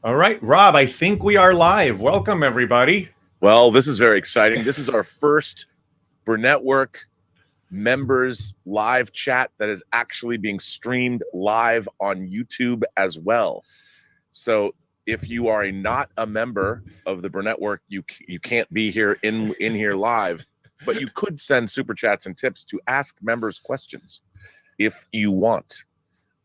All right, Rob, I think we are live. Welcome, everybody. Well, this is very exciting. This is our first Burnettwork members live chat that is actually being streamed live on YouTube as well. So if you are not a member of the Burnettwork, you can't be here in here live, but you could send super chats and tips to ask members questions if you want.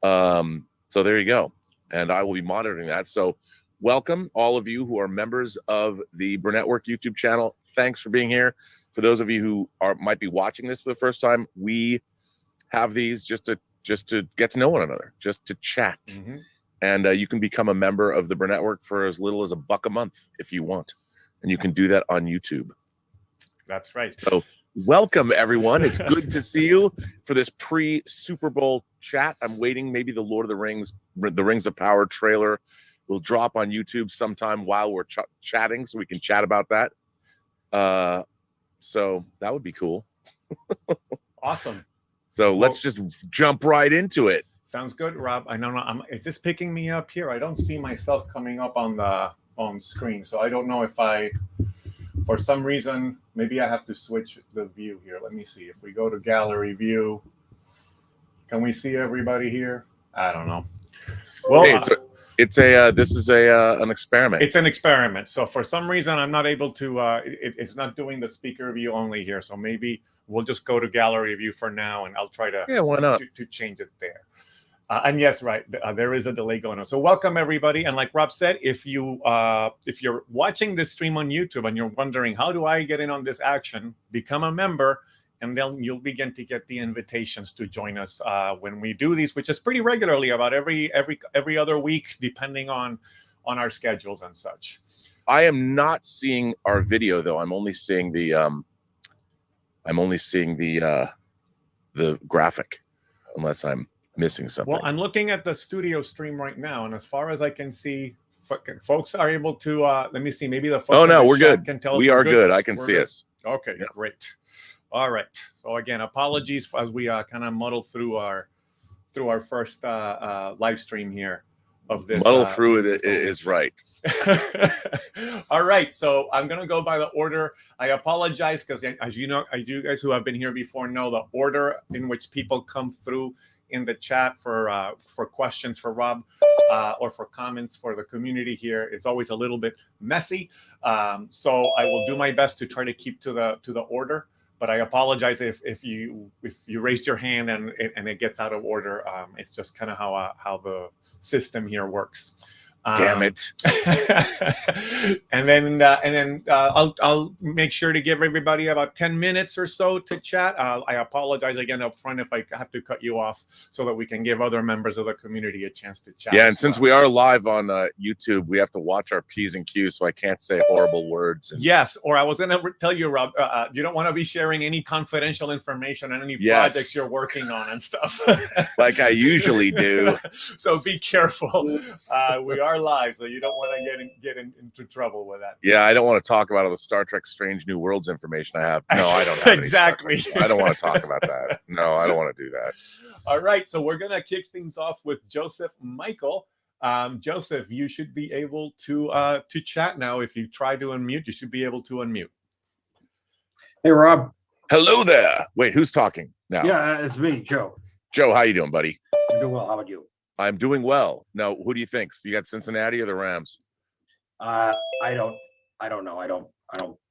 So there you go. And I will be monitoring that. So welcome all of you who are members of the Burnettwork YouTube channel. Thanks for being here. For those of you who might be watching this for the first time, we have these just to get to know one another, just to chat. Mm-hmm. And you can become a member of the Burnettwork for as little as $1 a month if you want. And you can do that on YouTube. That's right. So welcome, everyone. It's good to see you for this pre-Super Bowl chat. I'm waiting. Maybe the Lord of the Rings of Power trailer will drop on YouTube sometime while we're chatting, so we can chat about that. So that would be cool. Awesome. So let's just jump right into it. Sounds good, Rob. I don't know. Is this picking me up here? I don't see myself coming up on screen, so I don't know if for some reason, maybe I have to switch the view here. Let me see. If we go to gallery view, can we see everybody here? I don't know. Well, hey, this is an experiment. It's an experiment. So for some reason, I'm not able to. It's not doing the speaker view only here. So maybe we'll just go to gallery view for now, and I'll try to why not to change it there. And yes, right, there is a delay going on. So welcome everybody. And like Rob said, if you're watching this stream on YouTube and you're wondering how do I get in on this action, become a member, and then you'll begin to get the invitations to join us when we do these, which is pretty regularly, about every other week, depending on our schedules and such. I am not seeing our video though. I'm only seeing the graphic, unless I'm missing something. Well, I'm looking at the studio stream right now, and as far as I can see, folks are able to. Let me see. Maybe the folks. Oh no, we're good. Can tell we are good. I can see us. Okay, yeah. Great. All right. So again, apologies as we kind of muddle through our first live stream here of this. Muddle through it is right. All right. So I'm gonna go by the order. I apologize because, as you know, you guys who have been here before know the order in which people come through in the chat for questions for Rob or for comments for the community here. It's always a little bit messy. So I will do my best to try to keep to the order. But I apologize if you raised your hand and it gets out of order. It's just kind of how the system here works. Damn it! and then I'll make sure to give everybody about 10 minutes or so to chat. I apologize again up front if I have to cut you off, so that we can give other members of the community a chance to chat. Yeah, and since we are live on YouTube, we have to watch our P's and Q's, so I can't say horrible words. Yes, or I was going to tell you, Rob, you don't want to be sharing any confidential information on any projects you're working on and stuff. Like I usually do. So be careful. We are live, so you don't want to get into trouble with that. Yeah, I don't want to talk about all the Star Trek Strange New Worlds information I have. No, I don't have exactly. I don't want to talk about that. No, I don't want to do that. All right, so we're gonna kick things off with Joseph Michael. Joseph, you should be able to chat now. If you try to unmute, you should be able to unmute. Hey, Rob. Hello there. Wait, who's talking now? Yeah, it's me, Joe. Joe, how you doing, buddy? I'm doing well. How about you? I'm doing well. Now, who do you think? You got Cincinnati or the Rams? I don't know. I don't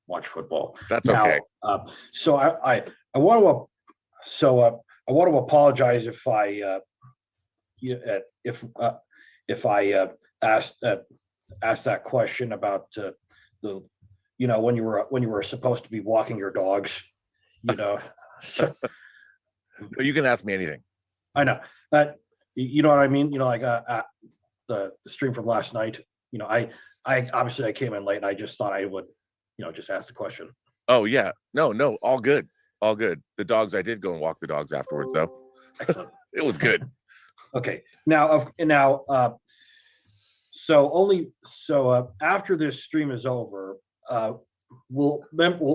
watch football. That's okay. So I want to apologize if I asked that question about when you were supposed to be walking your dogs, So, you can ask me anything. I know that. You know what I mean? Like the stream from last night. I obviously I came in late, and I just thought I would, just ask the question. Oh yeah, no, all good, all good. The dogs, I did go and walk the dogs afterwards, though. Excellent. It was good. Okay, now, after this stream is over, will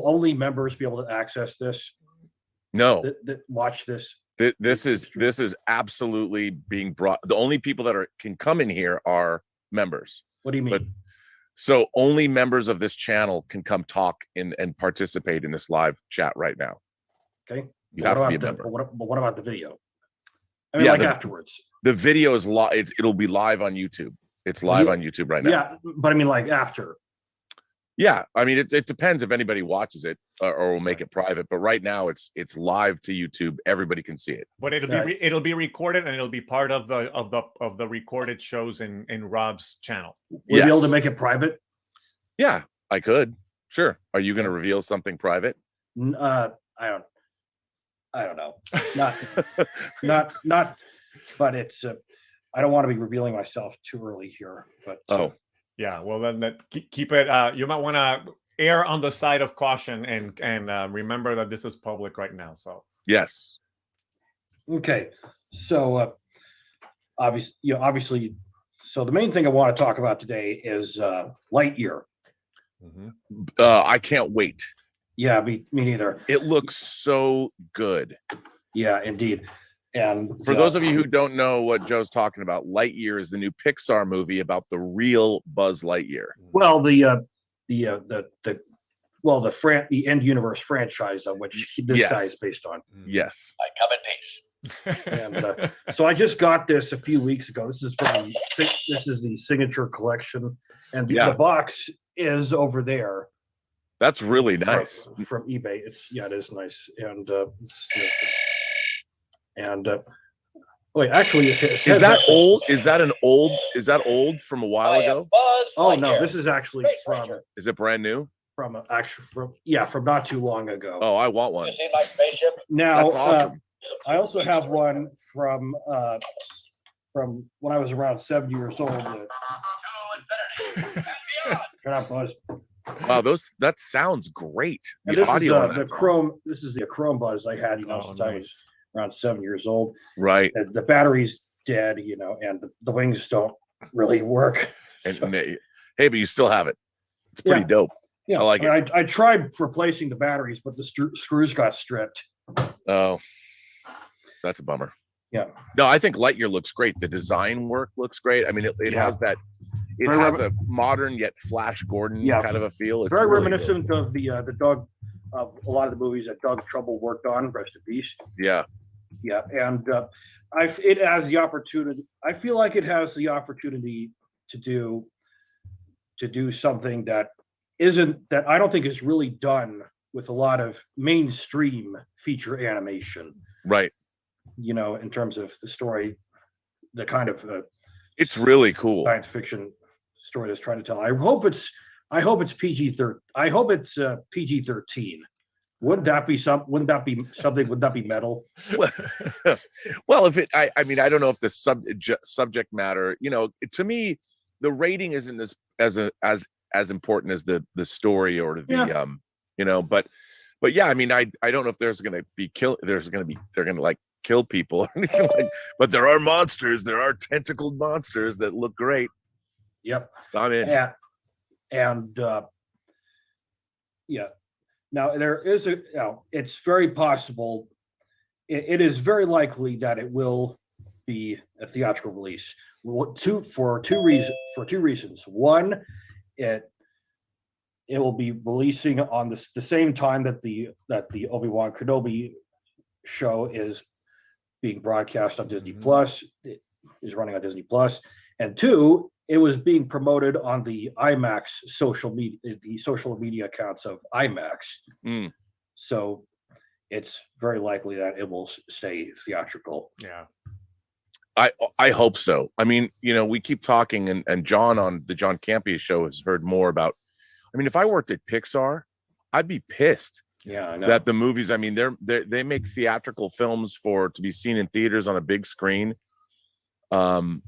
only members be able to access this? No. Watch this. This is absolutely being brought. The only people that can come in here are members. What do you mean? But so only members of this channel can come talk and participate in this live chat right now. Okay. You have to be a member. But what about the video? I mean, afterwards. The video is live. It'll be live on YouTube. It's live on YouTube right now. Yeah, but I mean, like after. Yeah, I mean, it depends if anybody watches it or will make it private. But right now, it's live to YouTube. Everybody can see it. But it'll be recorded, and it'll be part of the recorded shows in Rob's channel. Will you be able to make it private? Yeah, I could. Sure. Are you going to reveal something private? I don't know. Not. But it's. I don't want to be revealing myself too early here. But yeah. Well, then keep it. You might want to err on the side of caution and remember that this is public right now. So yes. Okay. So obviously. So the main thing I want to talk about today is Lightyear. Mm-hmm. I can't wait. Yeah, me neither. It looks so good. Yeah, indeed. And for those of you who don't know what Joe's talking about, Lightyear is the new Pixar movie about the real Buzz Lightyear. Well, the end universe franchise on which this guy is based on. Yes. I come in peace. And so I just got this a few weeks ago. This is the signature collection, and the box is over there. That's really nice from eBay. It is nice, wait, actually, is that old? Is that old from a while ago? Oh no, this is actually from. Is it brand new? From not too long ago. Oh, I want one. You see my spaceship? Now, that's awesome. I also have one from when I was around 7 years old. Shut up, Buzz. Wow, that sounds great. The audio on the Chrome. Awesome. This is the Chrome Buzz I had, since I was around 7 years old. Right. And the battery's dead, and the wings don't really work. Hey, but you still have it. It's pretty dope. Yeah, I like it. I tried replacing the batteries, but the screws got stripped. Oh, that's a bummer. Yeah. No, I think Lightyear looks great. The design work looks great. I mean, it has that. It has a modern yet Flash Gordon kind of a feel. It's very really reminiscent of the Doug, of a lot of the movies that Doug Trouble worked on. Rest in peace. Yeah. Yeah, and it has the opportunity. I feel like it has the opportunity to do something that I don't think is really done with a lot of mainstream feature animation. Right. In terms of the story, the kind of it's really cool science fiction story that's trying to tell. I hope it's PG-13. I hope it's PG-13. Wouldn't that be something? Would that be metal? Well, if it, I mean, I don't know if the subject matter, to me, the rating isn't as important as the story or the, but yeah, I mean, I don't know if they're going to kill people or anything but there are monsters. There are tentacled monsters that look great. Yep. So I'm in. Yeah. And now there is it's very possible. It is very likely that it will be a theatrical release. For two reasons. One, it will be releasing on the same time that the Obi-Wan Kenobi show is being broadcast on Disney Plus. It is running on Disney Plus. And two, it was being promoted on the IMAX social media accounts of IMAX. So it's very likely that it will stay theatrical. Yeah. I hope so. I mean, we keep talking, and John on the John Campea show has heard more about. I mean, if I worked at Pixar, I'd be pissed. Yeah, I know. That the movies. I mean, they make theatrical films to be seen in theaters on a big screen, and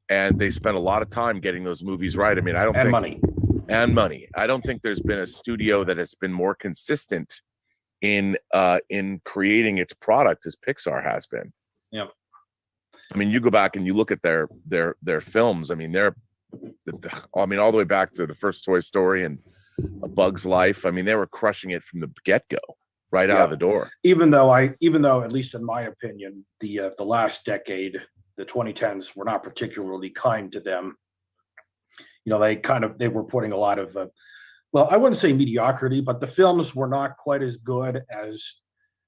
they spend a lot of time getting those movies right. I mean, I don't think money. I don't think there's been a studio that has been more consistent in creating its product as Pixar has been. Yeah. I mean, you go back and you look at their films. I mean, all the way back to the first Toy Story and A Bug's Life. I mean, they were crushing it from the get-go, right out of the door. Even though, at least in my opinion, the last decade, the 2010s, were not particularly kind to them they were putting a lot of well, I wouldn't say mediocrity, but the films were not quite as good as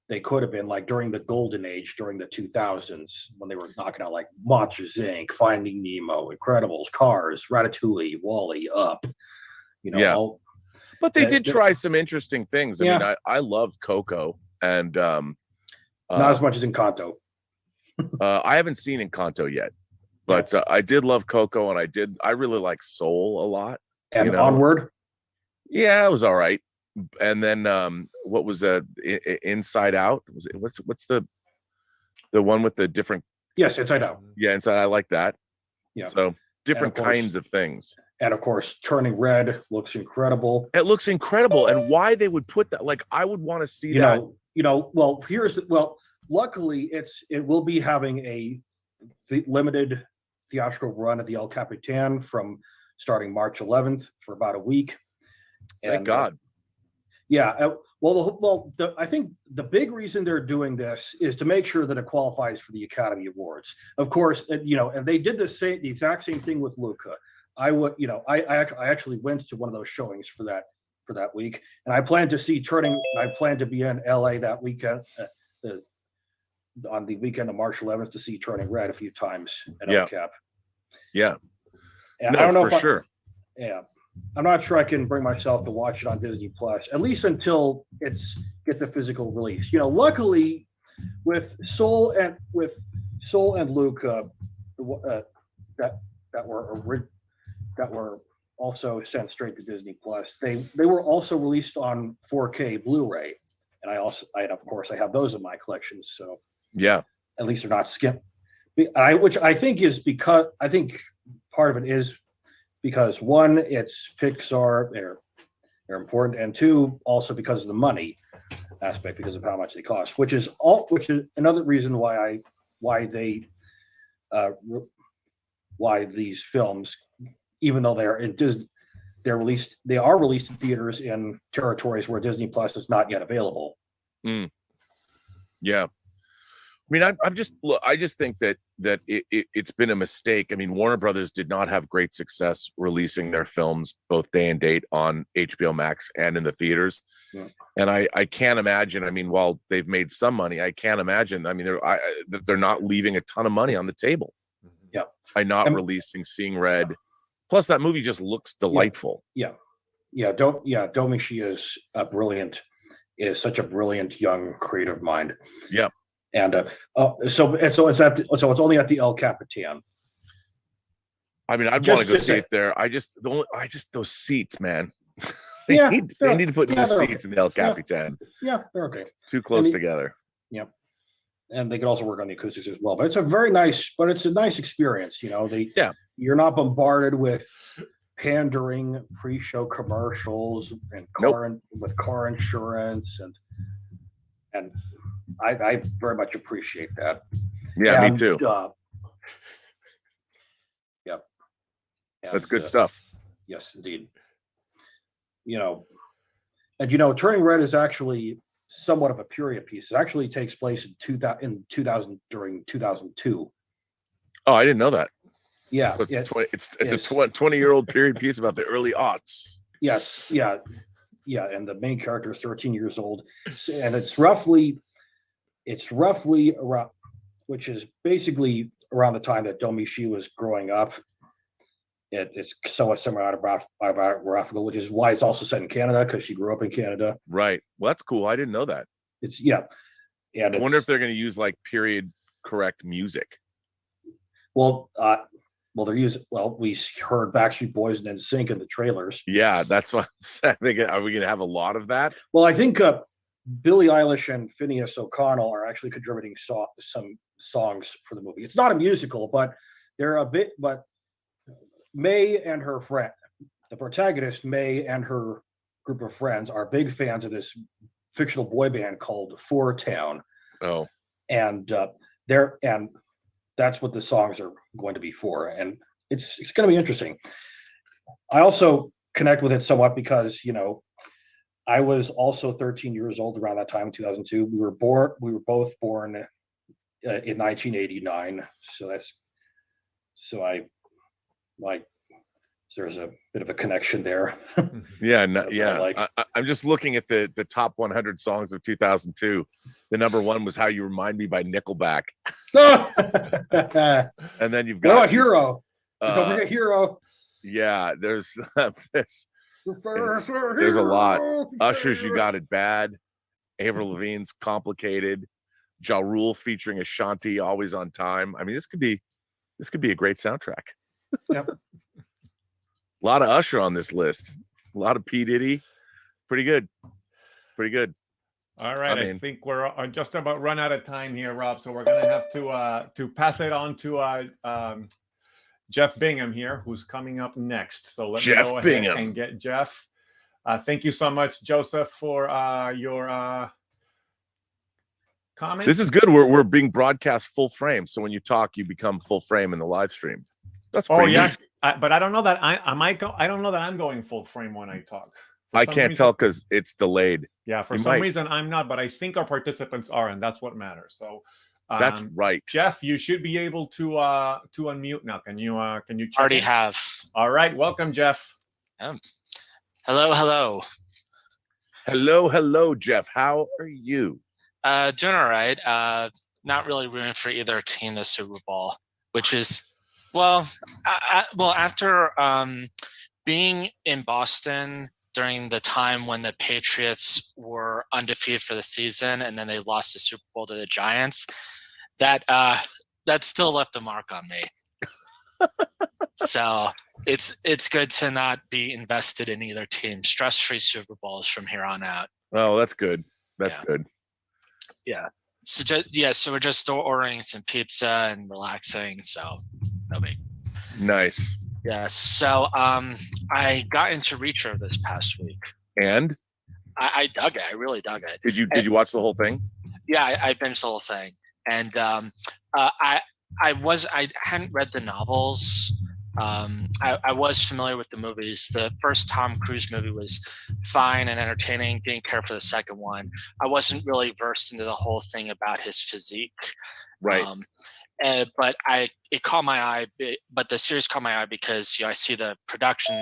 they could have been, like during the golden age, during the 2000s, when they were knocking out like Monsters Inc., Finding Nemo, Incredibles, Cars, Ratatouille, Wall-E, Up. Yeah. But they did the- try some interesting things. I Yeah. mean, I loved Coco, and not as much as Encanto. I haven't seen Encanto yet, but Yes. I did love Coco, and I really like Soul a lot. And Onward. Yeah, it was all right. And then what was Inside Out? What's the one with the different? Yes, Inside Out. Yeah, Inside. I like that. Yeah. So different And of course- kinds of things. And of course, Turning Red looks incredible. It looks incredible, and why they would put that? Like, I would want to see that. Luckily, it will be having a limited theatrical run at the El Capitan from starting March 11th for about a week. Thank God. I think the big reason they're doing this is to make sure that it qualifies for the Academy Awards. Of course, and they did the exact same thing with Luca. I actually went to one of those showings for that week, and I plan to be in LA that weekend, on the weekend of March 11th, to see Turning Red a few times at El Cap. Yeah. And No, I don't know for sure. Yeah. I'm not sure I can bring myself to watch it on Disney Plus, at least until get the physical release. Luckily, with Soul and Luca, that were also sent straight to Disney Plus. They were also released on 4K Blu-ray, and of course I have those in my collection. So yeah, at least they're not skipped. Which I think is because I think part of it is because one, it's Pixar, they're important, and two, also because of the money aspect, because of how much they cost, which is another reason why these films, even though they're in Disney, they are released in theaters in territories where Disney Plus is not yet available. Yeah. I mean, I just think that it's been a mistake. I mean, Warner Brothers did not have great success releasing their films both day and date on HBO Max and in the theaters. Yeah. And I can't imagine. I mean, while they've made some money, I can't imagine. I mean, they're not leaving a ton of money on the table. Yeah, by not releasing Seeing Red. Plus, that movie just looks delightful. Domichi is such a brilliant young creative mind. Yeah. And so it's only at the El Capitan. I mean, I'd want to go see it there. I just those seats, man. They need to put new seats in the El Capitan. Yeah, they're okay. It's too close together. Yeah, and they could also work on the acoustics as well. But it's a nice experience. You're not bombarded with pandering pre-show commercials and with car insurance and I very much appreciate that. Yeah, me too. Yeah. That's good stuff. Yes, indeed. Turning Red is actually somewhat of a period piece. It actually takes place in 2000 during 2002. Oh, I didn't know that. Yeah. It's a 20-year-old period piece about the early aughts. Yes. Yeah. Yeah. And the main character is 13 years old. And it's roughly around, which is basically around the time that Domichi was growing up. It's somewhat similar autobiographical, which is why it's also set in Canada, because she grew up in Canada. Right. Well, that's cool. I didn't know that. And I wonder if they're going to use like period correct music. Well, we heard Backstreet Boys and NSYNC in the trailers. Yeah, that's what I'm saying. Are we going to have a lot of that? Well, I think Billie Eilish and Phineas O'Connell are actually contributing some songs for the movie. It's not a musical, but they're a bit. But May and her friend, the protagonist, May and her group of friends, are big fans of this fictional boy band called Four Town. Oh, and that's what the songs are going to be for, and it's going to be interesting. I also connect with it somewhat because I was also 13 years old around that time in 2002. We were both born in 1989. So So there's a bit of a connection there. Yeah, That's what I like. I'm just looking at the top 100 songs of 2002. The number one was "How You Remind Me" by Nickelback, and then you've got Hero. Don't forget Hero. Yeah, there's there's a lot. Usher's "You Got It Bad," Avril Lavigne's "Complicated," Ja Rule featuring Ashanti, "Always on Time." I mean, this could be a great soundtrack. Yep. A lot of Usher on this list. A lot of P. Diddy. Pretty good. All right, I think we're just about run out of time here, Rob. So we're gonna have to pass it on to Jeff Bingham here, who's coming up next. So let me go ahead and get Jeff. Thank you so much, Joseph, for your comment. This is good. We're being broadcast full frame, so when you talk, you become full frame in the live stream. That's pretty neat. But I don't know that I don't know that I'm going full frame when I talk. I can't tell because it's delayed. Yeah, for some reason I'm not, but I think our participants are, and that's what matters. So that's right. Jeff, you should be able to unmute now. Can you check already have? All right, welcome, Jeff. Hello, Jeff. How are you? Doing all right. Not really rooting for either team this Super Bowl, which is after being in Boston during the time when the Patriots were undefeated for the season and then they lost the Super Bowl to the Giants, that still left a mark on me. So it's good to not be invested in either team. Stress-free Super Bowls from here on out. Oh, that's good. That's good. Yeah. So we're just ordering some pizza and relaxing. So no big. Nice. Yeah. So I got into Reacher this past week. And I dug it. I really dug it. Did you watch the whole thing? Yeah, I binged the whole thing. And I hadn't read the novels. I was familiar with the movies. The first Tom Cruise movie was fine and entertaining. Didn't care for the second one. I wasn't really versed into the whole thing about his physique. Right. But it caught my eye. But the series caught my eye because I see the production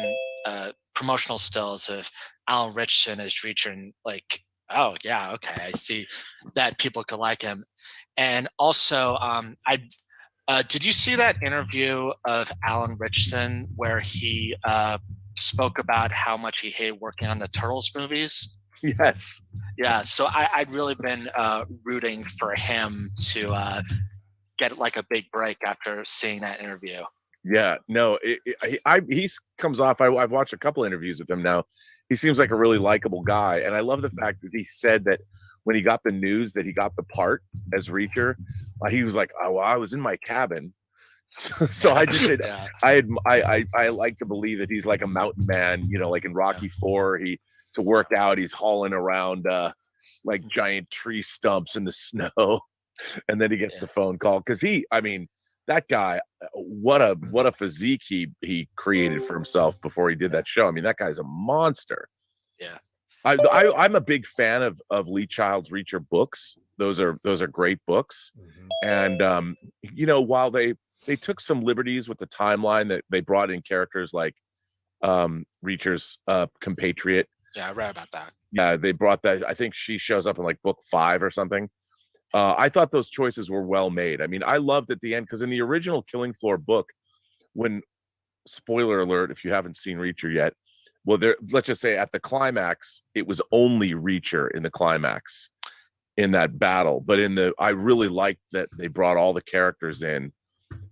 promotional stills of Alan Richardson as Reacher, and like, oh yeah, okay, I see that people could like him. And also, did you see that interview of Alan Richardson where he spoke about how much he hated working on the Turtles movies? Yes. Yeah. So I'd really been rooting for him to get like a big break after seeing that interview. Yeah. No, he comes off. I've watched a couple interviews with him now. He seems like a really likable guy, and I love the fact that he said that when he got the news that he got the part as Reacher, he was like, "Oh, well, I was in my cabin." So I just did. Yeah. I like to believe that he's like a mountain man, like in Rocky IV. To work out, he's hauling around like giant tree stumps in the snow, and then he gets the phone call because that guy, what a physique he created for himself before he did that show. I mean, that guy's a monster. Yeah. I'm a big fan of Lee Child's Reacher books. Those are great books. Mm-hmm. And while they took some liberties with the timeline, that they brought in characters like Reacher's compatriot. Yeah, I read about that. Yeah, they brought that. I think she shows up in like book 5 or something. I thought those choices were well made. I mean, I loved at the end because in the original Killing Floor book, when, spoiler alert if you haven't seen Reacher yet, well, let's just say at the climax, it was only Reacher in the climax in that battle. But I really liked that they brought all the characters in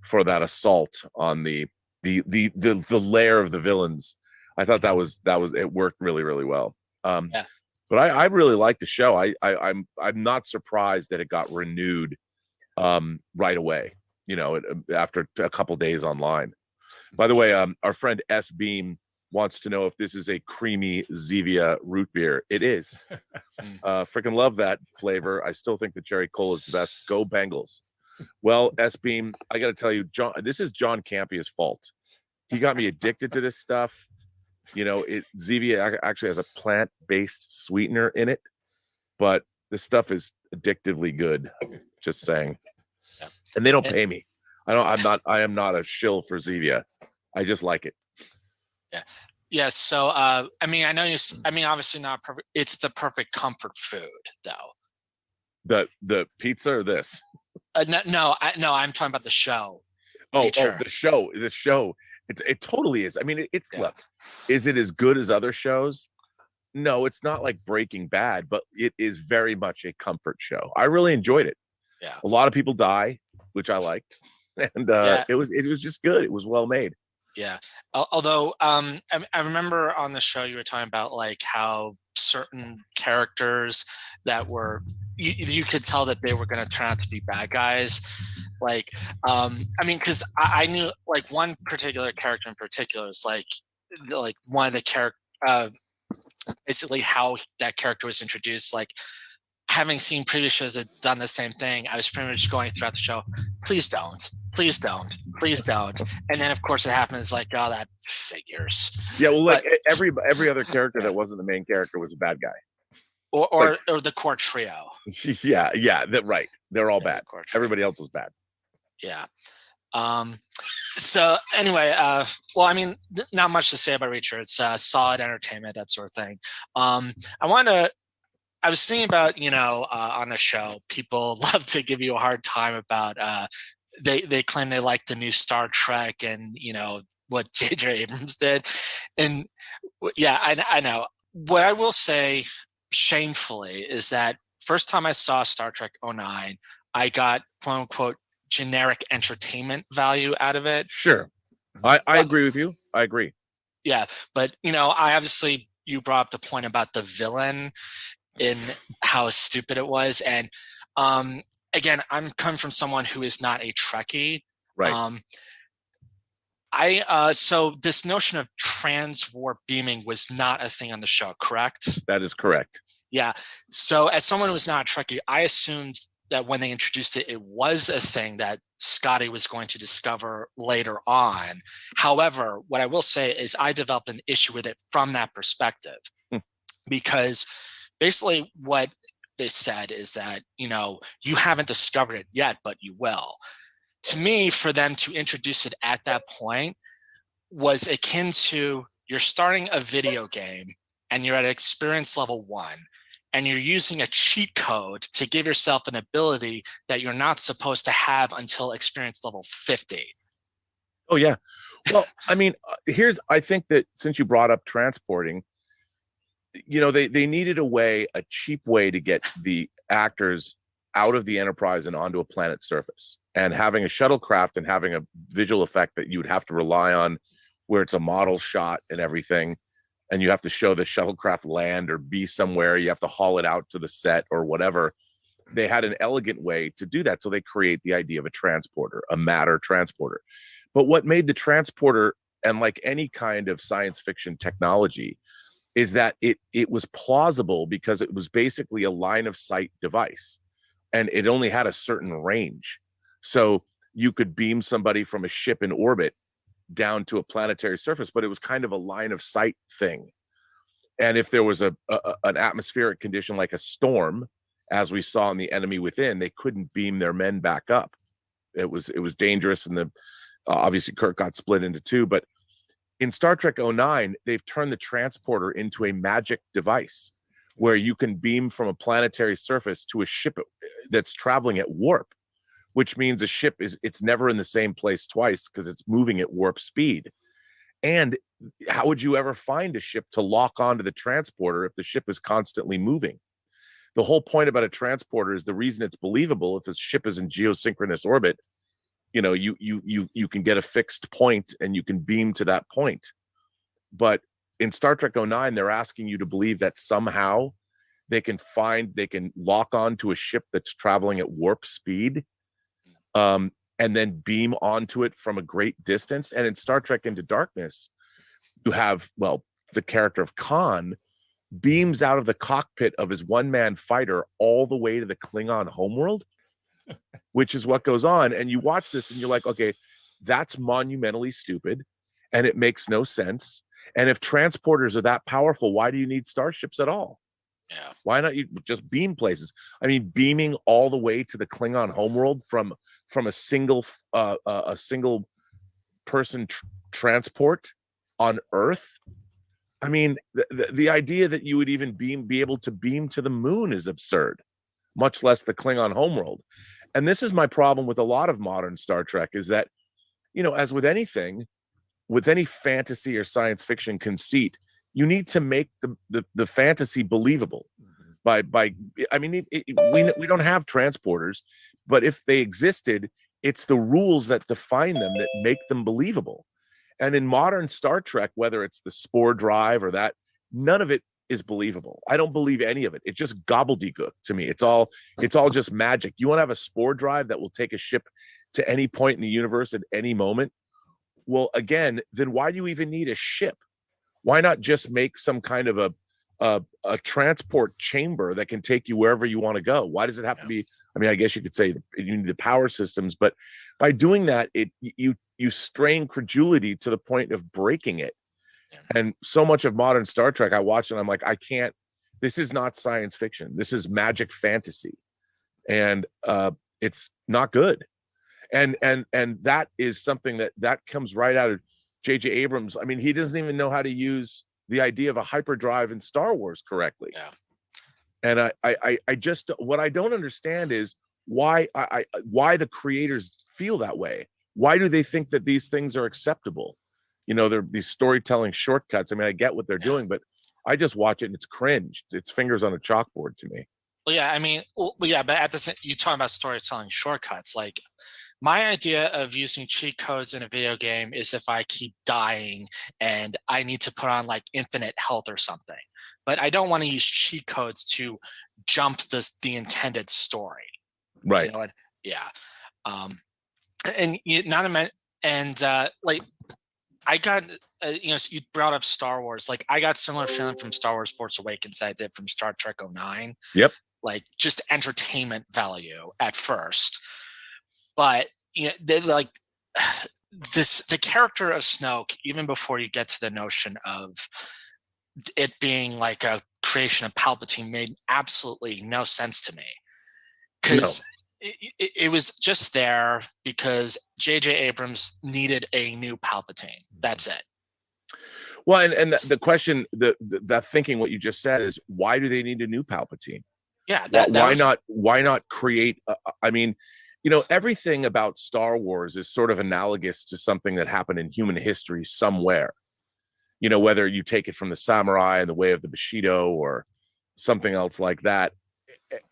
for that assault on the lair of the villains. I thought that was it worked really, really well. Yeah. But I really like the show. I'm not surprised that it got renewed right away. After a couple days online. By the way, our friend S Beam wants to know if this is a creamy Zevia root beer. It is. Freaking love that flavor. I still think the cherry cola is the best. Go Bengals. Well, S Beam, I got to tell you, this is John Campia's fault. He got me addicted to this stuff. Zevia actually has a plant-based sweetener in it, but this stuff is addictively good. Just saying. Yeah. And they don't pay me. I am not a shill for Zevia. I just like it. Yeah. So, I mean, I know I mean, obviously not perfect. It's the perfect comfort food, though. The pizza or this? No, I'm talking about the show. Oh, Reacher. the show. It totally is. I mean, it's Yeah. look, is it as good as other shows? No, it's not like Breaking Bad, but it is very much a comfort show. I really enjoyed it. Yeah. A lot of people die, which I liked, and it was just good. It was well made. Yeah. Although, I remember on the show you were talking about like how certain characters that were you could tell that they were going to turn out to be bad guys. Like, I mean, because I knew like one particular character in particular is like one of the character, basically how that character was introduced. Like, having seen previous shows that done the same thing, I was pretty much going throughout the show, please don't. And then of course it happens like, oh, that figures. Yeah, well, like every other character that wasn't the main character was a bad guy. Or the core trio. Yeah, right. They're all bad. Everybody else was bad. Yeah. So anyway, well, I mean, not much to say about Reacher. It's solid entertainment, that sort of thing. I was thinking about, on the show, people love to give you a hard time about they claim they like the new Star Trek and what J.J. Abrams did, and yeah, I know. What I will say, shamefully, is that first time I saw Star Trek 09, I got quote unquote generic entertainment value out of it. Sure, I agree with you. I agree. Yeah, but I obviously, you brought up the point about the villain in how stupid it was, and again, I'm coming from someone who is not a Trekkie. Right. So this notion of trans-warp beaming was not a thing on the show, correct? That is correct. Yeah. So as someone who was not a Trekkie, I assumed that when they introduced it, it was a thing that Scotty was going to discover later on. However, what I will say is I developed an issue with it from that perspective, because basically what they said is that, you haven't discovered it yet, but you will. To me, for them to introduce it at that point was akin to, you're starting a video game and you're at experience level 1, and you're using a cheat code to give yourself an ability that you're not supposed to have until experience level 50. Oh, yeah. Well, I mean, I think that since you brought up transporting, they needed a cheap way to get the actors out of the Enterprise and onto a planet's surface. And having a shuttlecraft and having a visual effect that you would have to rely on, where it's a model shot and everything, and you have to show the shuttlecraft land or be somewhere, you have to haul it out to the set or whatever. They had an elegant way to do that. So they create the idea of a transporter, a matter transporter. But what made the transporter, and like any kind of science fiction technology, is that it was plausible because it was basically a line of sight device, and it only had a certain range. So you could beam somebody from a ship in orbit down to a planetary surface, but it was kind of a line of sight thing. And if there was an atmospheric condition like a storm, as we saw in The Enemy Within, they couldn't beam their men back up. It was dangerous, and obviously Kirk got split into two. But in Star Trek 09, they've turned the transporter into a magic device where you can beam from a planetary surface to a ship that's traveling at warp, which means a ship it's never in the same place twice because it's moving at warp speed. And how would you ever find a ship to lock onto the transporter if the ship is constantly moving? The whole point about a transporter is the reason it's believable. If a ship is in geosynchronous orbit, you can get a fixed point and you can beam to that point. But in Star Trek 09, they're asking you to believe that somehow they can lock on to a ship that's traveling at warp speed, and then beam onto it from a great distance. And in Star Trek Into Darkness, you have, the character of Khan beams out of the cockpit of his one-man fighter all the way to the Klingon homeworld, which is what goes on. And you watch this and you're like, okay, that's monumentally stupid and it makes no sense. And if transporters are that powerful, why do you need starships at all? Yeah. Why not you just beam places? I mean, beaming all the way to the Klingon homeworld from a single person transport on Earth. I mean, the idea that you would even be able to beam to the moon is absurd, much less the Klingon homeworld. And this is my problem with a lot of modern Star Trek, is that, you know, as with anything, with any fantasy or science fiction conceit, you need to make the fantasy believable. I mean, we don't have transporters, but if they existed, it's the rules that define them that make them believable. And in modern Star Trek, whether it's the spore drive or that, none of it is believable. I don't believe any of it. It's just gobbledygook to me. It's all just magic. You want to have a spore drive that will take a ship to any point in the universe at any moment? Well, again, then why do you even need a ship? Why not just make some kind of a transport chamber that can take you wherever you want to go? Why does it have to be? I mean, I guess you could say you need the power systems, but by doing that, you strain credulity to the point of breaking it. And so much of modern Star Trek, I watch and I'm like, I can't. This is not science fiction. This is magic fantasy, and it's not good. And that is something that comes right out of J.J. Abrams. I mean, he doesn't even know how to use the idea of a hyperdrive in Star Wars correctly. Yeah. And I just, what I don't understand is why the creators feel that way. Why do they think that these things are acceptable? You know, they're these storytelling shortcuts. I mean, I get what they're doing, but I just watch it and it's cringe. It's fingers on a chalkboard to me. Well, yeah, I mean, but at the same, you talking about storytelling shortcuts. Like, my idea of using cheat codes in a video game is if I keep dying and I need to put on like infinite health or something. But I don't want to use cheat codes to jump the intended story. Right. You know what? Yeah. And like, I got, you know, you brought up Star Wars. Like, I got similar feeling from Star Wars Force Awakens that I did from Star Trek 09. Yep. Like, just entertainment value at first. But, you know, there's like the character of Snoke, even before you get to the notion of it being like a creation of Palpatine, made absolutely no sense to me. Because it was just there because J.J. Abrams needed a new Palpatine. That's it. Well, and the question, that thinking, what you just said is, why do they need a new Palpatine? Yeah. Why not create? I mean, you know, everything about Star Wars is sort of analogous to something that happened in human history somewhere. You know, whether you take it from the samurai and the way of the Bushido or something else like that.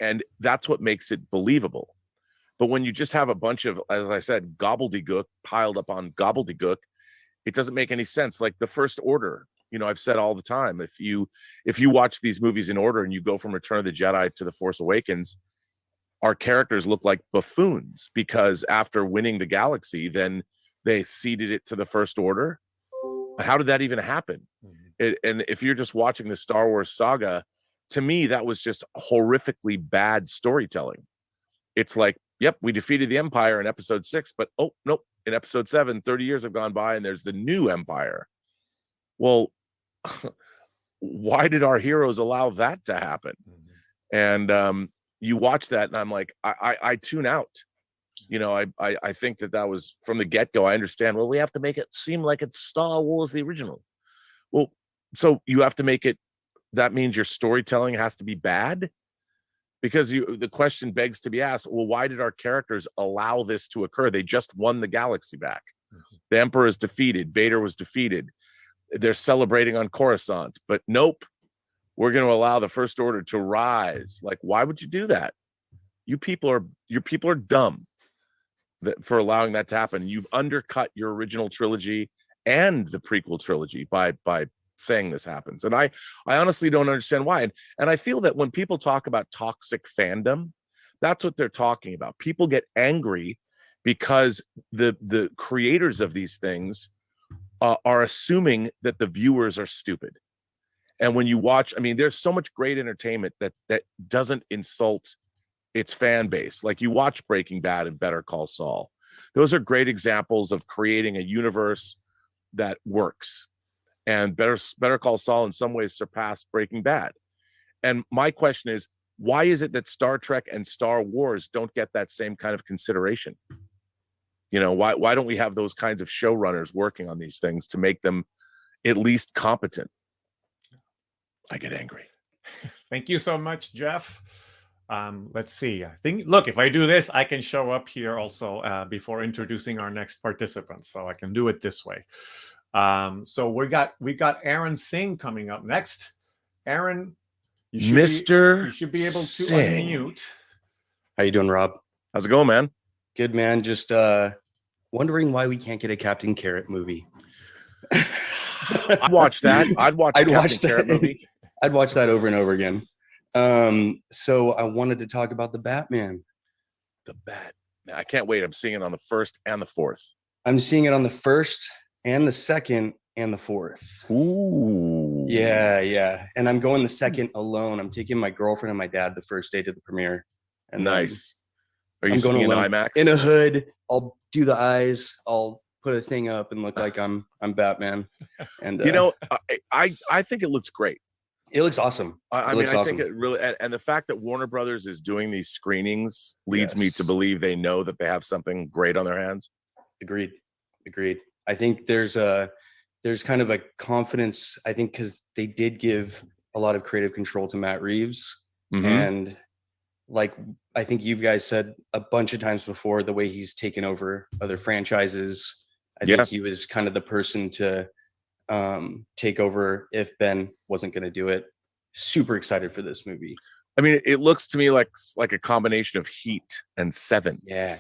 And that's what makes it believable. But when you just have a bunch of, as I said, gobbledygook piled up on gobbledygook, it doesn't make any sense. Like the First Order, you know, I've said all the time, if you watch these movies in order and you go from Return of the Jedi to The Force Awakens, our characters look like buffoons because after winning the galaxy, then they ceded it to the First Order. How did that even happen? And if you're just watching the Star Wars saga, to me, that was just horrifically bad storytelling. It's like, yep, we defeated the Empire in episode 6, but oh, nope, in episode 7, 30 years have gone by and there's the new Empire. Well, why did our heroes allow that to happen? And you watch that and I'm like, I tune out. You know, I think that was from the get-go. I understand, well, we have to make it seem like it's Star Wars, the original. Well, so you have to make it, that means your storytelling has to be bad? Because the question begs to be asked, well, why did our characters allow this to occur? They just won the galaxy back. The Emperor is defeated. Vader was defeated. They're celebrating on Coruscant. But nope, we're going to allow the First Order to rise. Like, why would you do that? Your people are dumb for allowing that to happen. You've undercut your original trilogy and the prequel trilogy by saying this happens. And I honestly don't understand why. And I feel that when people talk about toxic fandom, that's what they're talking about. People get angry because the creators of these things are assuming that the viewers are stupid. And when you watch, I mean, there's so much great entertainment that doesn't insult its fan base. Like you watch Breaking Bad and Better Call Saul. Those are great examples of creating a universe that works. And Better Call Saul in some ways surpassed Breaking Bad. And my question is, why is it that Star Trek and Star Wars don't get that same kind of consideration? You know, why don't we have those kinds of showrunners working on these things to make them at least competent. I get angry. Thank you so much, Jeff. Let's see. I think, look, if I do this, I can show up here also before introducing our next participant. So I can do it this way. So we got Aaron Singh coming up next. Aaron, you should be able to Singh. unmute. How you doing, Rob? How's it going, man? Good, man. Just wondering why we can't get a Captain Carrot movie. I'd watch that. I'd watch the Captain Carrot movie. I'd watch that over and over again. So I wanted to talk about the Batman. The Bat. I can't wait. I'm seeing it on the 1st and the 4th. I'm seeing it on the 1st and the 2nd and the 4th. Ooh. Yeah. And I'm going the 2nd alone. I'm taking my girlfriend and my dad the first day to the premiere. And nice. Are you I'm going seeing alone. IMAX? In a hood. I'll do the eyes. I'll put a thing up and look like I'm Batman. And you know, I think it looks great. it looks awesome. I mean, I think it really, and the fact that Warner Brothers is doing these screenings leads me to believe they know that they have something great on their hands. Agreed. I think there's kind of a confidence, I think, because they did give a lot of creative control to Matt Reeves. Mhm. And like, I think you guys said a bunch of times before, the way he's taken over other franchises, I think he was kind of the person to take over if Ben wasn't going to do it. Super excited for this movie. I mean, it looks to me like a combination of Heat and Seven. Yeah.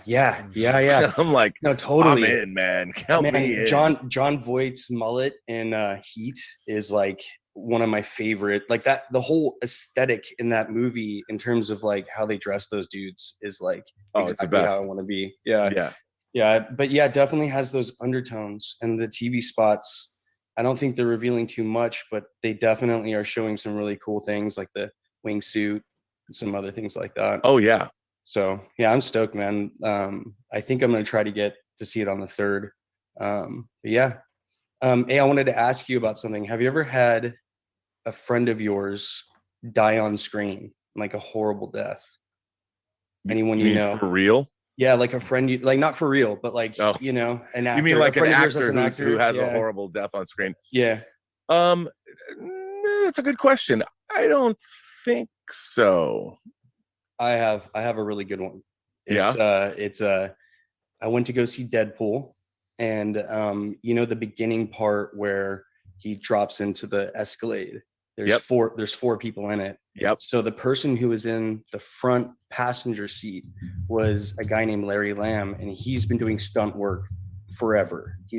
I'm like, No, totally. I'm in, man. Count me in. Jon Voight's mullet in Heat is like one of my favorite. Like that, the whole aesthetic in that movie, in terms of like how they dress those dudes, is like it's the best. how I want to be. Yeah. But yeah, it definitely has those undertones, and the TV spots, I don't think they're revealing too much, but they definitely are showing some really cool things, like the wingsuit and some other things like that. Oh yeah. So yeah, I'm stoked, man. I think I'm gonna try to get to see it on the 3rd. Hey, I wanted to ask you about something. Have you ever had a friend of yours die on screen, like a horrible death? Anyone you know? For real? Yeah, like a friend you like, not for real, but like you know, an actor. You mean like an actor, actor who has a horrible death on screen? Yeah. That's a good question. I don't think so. I have a really good one. I went to go see Deadpool, and the beginning part where he drops into the Escalade. There's four people in it. Yep. So the person who was in the front passenger seat was a guy named Larry Lamb, and he's been doing stunt work forever. He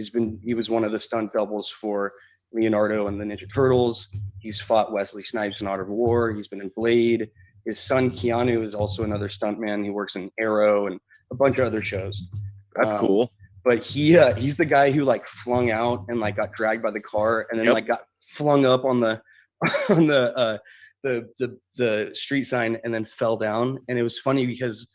was one of the stunt doubles for Leonardo and the Ninja Turtles. He's fought Wesley Snipes in Art of War. He's been in Blade. His son Keanu is also another stuntman. He works in Arrow and a bunch of other shows. That's cool. But he's the guy who like flung out and like got dragged by the car, and then like got flung up on the street sign and then fell down. And it was funny because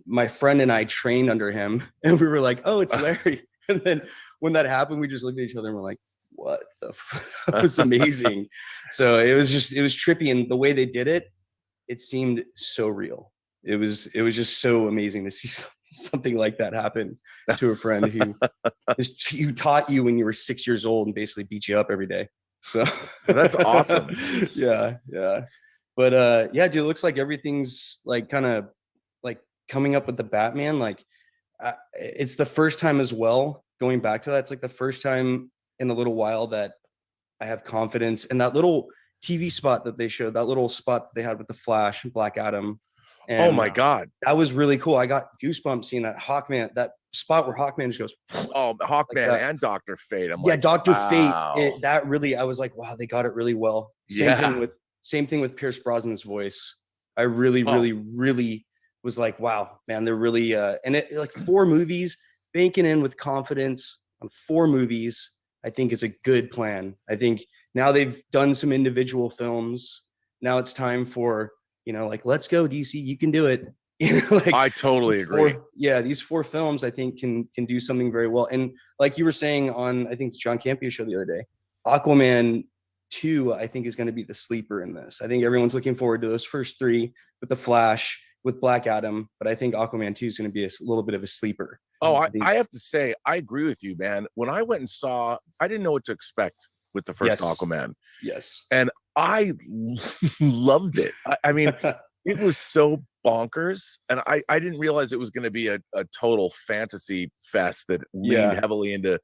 my friend and I trained under him, and we were like, "Oh, it's Larry." And then when that happened, we just looked at each other and we're like, "What the?" It was amazing. So it was trippy, and the way they did it, it seemed so real. It was just so amazing to see something like that happen to a friend who taught you when you were 6 years old and basically beat you up every day. So that's awesome. Yeah. But dude, it looks like everything's like kind of like coming up with the Batman. Like it's the first time as well, going back to that, it's like the first time in a little while that I have confidence in that little TV spot that they showed, that little spot that they had with the Flash and Black Adam. And, oh my God, that was really cool. I got goosebumps seeing that Hawkman, that spot where Hawkman just goes. Oh, Hawkman like and Dr. Fate. Dr. Fate. That really, I was like, wow, they got it really well. Same thing with Pierce Brosnan's voice. I really was like, wow, man, they're really and it like 4 movies, banking in with confidence on 4 movies, I think is a good plan. I think now they've done some individual films. Now it's time for, like, let's go DC, you can do it. Like, I totally agree. These 4 films I think can do something very well. And like you were saying on, I think, John Campea's show the other day, Aquaman 2, I think, is going to be the sleeper in this. I think everyone's looking forward to those first 3 with the Flash, with Black Adam, but I think Aquaman 2 is going to be a little bit of a sleeper. Oh, I have to say, I agree with you, man. When I went and saw, I didn't know what to expect with the first Yes. Aquaman. Yes. And I loved it. I mean, it was so bonkers, and I didn't realize it was going to be a total fantasy fest that leaned heavily into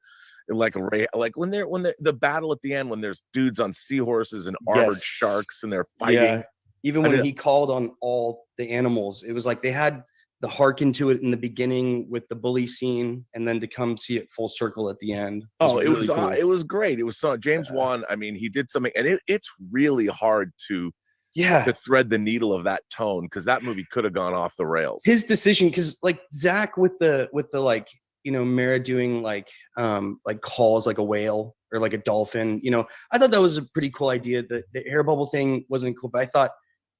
like when the battle at the end, when there's dudes on seahorses and armored sharks and they're fighting. Yeah. Even when he called on all the animals, it was like they had the hearken to it in the beginning with the bully scene, and then to come see it full circle at the end. It was great. It was so James Wan. I mean, he did something, and it's really hard to thread the needle of that tone, because that movie could have gone off the rails. His decision, because like Zach with the like, you know, Mara doing like calls like a whale or like a dolphin, you know, I thought that was a pretty cool idea. The air bubble thing wasn't cool, but I thought,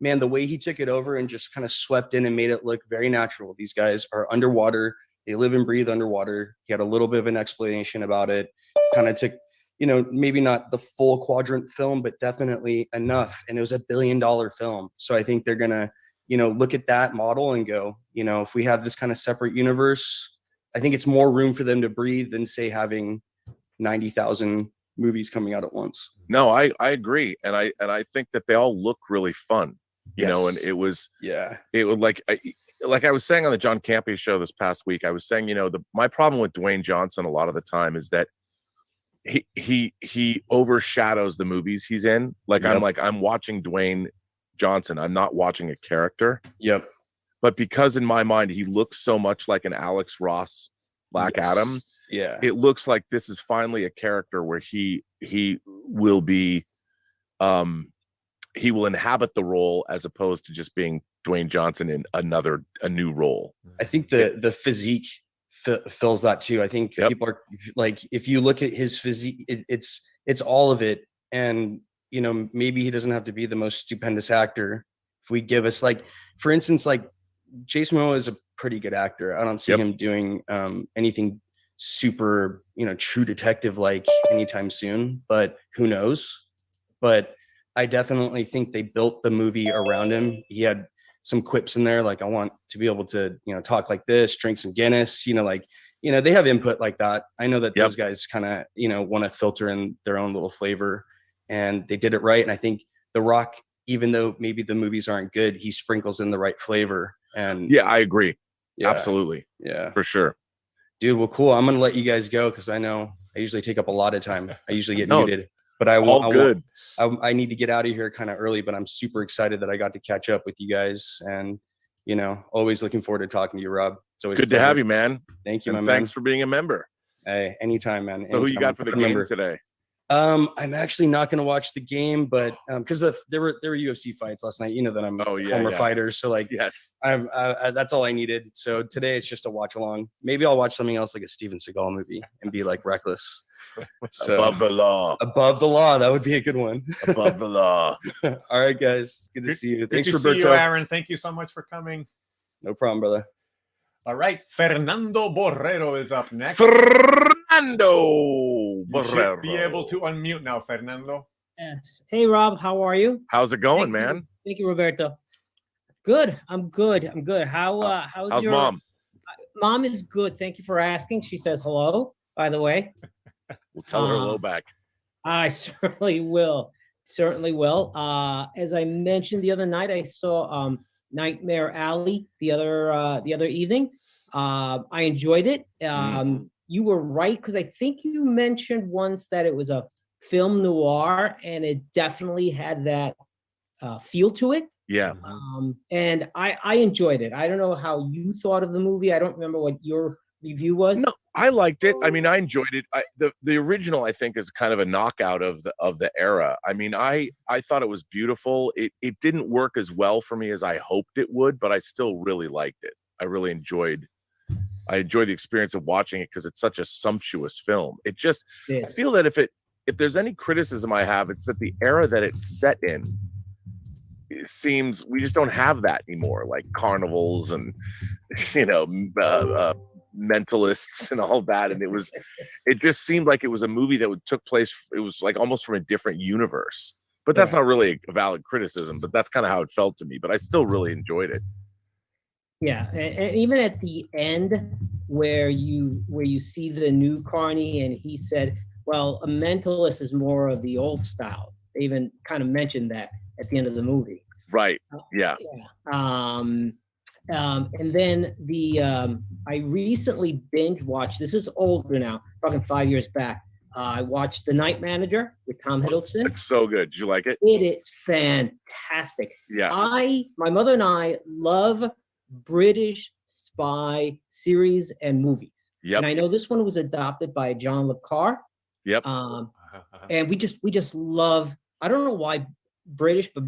man, the way he took it over and just kind of swept in and made it look very natural. These guys are underwater. They live and breathe underwater. He had a little bit of an explanation about it. Kind of took, you know, maybe not the full quadrant film, but definitely enough. And it was $1 billion film. So I think they're going to, you know, look at that model and go, you know, if we have this kind of separate universe, I think it's more room for them to breathe than, say, having 90,000 movies coming out at once. No, I agree. And I think that they all look really fun. You know, and it was like I was saying on the John Campea show this past week, I was saying, you know, my problem with Dwayne Johnson a lot of the time is that he overshadows the movies he's in. Like I'm watching Dwayne Johnson. I'm not watching a character. Yep. But because in my mind he looks so much like an Alex Ross Black Adam, it looks like this is finally a character where he will be he will inhabit the role as opposed to just being Dwayne Johnson in a new role. I think the physique fills that too. I think people are like, if you look at his physique, it's all of it. And, you know, maybe he doesn't have to be the most stupendous actor. If we give us, like, for instance, like Jason Momoa is a pretty good actor. I don't see him doing anything super, you know, True Detective like anytime soon, but who knows? But I definitely think they built the movie around him. He had some quips in there, like, I want to be able to, you know, talk like this, drink some Guinness, you know, like, you know, they have input like that. I know that those guys kind of, you know, want to filter in their own little flavor, and they did it right. And I think The Rock, even though maybe the movies aren't good, he sprinkles in the right flavor. And I agree. Absolutely. Yeah, for sure. Dude, well, cool. I'm going to let you guys go, because I know I usually take up a lot of time. I usually get muted. But I need to get out of here kind of early, but I'm super excited that I got to catch up with you guys, and, you know, always looking forward to talking to you, Rob. It's always good to have you, man. Thank you, and man. Thanks for being a member. Hey, anytime, man. So who you got for the game today? I'm actually not going to watch the game, but because there were UFC fights last night. You know that I'm a former fighter, so like, I that's all I needed. So today it's just a watch along. Maybe I'll watch something else like a Steven Seagal movie and be like reckless. So, above the law. Above the law. That would be a good one. Above the law. All right, guys. Good to see you. Thanks, Roberto. See you, Aaron. Thank you so much for coming. No problem, brother. All right. Fernando Borrero is up next. Fernando Borrero. Should be able to unmute now, Fernando. Yes. Hey, Rob. How are you? How's it going, man? Thank you, Roberto. Good. I'm good. How's your mom? Mom is good. Thank you for asking. She says hello, by the way. We'll tell her hello back. I certainly will. As I mentioned the other night, I saw Nightmare Alley the other evening. I enjoyed it. You were right, because I think you mentioned once that it was a film noir, and it definitely had that feel to it. Yeah. And I enjoyed it. I don't know how you thought of the movie. I don't remember what your review was. No, I liked it. I mean, I enjoyed it. The original, I think, is kind of a knockout of the era. I mean, I thought it was beautiful. It didn't work as well for me as I hoped it would, but I still really liked it. I really enjoyed the experience of watching it, because it's such a sumptuous film. I feel that if there's any criticism I have, it's that the era that it's set in, it seems we just don't have that anymore, like carnivals and, you know, mentalists and all that. And it just seemed like it was a movie that took place. It was like almost from a different universe, but that's not really a valid criticism, but that's kind of how it felt to me, but I still really enjoyed it. Yeah, and even at the end where you see the new Carney, and he said, Well, a mentalist is more of the old style. They even kind of mentioned that at the end of the movie. Right. Yeah. Yeah. And then I recently binge watched. This is older now, talking 5 years back. I watched The Night Manager with Tom Hiddleston. It's so good. Did you like it? It is fantastic. Yeah. My mother and I love British spy series and movies. Yep. And I know this one was adopted by John Le Carre. Yep. And we just love. I don't know why British, but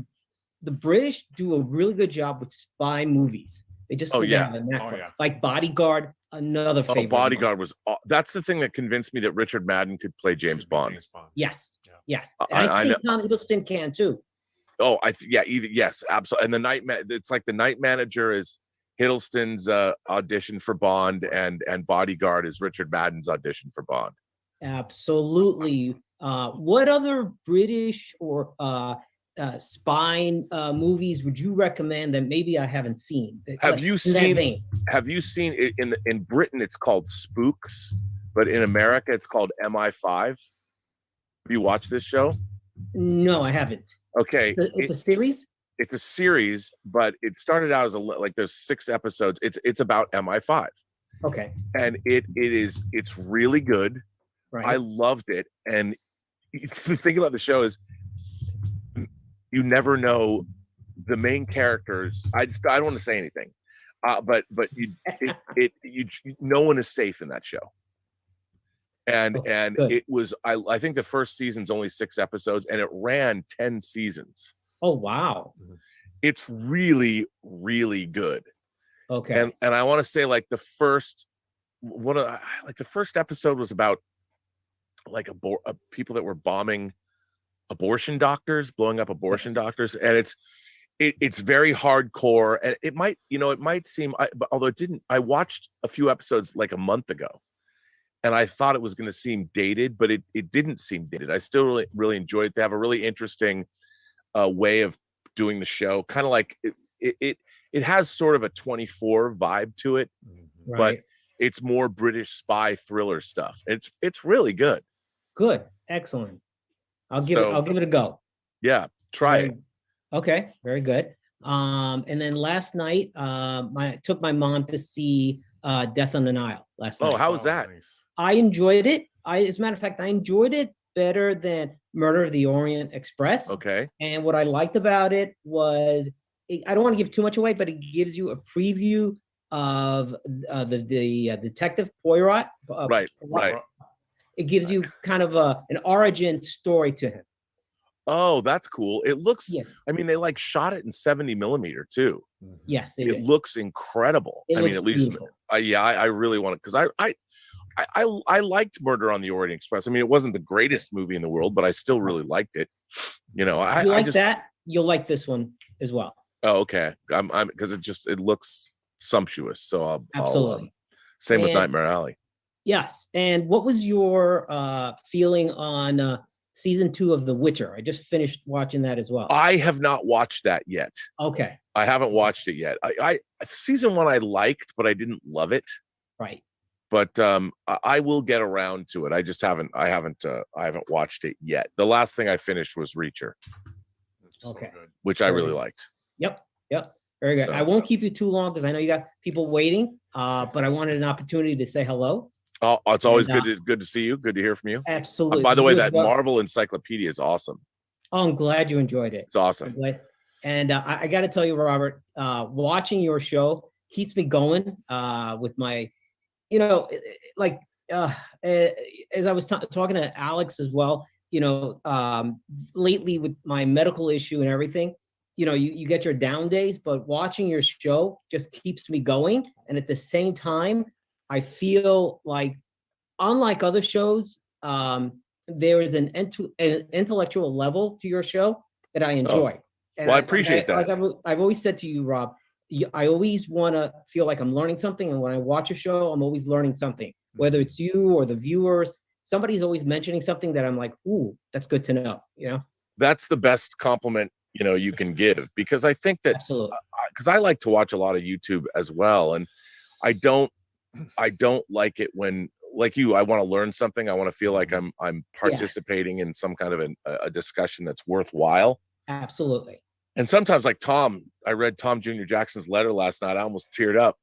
the British do a really good job with spy movies. They just like Bodyguard, another favorite. Bodyguard was that's the thing that convinced me that Richard Madden could play James Bond. Yes. And I think Tom Hiddleston can too. Oh, yes, absolutely. And it's like The Night Manager is Hiddleston's audition for Bond, and Bodyguard is Richard Madden's audition for Bond. Absolutely. What other British or spy movies would you recommend that maybe I haven't seen? Have you seen it in Britain? It's called Spooks, but in America it's called MI5. Have you watched this show? No, I haven't. Okay, it's a series. It's a series, but it started out as there's 6 episodes. It's about MI5. Okay, and it's really good. Right. I loved it, and the thing about the show is you never know the main characters. I don't want to say anything, but no one is safe in that show. And it was I think the first season's only 6 episodes, and it ran 10 seasons. Oh wow! It's really, really good. Okay. And I want to say like the first episode was about like people that were bombing abortion doctors, blowing up abortion doctors, and it's very hardcore, and it might seem, although it didn't. I watched a few episodes like a month ago, and I thought it was going to seem dated, but it didn't seem dated. I still really, really enjoyed it. They have a really interesting way of doing the show, kind of like it has sort of a 24 vibe to it, right. But it's more British spy thriller stuff. It's really good. Good, excellent. I'll give it a go. Yeah, try it. Okay, very good. And then last night, I took my mom to see Death on the Nile last night. Oh, how was that? Nice. I enjoyed it. As a matter of fact, I enjoyed it better than Murder of the Orient Express. Okay. And what I liked about it was, I don't want to give too much away, but it gives you a preview of the detective Poirot. Right. It gives you kind of an origin story to him. Oh, that's cool. It looks. Yes. I mean, they like shot it in 70 millimeter too. Yes, it looks incredible. It looks at least, beautiful. I really want it because I liked Murder on the Orient Express. I mean, it wasn't the greatest movie in the world, but I still really liked it. If you like that, you'll like this one as well. Oh, okay. I'm because it looks sumptuous. So Absolutely. Same with Nightmare Alley. Yes. And what was your feeling on season 2 of The Witcher? I just finished watching that as well. I have not watched that yet. Okay. I haven't watched it yet. I season 1 I liked, but I didn't love it. Right. But I will get around to it. I just haven't watched it yet. The last thing I finished was Reacher. Okay. Which I really liked. Yep. Very good. So, I won't keep you too long because I know you got people waiting. But I wanted an opportunity to say hello. Oh, it's always good to see you. Good to hear from you. Absolutely. By the way, that Marvel Encyclopedia is awesome. Oh, I'm glad you enjoyed it. It's awesome. And I got to tell you, Robert, watching your show keeps me going with my, as I was talking to Alex as well, lately with my medical issue and everything, you get your down days, but watching your show just keeps me going. And at the same time, I feel like, unlike other shows, there is an intellectual level to your show that I enjoy. And I appreciate that. Like I've always said to you, Rob, I always want to feel like I'm learning something. And when I watch a show, I'm always learning something, whether it's you or the viewers. Somebody's always mentioning something that I'm like, ooh, that's good to know. That's the best compliment, you can give, because I think that, because I like to watch a lot of YouTube as well. And I don't like it when like you, I want to learn something. I want to feel like I'm participating in some kind of a discussion that's worthwhile. Absolutely. And sometimes, like Tom, I read Tom Jr. Jackson's letter last night. I almost teared up.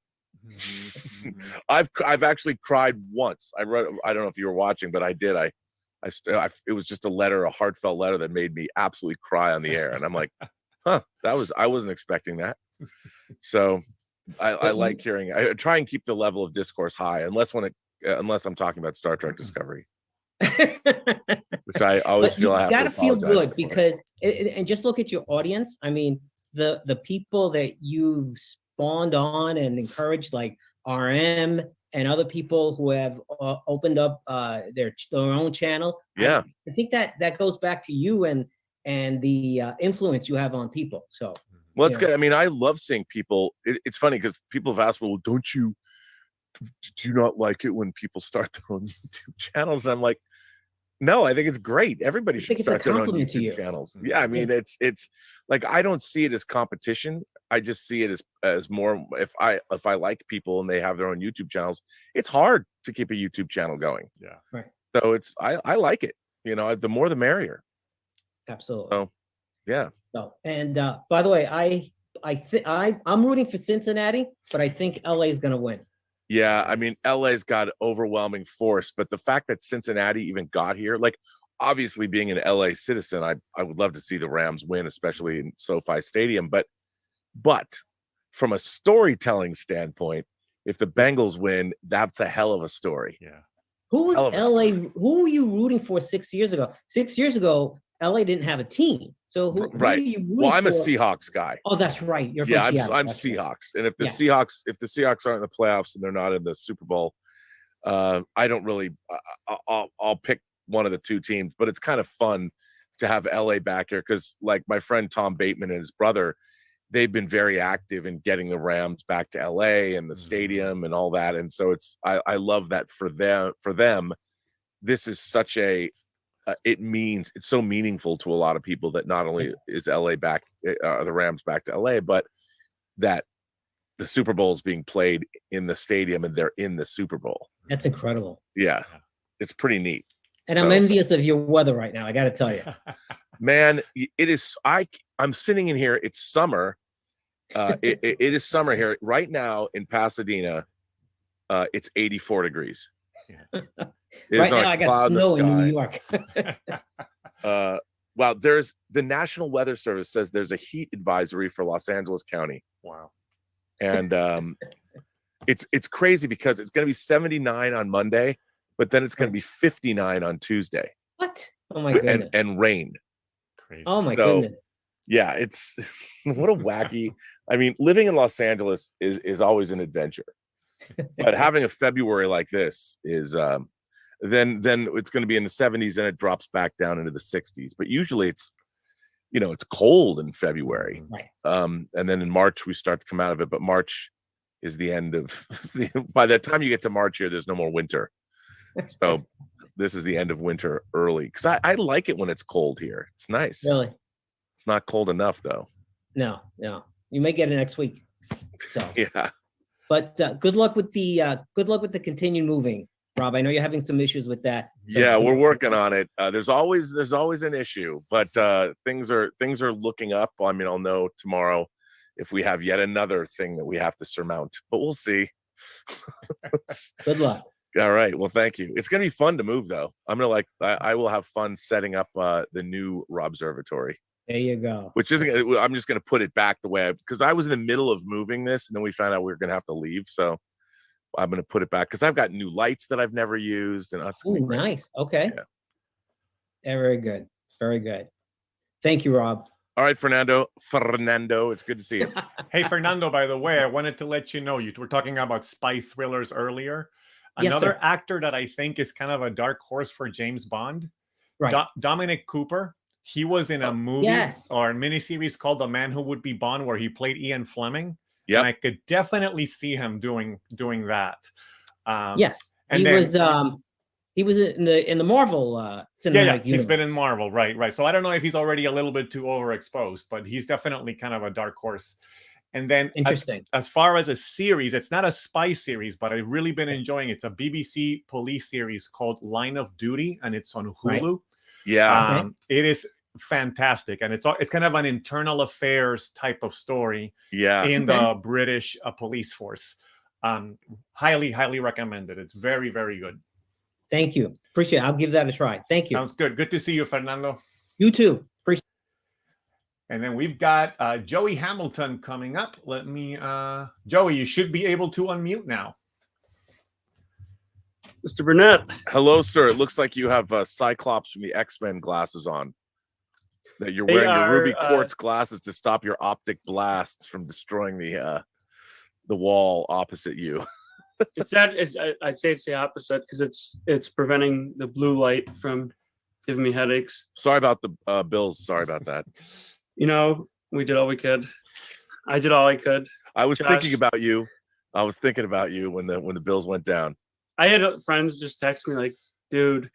I've actually cried once. I don't know if you were watching, but I did. It was just a letter, a heartfelt letter that made me absolutely cry on the air. And I'm like, I wasn't expecting that. So I like hearing. I try and keep the level of discourse high, unless I'm talking about Star Trek Discovery, which I always feel I have to feel good for. because and just look at your audience. I mean, the people that you spawned on and encouraged, like RM and other people who have opened up their own channel. Yeah, I think that goes back to you and the influence you have on people. So. Well, it's good. I mean, I love seeing people. It's funny because people have asked me, well, do you not like it when people start their own YouTube channels? I'm like, no, I think it's great. Everybody should start their own YouTube channels. Yeah, I mean, it's like, I don't see it as competition. I just see it as more, if I like people and they have their own YouTube channels, it's hard to keep a YouTube channel going. Yeah. Right. So I like it. You know, the more the merrier. Absolutely. So, yeah. So, and by the way, I'm rooting for Cincinnati, but I think LA is going to win. Yeah, I mean, LA's got overwhelming force, but the fact that Cincinnati even got here, like, obviously being an LA citizen, I would love to see the Rams win, especially in SoFi Stadium. But from a storytelling standpoint, if the Bengals win, that's a hell of a story. Yeah. Who was LA? Who were you rooting for 6 years ago? 6 years ago, LA didn't have a team. So who right. Who are you well, I'm for? a Seahawks guy. Oh, that's right. You're I'm that's Seahawks. Right. And if the Seahawks aren't in the playoffs and they're not in the Super Bowl, I don't really. I'll pick one of the two teams. But it's kind of fun to have LA back here because, like, my friend Tom Bateman and his brother, they've been very active in getting the Rams back to LA and the stadium and all that. And so I love that for them. This is such a. It's so meaningful to a lot of people that not only is LA back, the Rams back to LA, but that the Super Bowl is being played in the stadium and they're in the Super Bowl. That's incredible. Yeah, it's pretty neat. And I'm envious of your weather right now. I got to tell you, man, it is. I'm sitting in here. It's summer. It is summer here right now in Pasadena. It's 84 degrees. Yeah. Right now, I got snow in New York. Well, there's the National Weather Service says there's a heat advisory for Los Angeles County. Wow. And it's crazy because it's going to be 79 on Monday, but then it's going to be 59 on Tuesday. What? Oh my goodness. And rain. Crazy. Oh my goodness. Yeah, it's what a wacky. I mean, living in Los Angeles is always an adventure. But having a February like this is then it's going to be in the 70s and it drops back down into the 60s. But usually it's cold in February. Right. And then in March we start to come out of it. But March is the end of by the time you get to March here, there's no more winter. So this is the end of winter early. Because I like it when it's cold here. It's nice. Really? It's not cold enough though. No. You may get it next week. So yeah. But good luck with the continued moving, Rob. I know you're having some issues with that. So yeah, we're working on it. There's always an issue, but things are looking up. I mean, I'll know tomorrow if we have yet another thing that we have to surmount, but we'll see. Good luck. All right. Well, thank you. It's gonna be fun to move, though. I will have fun setting up the new Robservatory. There you go. Which isn't. I'm just going to put it back the way because I was in the middle of moving this, and then we found out we were going to have to leave. So I'm going to put it back because I've got new lights that I've never used, and that's nice. Okay. Yeah, very good. Very good. Thank you, Rob. All right, Fernando, it's good to see you. Hey, Fernando. By the way, I wanted to let you know you were talking about spy thrillers earlier. Another actor that I think is kind of a dark horse for James Bond, right? Dominic Cooper. He was in a movie or a miniseries called The Man Who Would Be Bond, where he played Ian Fleming. Yeah, and I could definitely see him doing that. Yes, and he was in the Marvel cinematic universe. He's been in Marvel, right. So I don't know if he's already a little bit too overexposed, but he's definitely kind of a dark horse. And then Interesting. as far as a series, it's not a spy series, but I've really been enjoying it. It's a BBC police series called Line of Duty, and it's on Hulu. Right. Yeah. It is fantastic, and it's kind of an internal affairs type of story Yeah. in the British police force. Highly recommended. It's very, very good. Thank you. Appreciate it. I'll give that a try. Thank you. Sounds good. Good to see you, Fernando. You too. Appreciate And then we've got Joey Hamilton coming up. Let me, Joey, you should be able to unmute now. Mr. Burnett. Hello, sir. It looks like you have Cyclops from the X-Men glasses on. That you're wearing your ruby quartz glasses to stop your optic blasts from destroying the wall opposite you. I'd say it's the opposite because it's preventing the blue light from giving me headaches. Sorry about the bills. Sorry about that. You know, we did all we could. I did all I could. I was Josh, thinking about you. I was thinking about you when the bills went down. I had friends just text me like, dude,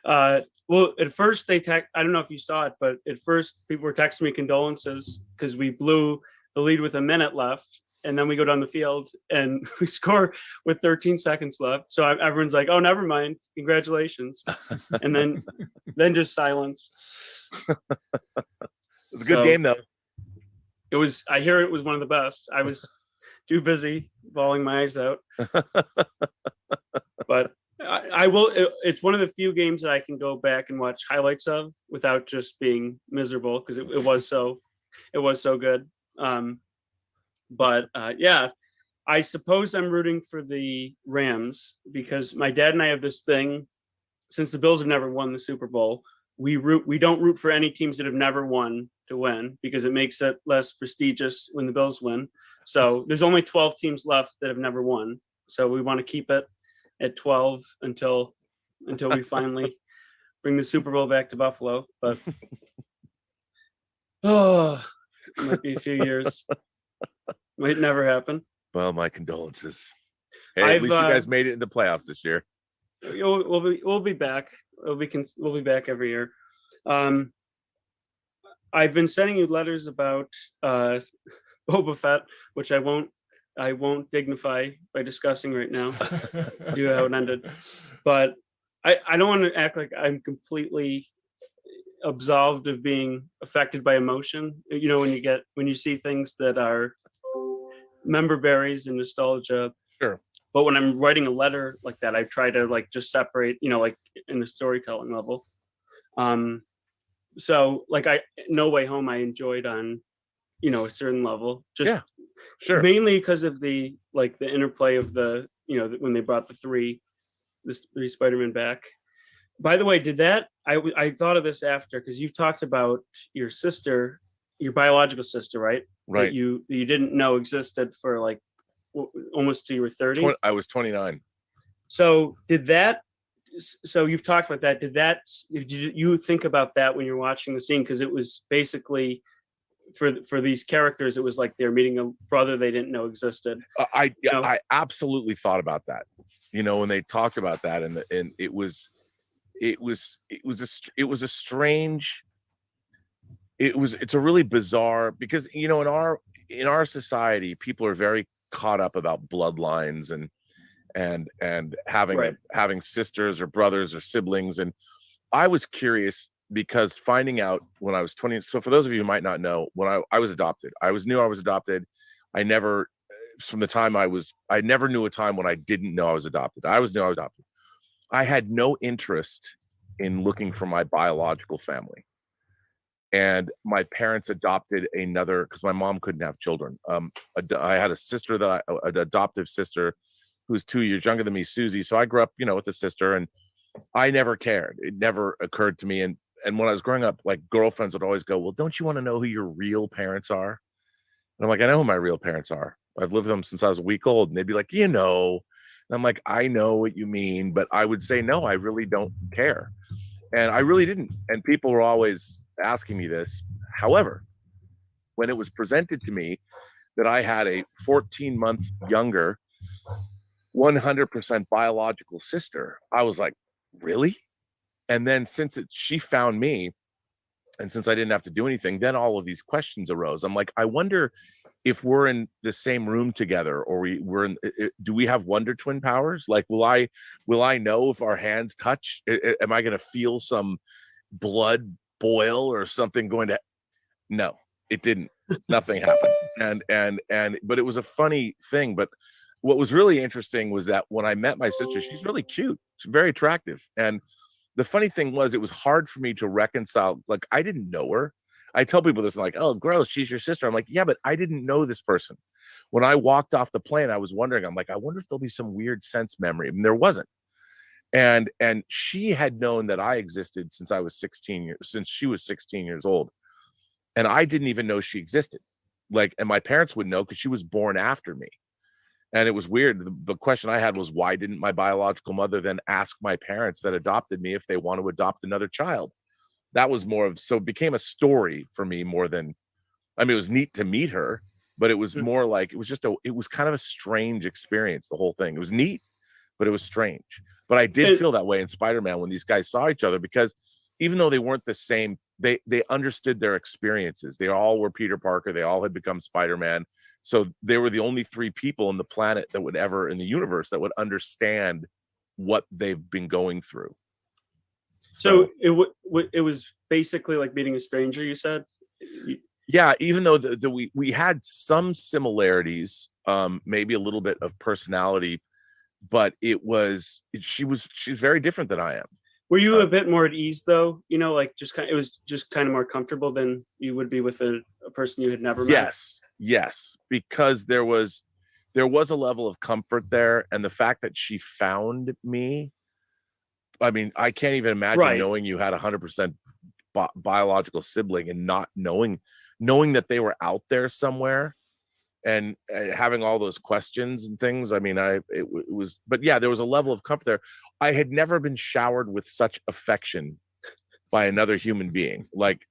well, at first I don't know if you saw it, but at first people were texting me condolences because we blew the lead with a minute left. And then we go down the field and we score with 13 seconds left. So everyone's like, oh, never mind. Congratulations. And then just silence. It was a good game, though. I hear it was one of the best. I was too busy bawling my eyes out. But I will. It's one of the few games that I can go back and watch highlights of without just being miserable because it was so good. But yeah, I suppose I'm rooting for the Rams because my dad and I have this thing. Since the Bills have never won the Super Bowl, we don't root for any teams that have never won to win because it makes it less prestigious when the Bills win. So there's only 12 teams left that have never won. So we want to keep it at 12 until we finally bring the Super Bowl back to Buffalo. But it might be a few years. Might never happen. Well, my condolences. Hey, at least you guys made it in the playoffs this year. We'll be back. We'll be back every year. I've been sending you letters about Boba Fett, which I won't dignify by discussing right now due to how it ended. But I don't want to act like I'm completely absolved of being affected by emotion. You know, when you see things that are member berries and nostalgia. Sure. But when I'm writing a letter like that, I try to like just separate, you know, like in the storytelling level. So like No Way Home, I enjoyed on, you know, a certain level. Just yeah, sure. Mainly because of the interplay of the, you know, when they brought the three Spider-Man back. By the way, I thought of this after because you've talked about your sister, your biological sister, right? Right. That you didn't know existed for like almost till you were 30. I was 29. So you've talked about that. Did you think about that when you're watching the scene? Because it was basically for these characters, it was like they're meeting a brother they didn't know existed. I absolutely thought about that. You know, when they talked about that, and it was it's a really bizarre, because you know, in our society, people are very caught up about bloodlines and having sisters or brothers or siblings. And I was curious because finding out when I was 20. So for those of you who might not know, when I was adopted, I knew I was adopted. I never knew a time when I didn't know I was adopted. I knew I was adopted. I had no interest in looking for my biological family. And my parents adopted another, because my mom couldn't have children. I had a sister an adoptive sister who's 2 years younger than me, Susie. So I grew up, you know, with a sister, and I never cared. It never occurred to me. And when I was growing up, like, girlfriends would always go, well, don't you want to know who your real parents are? And I'm like, I know who my real parents are. I've lived with them since I was a week old. And they'd be like, you know. And I'm like, I know what you mean, but I would say, no, I really don't care. And I really didn't. And people were always asking me this. However, when it was presented to me that I had a 14-month younger, 100% biological sister, I was like, really? And then since she found me, and since I didn't have to do anything, then all of these questions arose. I'm like, I wonder if we're in the same room together, or we're in, do we have Wonder Twin powers? Like, will I know if our hands touch? Am I going to feel some blood boil or something going to? No, it didn't. Nothing happened. But it was a funny thing. But what was really interesting was that when I met my sister, she's really cute. She's very attractive. And the funny thing was, it was hard for me to reconcile. Like, I didn't know her. I tell people this, like, oh, gross, she's your sister. I'm like, yeah, but I didn't know this person. When I walked off the plane, I was wondering, I'm like, I wonder if there'll be some weird sense memory. And there wasn't. And she had known that I existed since she was 16 years old. And I didn't even know she existed. Like, and my parents would know because she was born after me. And it was weird. The question I had was, why didn't my biological mother then ask my parents that adopted me if they want to adopt another child? That was more of, so it became a story for me more than, I mean, it was neat to meet her, but it was more like, it was kind of a strange experience, the whole thing. It was neat, but it was strange. But I did feel that way in Spider-Man when these guys saw each other, because even though they weren't the same, they understood their experiences. They all were Peter Parker. They all had become Spider-Man. So they were the only three people on the planet that would ever, in the universe, that would understand what they've been going through. So it was basically like meeting a stranger, you said? Yeah, even though we had some similarities, maybe a little bit of personality, but she's very different than I am. Were you a bit more at ease though? You know, like it was just kind of more comfortable than you would be with a person you had never met? Yes, because there was a level of comfort there, and the fact that she found me. I mean, I can't even imagine knowing you had 100% biological sibling and not knowing that they were out there somewhere, and having all those questions and things. I mean, it was, but yeah, there was a level of comfort there. I had never been showered with such affection by another human being, like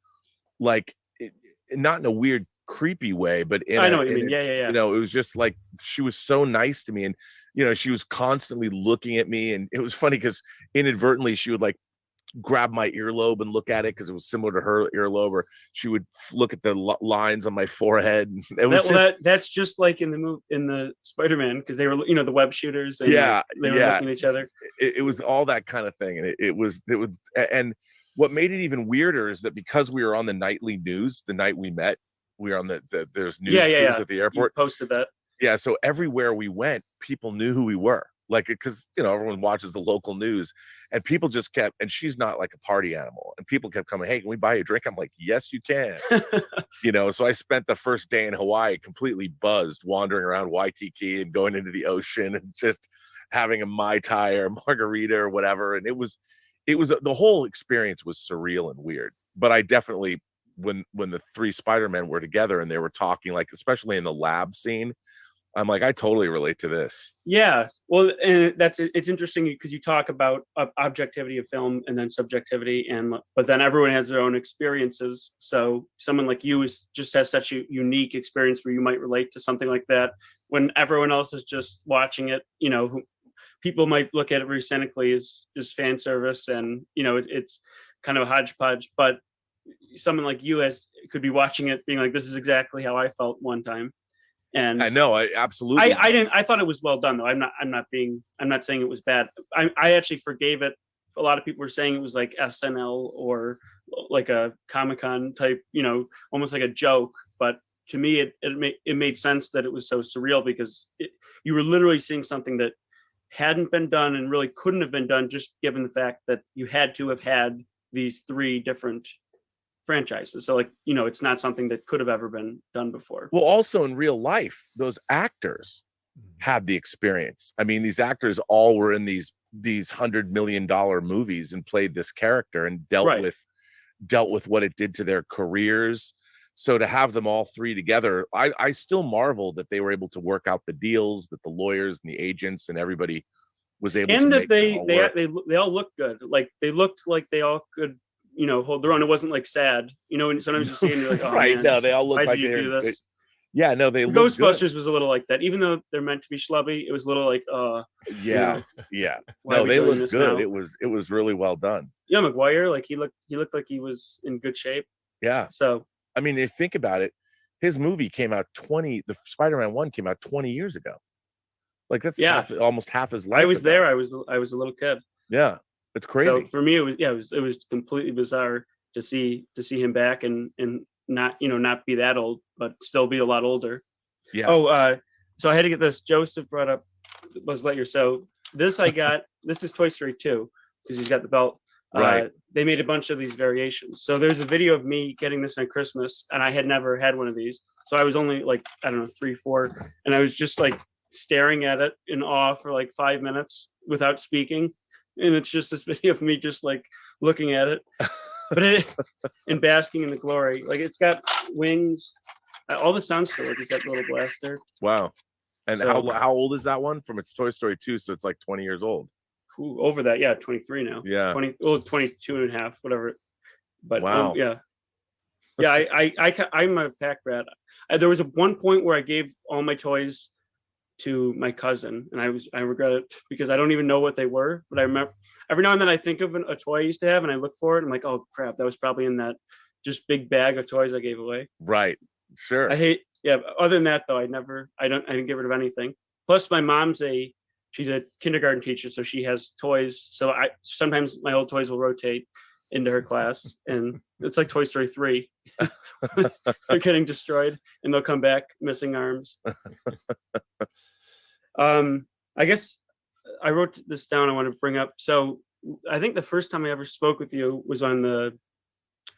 not in a weird, creepy way, but I know what you mean. Yeah. You know, it was just like, she was so nice to me, and you know, she was constantly looking at me, and it was funny because inadvertently she would like grab my earlobe and look at it because it was similar to her earlobe, or she would look at the lines on my forehead. It was that's just like in the Spider-Man, because they were, you know, the web shooters, and they were looking at each other. It was all that kind of thing, and it was and what made it even weirder is that because we were on the nightly news the night we met, we were on there's news crews at the airport. You posted that. Yeah, so everywhere we went, people knew who we were, like, because you know, everyone watches the local news, and people just kept, and she's not like a party animal, and people kept coming, hey, can we buy you a drink? I'm like, yes, you can. You know, so I spent the first day in Hawaii completely buzzed, wandering around Waikiki and going into the ocean and just having a Mai Tai or margarita or whatever, and it was the whole experience was surreal and weird. But I definitely, when the three Spider-Men were together and they were talking, like especially in the lab scene, I'm like, I totally relate to this. Yeah, well, and it's interesting because you talk about objectivity of film and then subjectivity, but then everyone has their own experiences. So someone like you just has such a unique experience where you might relate to something like that, when everyone else is just watching it. You know, people might look at it very cynically as just fan service, and you know, it's kind of a hodgepodge. But someone like you could be watching it, being like, "This is exactly how I felt one time." And I know, I absolutely. I thought it was well done though. I'm not saying it was bad. I actually forgave it. A lot of people were saying it was like SNL or like a Comic-Con type, you know, almost like a joke. But to me, it made sense that it was so surreal, because you were literally seeing something that hadn't been done and really couldn't have been done, just given the fact that you had to have had these three different franchises. So like, you know, it's not something that could have ever been done before. Well, also in real life, those actors had the experience. I mean, these actors all were in these $100 million movies and played this character and dealt with what it did to their careers. So to have them all three together, I still marvel that they were able to work out the deals, that the lawyers and the agents and everybody was able to make they all looked good. Like they looked like they all could, you know, hold their own. It wasn't like sad, you know, and sometimes you see it and you're like, oh, right, man, no, they all look like do this. Yeah, no, they Ghostbusters was a little like that, even though they're meant to be schlubby. It was a little like, yeah. No, they look good. Now? It was really well done. Yeah, McGuire, like he looked like he was in good shape. Yeah. So I mean, if you think about it, his movie came out the Spider-Man 1 came out 20 years ago. Like that's Yeah. almost half his life. I was ago. there. I was a little kid. Yeah, it's crazy. So for me, it was completely bizarre to see him back and not be that old, but still be a lot older. Yeah. Oh, so I had to get this. Joseph brought up Buzz Lightyear. So this I got. This is Toy Story 2 because he's got the belt. Right. They made a bunch of these variations. So there's a video of me getting this on Christmas, and I had never had one of these. So I was only like, I don't know, 3, 4, and I was just like staring at it in awe for like 5 minutes without speaking. And it's just this video of me just like looking at it, but and basking in the glory. Like it's got wings, all the sounds to it. It's got the little blaster. Wow. And So- how old is that one? From its Toy Story 2, so it's like 20 years old. Ooh, over that, yeah, 23 now. Yeah. 22 and a half, whatever. But Wow. yeah. I'm a pack rat. There was one point where I gave all my toys to my cousin, and I regret it because I don't even know what they were. But I remember every now and then I think of a toy I used to have, and I look for it. And I'm like, oh crap, that was probably in that just big bag of toys I gave away. Right. Sure. I hate. Yeah. Other than that, though, I didn't get rid of anything. Plus, my mom's she's a kindergarten teacher, so she has toys. So sometimes my old toys will rotate into her class, and it's like Toy Story 3. They're getting destroyed, and they'll come back missing arms. I guess I wrote this down. I want to bring up. So I think the first time I ever spoke with you was on the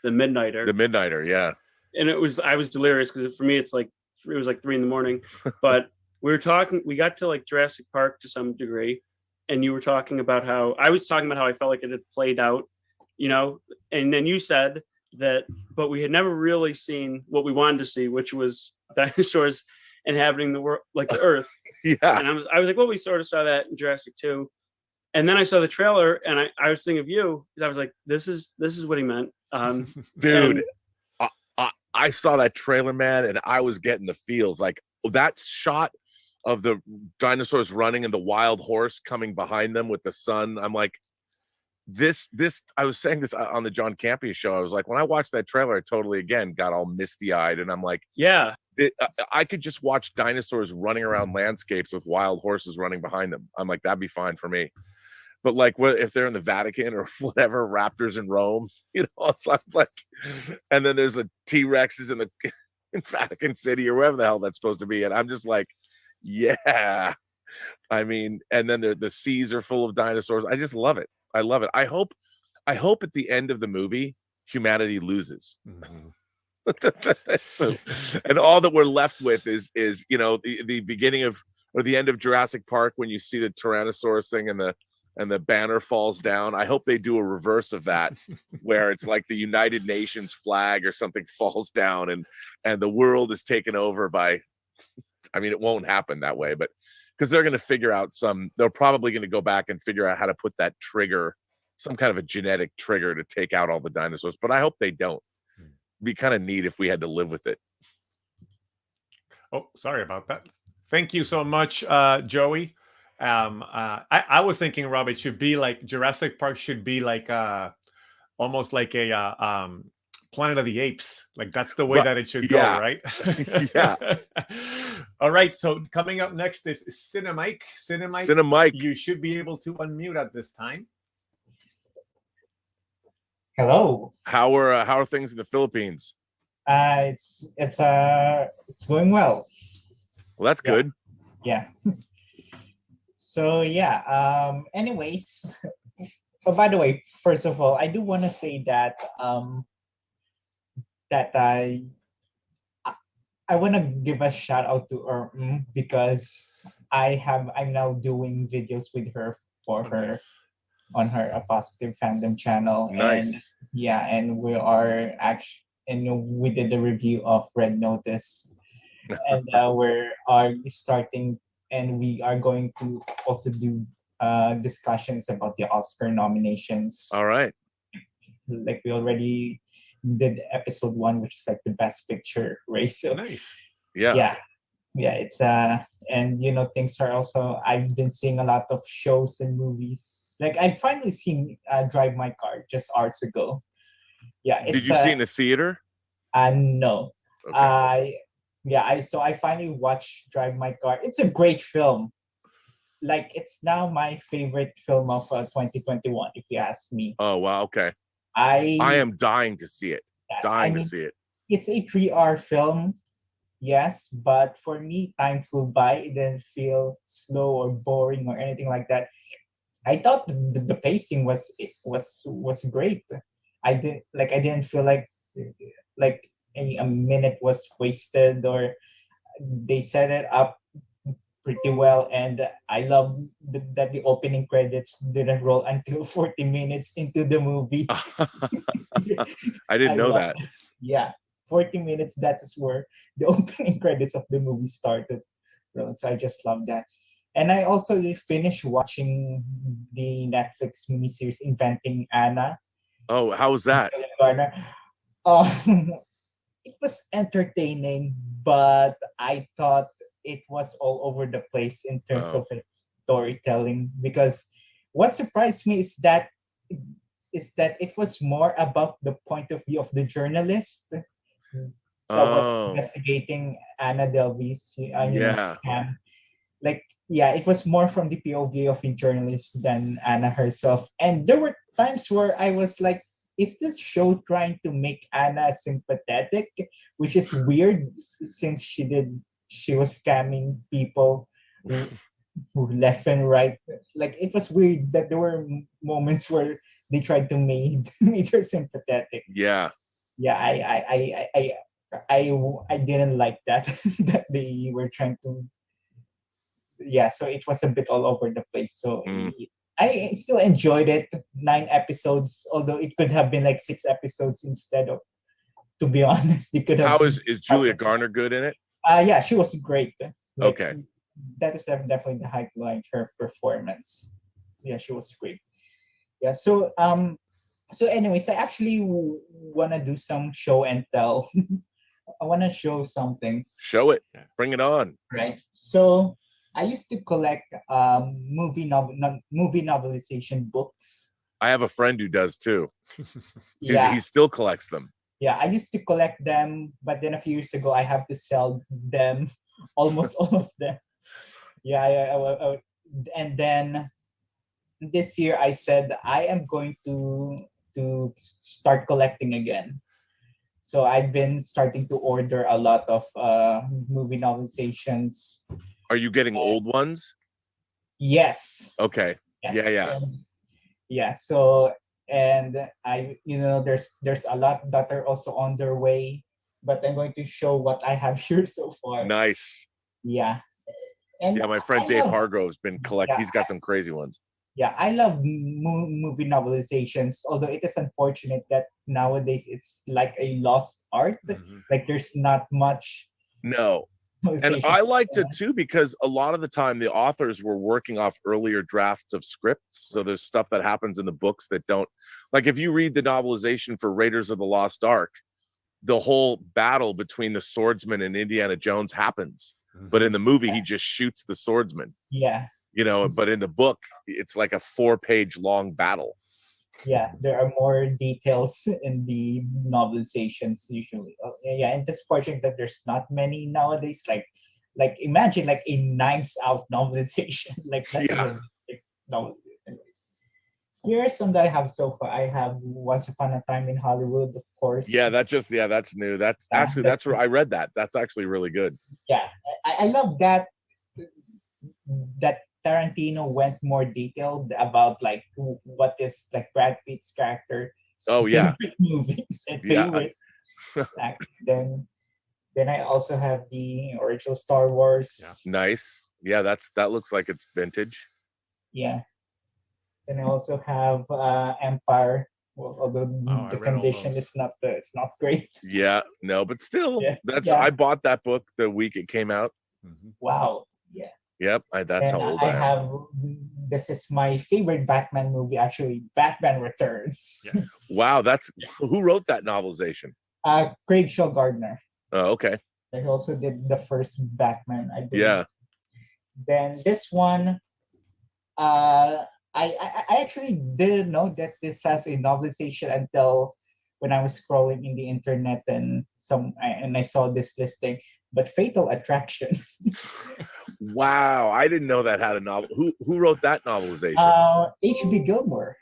Midnighter. The Midnighter, yeah. And I was delirious because for me it was like 3 a.m. But we got to like Jurassic Park to some degree, and you were talking about how I was talking about how I felt like it had played out, and then you said that, but we had never really seen what we wanted to see, which was dinosaurs inhabiting the world, like the Earth. Yeah. And I was like, well, we sort of saw that in Jurassic 2. And then I saw the trailer, and I was thinking of you because I was like, this is what he meant. Dude, I saw that trailer, man, and I was getting the feels. Like that shot of the dinosaurs running and the wild horse coming behind them with the sun. I'm like, this. I was saying this on the John Campea show. I was like, when I watched that trailer, I totally again got all misty eyed, and I'm like, yeah, I could just watch dinosaurs running around landscapes with wild horses running behind them. I'm like, that'd be fine for me. But like, what if they're in the Vatican or whatever, raptors in Rome, I'm like, and then there's a T-Rexes in Vatican City or wherever the hell that's supposed to be, and I'm just like, yeah. I mean, and then the seas are full of dinosaurs. I just love it. I love it. I hope at the end of the movie, humanity loses. So, and all that we're left with is the beginning of or the end of Jurassic Park when you see the Tyrannosaurus thing and the banner falls down. I hope they do a reverse of that where it's like the United Nations flag or something falls down and the world is taken over by, I mean, it won't happen that way, but because they're going to figure out they're probably going to go back and figure out how to put that trigger, some kind of a genetic trigger to take out all the dinosaurs. But I hope they don't. It'd be kind of neat if we had to live with it. Oh, sorry about that. Thank you so much, Joey. I was thinking, Rob, it should be like Jurassic Park should be like almost like a Planet of the Apes. Like that's the way that it should go, right? Yeah. All right. So coming up next is Cinemike. Cinemike. You should be able to unmute at this time. Hello. How are things in the Philippines? It's going well. Well, that's good. Yeah. So yeah. Anyways, oh, by the way, first of all, I do want to say that I want to give a shout out to because I'm now doing videos with her for her on her A Positive Fandom channel. Nice. And we are actually, and we did the review of Red Notice, and we're starting, and we are going to also do discussions about the Oscar nominations. All right. Like we already did episode 1, which is like the best picture race. So, Nice. Yeah. It's and things are also, I've been seeing a lot of shows and movies. Like I finally seen Drive My Car just hours ago. Yeah. Did you see it in the theater? No. Okay. Yeah, I finally watched Drive My Car. It's a great film. Like it's now my favorite film of 2021, if you ask me. Oh wow, okay. I I am dying to see it. I Dying to mean, see it. it's a 3-hour film, yes, but for me, time flew by. It didn't feel slow or boring or anything like that. I thought the pacing was great. I didn't feel like a minute was wasted, or they set it up pretty well. And I love that the opening credits didn't roll until 40 minutes into the movie. I didn't know love that. Yeah, 40 minutes, that is where the opening credits of the movie started. So I just love that. And I also finished watching the Netflix miniseries Inventing Anna. Oh, how was that? Garner. Um, it was entertaining, but I thought it was all over the place in terms Oh. of its storytelling. Because what surprised me is that it was more about the point of view of the journalist that was Oh, investigating Anna Delvey's yeah. scam. Like, yeah, it was more from the POV of a journalist than Anna herself. And there were times where I was like, is this show trying to make Anna sympathetic? Which is weird since she was scamming people who left and right. Like, it was weird that there were moments where they tried to make her sympathetic. Yeah. Yeah, I didn't like that that they were trying to. Yeah, so it was a bit all over the place. So Mm. I still enjoyed it. 9 episodes, although it could have been like 6 episodes instead of. To be honest, it could have. How is Julia Garner good in it? Yeah, she was great. Like, Okay. that is definitely the highlight, her performance. Yeah, she was great. Yeah. So anyways, I actually wanna do some show and tell. I wanna show something. Show it. Bring it on. Right. So I used to collect movie novelization books. I have a friend who does too. Yeah. He still collects them. Yeah, I used to collect them, but then a few years ago I have to sell them, almost all of them. Yeah, and then this year I said I am going to start collecting again. So I've been starting to order a lot of movie novelizations. Are you getting old ones? Yes. Okay. Yes. Yeah. Yeah. So, and there's a lot that are also on their way, but I'm going to show what I have here so far. Nice. Yeah. And yeah, my friend Dave Hargrove's been collecting. He's got some crazy ones. Yeah, I love movie novelizations, although it is unfortunate that nowadays it's like a lost art. Mm-hmm. Like there's not much. No. And I liked it too because a lot of the time the authors were working off earlier drafts of scripts. So there's stuff that happens in the books that don't, like if you read the novelization for Raiders of the Lost Ark, the whole battle between the swordsman and Indiana Jones happens. Mm-hmm. But in the movie, he just shoots the swordsman. Yeah. But in the book, it's like a 4-page long battle. Yeah, there are more details in the novelizations usually. Yeah, and it's fortunate that there's not many nowadays. Like imagine like a Knives Out novelization. No. Anyways, here's some that I have so far. I have Once Upon a Time in Hollywood, of course. Yeah, that's new. That's where I read that. That's actually really good. Yeah, I love that Tarantino went more detailed about like what is like Brad Pitt's character. Oh yeah, movies and favorite. Then I also have the original Star Wars. Yeah. Nice. Yeah, that looks like it's vintage. Yeah. Then I also have Empire. Well, although the condition is it's not great. Yeah, no, but still, I bought that book the week it came out. Mm-hmm. Wow. Yeah. Yep, that's how old I am. Have this is my favorite Batman movie, actually, Batman Returns. Yes. Wow, who wrote that novelization? Craig Shaw Gardner. Oh, okay. He also did the first Batman, I believe. Yeah. Then this one, I actually didn't know that this has a novelization until when I was scrolling in the internet and I saw this listing. but Fatal Attraction. Wow, I didn't know that had a novel. Who wrote that novelization? H.B. Gilmore.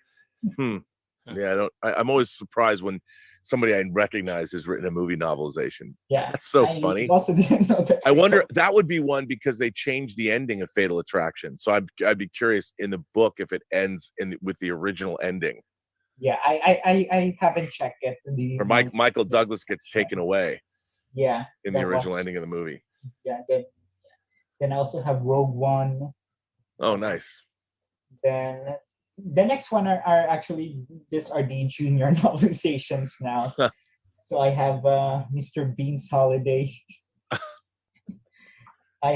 Yeah, I'm always surprised when somebody I recognize has written a movie novelization. Yeah, That's so I funny. also didn't know that. I wonder, that would be one because they changed the ending of Fatal Attraction. So I'd be curious in the book if it ends with the original ending. Yeah, I haven't checked it. Or Michael Douglas gets taken away. Yeah, in the original ending of the movie. Yeah, then I also have Rogue One. Oh, nice. Then the next one are actually these are the junior novelizations now. So I have Mr. Bean's Holiday.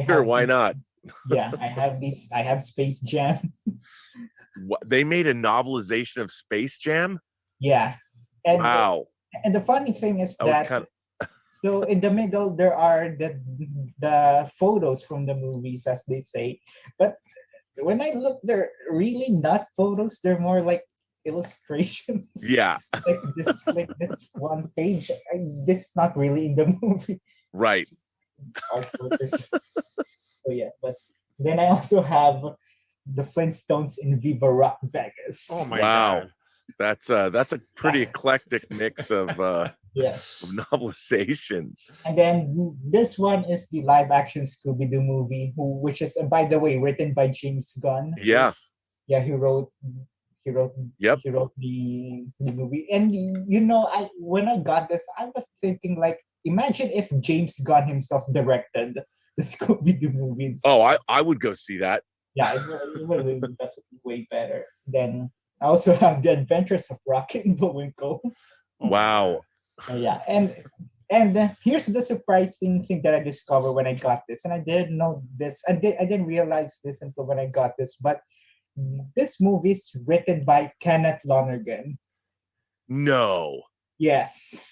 Sure, why not? Yeah, I have Space Jam. What, they made a novelization of Space Jam? Yeah. And wow. And the funny thing is that so in the middle there are the photos from the movies, as they say, but when I look, they're really not photos. They're more like illustrations. Yeah. like this one page. This is not really in the movie. Right. So yeah, but then I also have the Flintstones in Viva Rock Vegas. Oh my God. That's a pretty eclectic mix of novelizations. And then this one is the live action Scooby-Doo movie, which is, by the way, written by James Gunn. Yeah. Yeah, he wrote the movie. And when I got this, I was thinking, like, imagine if James Gunn himself directed the Scooby-Doo movie. Oh, I would go see that. Yeah, it would be definitely way better. Then I also have The Adventures of Rocky and Bullwinkle. Wow. Yeah, and here's the surprising thing that I discovered when I got this, and I didn't know this. I didn't realize this until when I got this. But this movie is written by Kenneth Lonergan. No. Yes.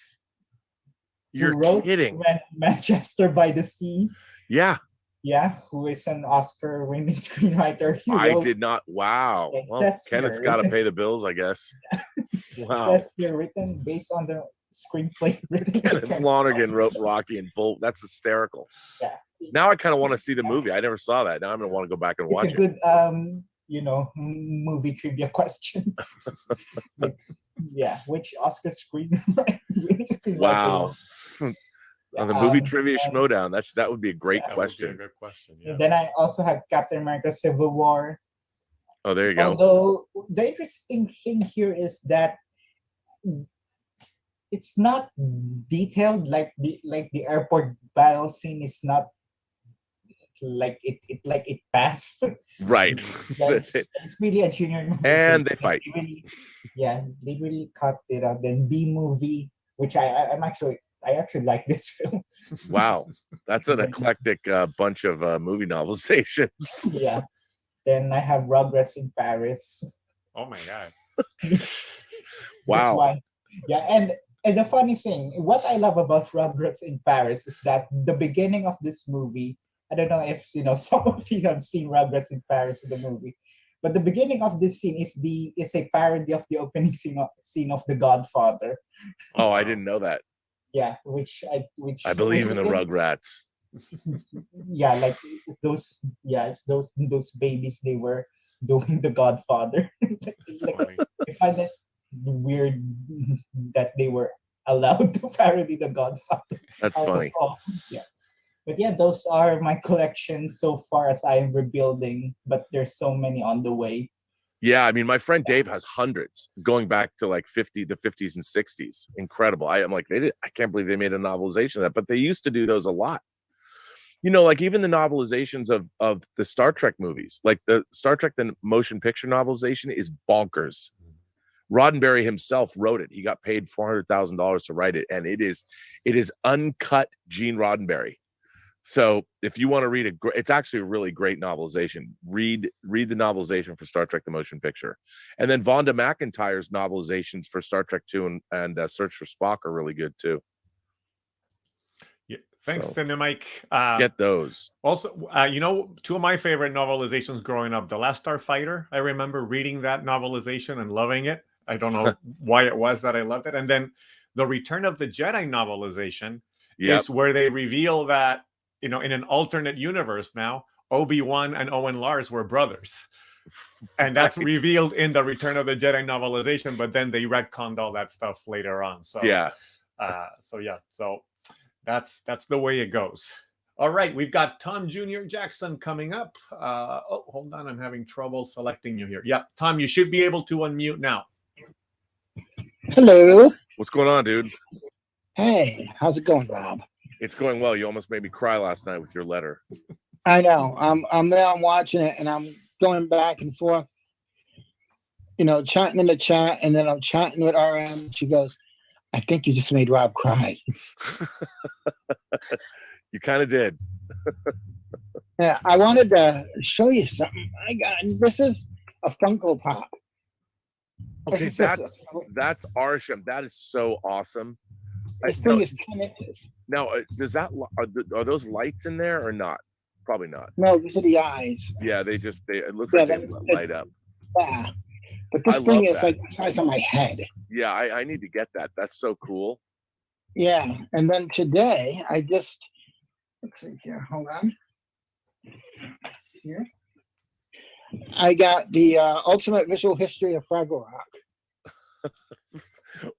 You're kidding. Manchester by the Sea. Yeah. Yeah, who is an Oscar-winning screenwriter. I did not. Wow. Well, Kenneth's got to pay the bills, I guess. Wow. It says here, written based on the screenplay written. Kenneth Lonergan wrote Rocky and Bull. That's hysterical. Yeah. Now I kind of want to see the movie. I never saw that. Now I'm gonna want to go back and watch it. It's a good, movie trivia question. Which Oscar screenwriter? Wow. On the movie trivia schmodown, that would be a great question. Would be a good question. Yeah. Then I also have Captain America: Civil War. Oh, there you go. Although the interesting thing here is that it's not detailed, like the airport battle scene is not like it passed. Right. It's really a junior. And they fight. They really cut it out. Then B movie, which I actually like this film. Wow, that's an eclectic bunch of movie novelizations. Yeah. Then I have Rugrats in Paris. Oh my God. Wow. Yeah, and the funny thing, what I love about Rugrats in Paris is that the beginning of this movie, I don't know if some of you have seen Rugrats in Paris in the movie, but the beginning of this scene is a parody of the opening scene of The Godfather. Oh, I didn't know that. Yeah, which I believe in the Rugrats. Yeah, like it's those babies, they were doing The Godfather. I find it weird that they were allowed to parody The Godfather. That's funny. Yeah. But yeah, those are my collections so far as I am rebuilding, but there's so many on the way. Yeah, I mean, my friend Dave has hundreds going back to like the 50s and 60s. Incredible. I'm like, I can't believe they made a novelization of that, but they used to do those a lot. Like even the novelizations of the Star Trek movies, like the Star Trek, the motion picture novelization is bonkers. Roddenberry himself wrote it. He got paid $400,000 to write it. And it is uncut Gene Roddenberry. So if you want to read it's actually a really great novelization. Read the novelization for Star Trek: The Motion Picture, and then Vonda McIntyre's novelizations for Star Trek 2 and Search for Spock are really good too. Yeah, thanks, Cinemike. Get those. Also, two of my favorite novelizations growing up: The Last Starfighter. I remember reading that novelization and loving it. I don't know why it was that I loved it. And then the Return of the Jedi novelization is where they reveal that in an alternate universe now, Obi-Wan and Owen Lars were brothers. And that's Right. revealed in the Return of the Jedi novelization, but then they retconned all that stuff later on. So Yeah. So that's the way it goes. All right, we've got Tom Jr. Jackson coming up. Hold on, I'm having trouble selecting you here. Yeah, Tom, you should be able to unmute now. Hello. What's going on, dude? Hey, how's it going, Rob? It's going well. You almost made me cry last night with your letter. I know. I'm there. I'm watching it, and I'm going back and forth. Chatting in the chat, and then I'm chatting with RM. She goes, "I think you just made Rob cry." You kind of did. Yeah, I wanted to show you something. This is a Funko Pop. Okay, This is just that's Arsham. That is so awesome. This thing is 10 inches. Now, does that are those lights in there or not? Probably not. No, these are the eyes. Yeah, it looks like they light up. Yeah, but this I thing love is that. like the size of my head. Yeah, I need to get that. That's so cool. Yeah, and then today I just let's see here. Hold on. Here, I got the Ultimate Visual History of Fraggle Rock,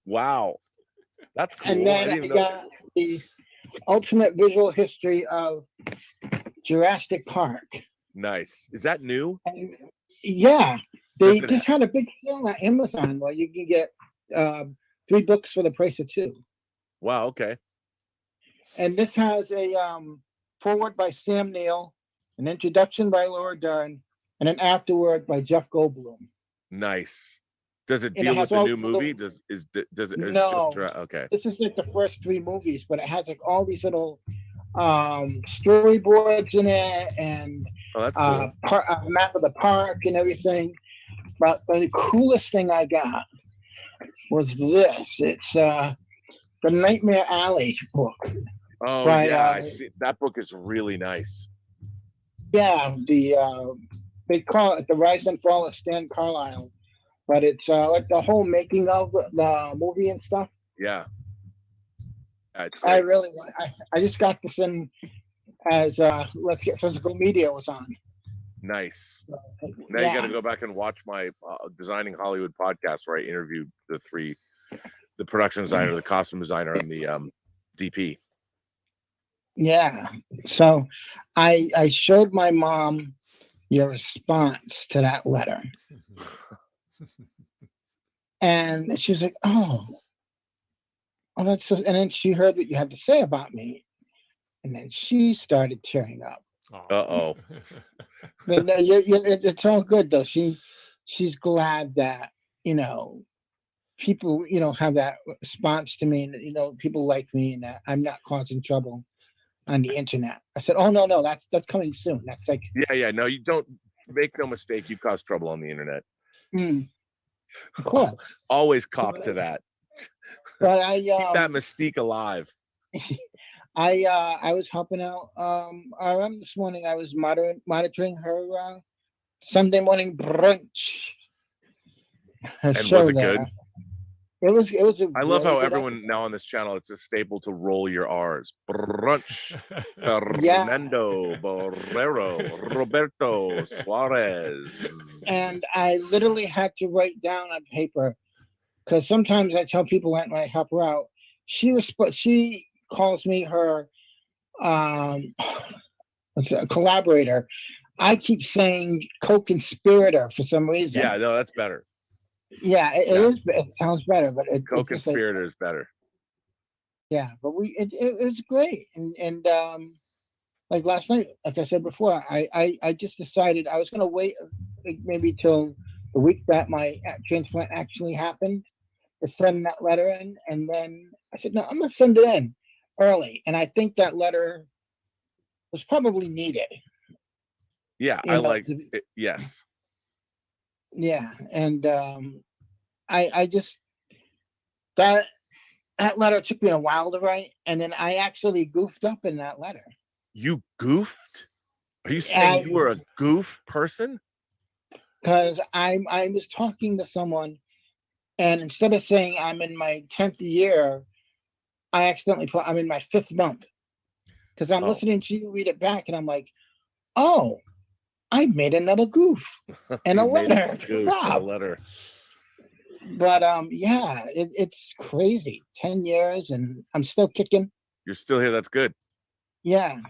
Wow, that's cool. and then I got the Ultimate Visual History of Jurassic Park. Nice. Is that new? And yeah, they Does it just had a big sale on Amazon where you can get 3 books for the price of 2. Wow. Okay. And this has a foreword by Sam Neill, an introduction by Laura Dern, and an afterword by Jeff Goldblum. Nice. Does it And deal it with has the all new the movie? little- Does it No. just okay? This is like the first 3 movies, but it has like all these little storyboards in it and Oh, that's cool. a map of the park and everything. But the coolest thing I got was this. It's the Nightmare Alley book. Oh by, yeah, I see. That book is really nice. Yeah, they call it The Rise and Fall of Stan Carlisle, but it's like the whole making of the movie and stuff. Yeah. It's I great. really want. I just got this in as physical media was on. Nice. Now you Yeah. got to go back and watch my Designing Hollywood podcast where I interviewed the production designer, the costume designer, and the DP. Yeah. So I showed my mom your response to that letter. And she was like, oh, that's so, and then she heard what you had to say about me. And then she started tearing up. Uh-oh. But no, it's all good though. She's glad that, people, have that response to me and, people like me and that I'm not causing trouble on the internet. I said, oh, no, that's coming soon. That's like, Yeah. No, you don't make no mistake. You cause trouble on the internet. of course. Always cop to that. But I Keep that mystique alive. I was helping out RM this morning. I was monitoring her Sunday morning brunch. Her And show was it there. good? It was. I love really how good everyone now on this channel, it's a staple to roll your R's. Brunch. Yeah. Fernando, Borrero, Roberto, Suarez. And I literally had to write down on paper because sometimes I tell people when I help her out. She calls me her collaborator. I keep saying co-conspirator for some reason. Yeah, no, that's better. Yeah, it is. It sounds better, but Co-conspirator is better. Yeah, but it was great, and like last night, like I said before, I just decided I was gonna wait like maybe till the week that my transplant actually happened to send that letter in, and then I said no, I'm gonna send it in early, and I think that letter was probably needed. Yeah, You I know, like it. Yes. Yeah, and I just that letter took me a while to write, and then I actually goofed up in that letter. You goofed? Are you saying you were a goof person? Because I was talking to someone, and instead of saying I'm in my 10th year, I accidentally put I'm in my 5th month. because I'm Oh. listening to you read it back, and I'm like, oh, I made another goof and a You made letter. a goof and a letter. But yeah, it's crazy. 10 years, and I'm still kicking. You're still here. That's good. Yeah.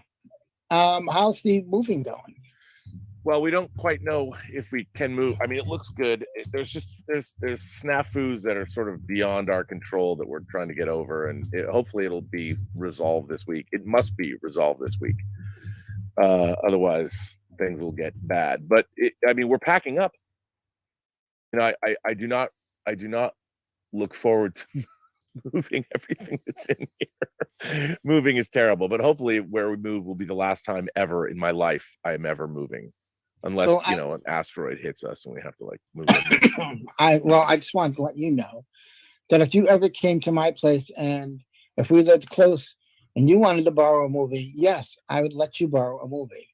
How's the moving going? Well, we don't quite know if we can move. I mean, it looks good. There's snafus that are sort of beyond our control that we're trying to get over, and hopefully it'll be resolved this week. It must be resolved this week. Otherwise, things will get bad. But I mean, we're packing up. You know, I do not look forward to moving everything that's in here. Moving is terrible, but hopefully where we move will be the last time ever in my life I am ever moving. Unless, So an asteroid hits us and we have to like move it. I just wanted to let you know that if you ever came to my place and if we lived close and you wanted to borrow a movie, yes, I would let you borrow a movie.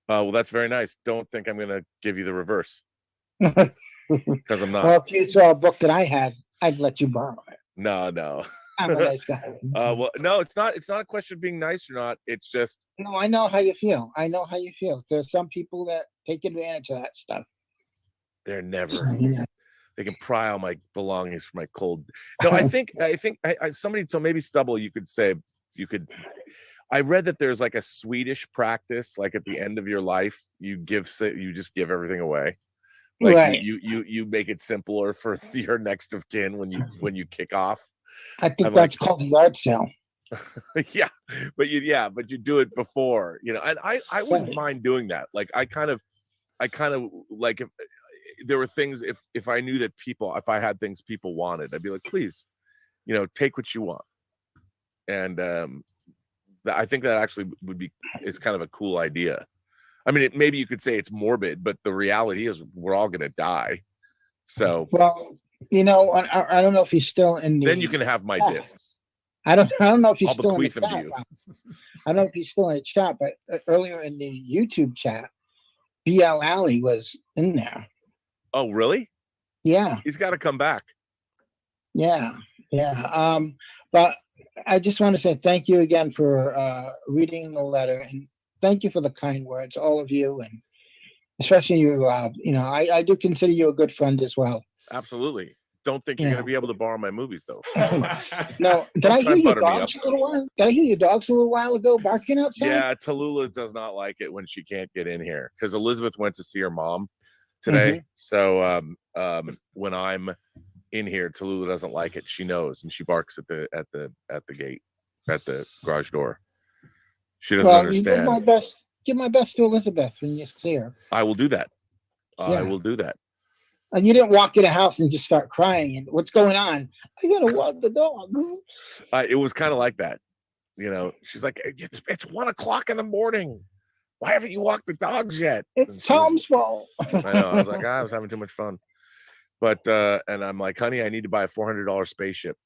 Well, that's very nice. Don't think I'm going to give you the reverse. Because I'm not. Well, if you saw a book that I had, I'd let you borrow it. No. I'm a nice guy. Well, no, it's not a question of being nice or not. It's just. No, I know how you feel. There's some people that take advantage of that stuff. They're never. They can pry all my belongings from my cold. No, I think somebody, so maybe Stubble, you could. I read that there's like a Swedish practice, like at the end of your life, you just give everything away. Like right. you make it simpler for your next of kin when you kick off. I think that's called a yard sale. Yeah, but you do it before, and I wouldn't mind doing that. Like I kind of like if there were things, if I knew that if I had things people wanted, I'd be like, please, take what you want. And I think that actually is kind of a cool idea. I mean, maybe you could say it's morbid, but the reality is we're all going to die. So, well, I don't know if he's still in the. Then you can have my discs. I don't know if he's I'll still in the bequeath them to you. I don't know if he's still in the chat, but earlier in the YouTube chat, BL Alley was in there. Oh, really? Yeah. He's got to come back. Yeah. But I just want to say thank you again for reading the letter, and thank you for the kind words, all of you, and especially you, Rob. I do consider you a good friend as well. Absolutely. Don't think you're going to be able to borrow my movies, though. No, did I hear your dogs a little while? Did I hear your dogs a little while ago barking outside? Yeah, Tallulah does not like it when she can't get in here because Elizabeth went to see her mom today. So when I'm in here, Tallulah doesn't like it. She knows, and she barks at the gate, at the garage door. She doesn't understand. Give my best to Elizabeth when you see her. I will do that. I will do that. And you didn't walk in a house and just start crying. And what's going on? I gotta walk the dogs. It was kind of like that. She's like, it's 1 o'clock in the morning. Why haven't you walked the dogs yet? It's Tom's fault. I know. I was like, I was having too much fun. But and I'm like, honey, I need to buy a $400 spaceship.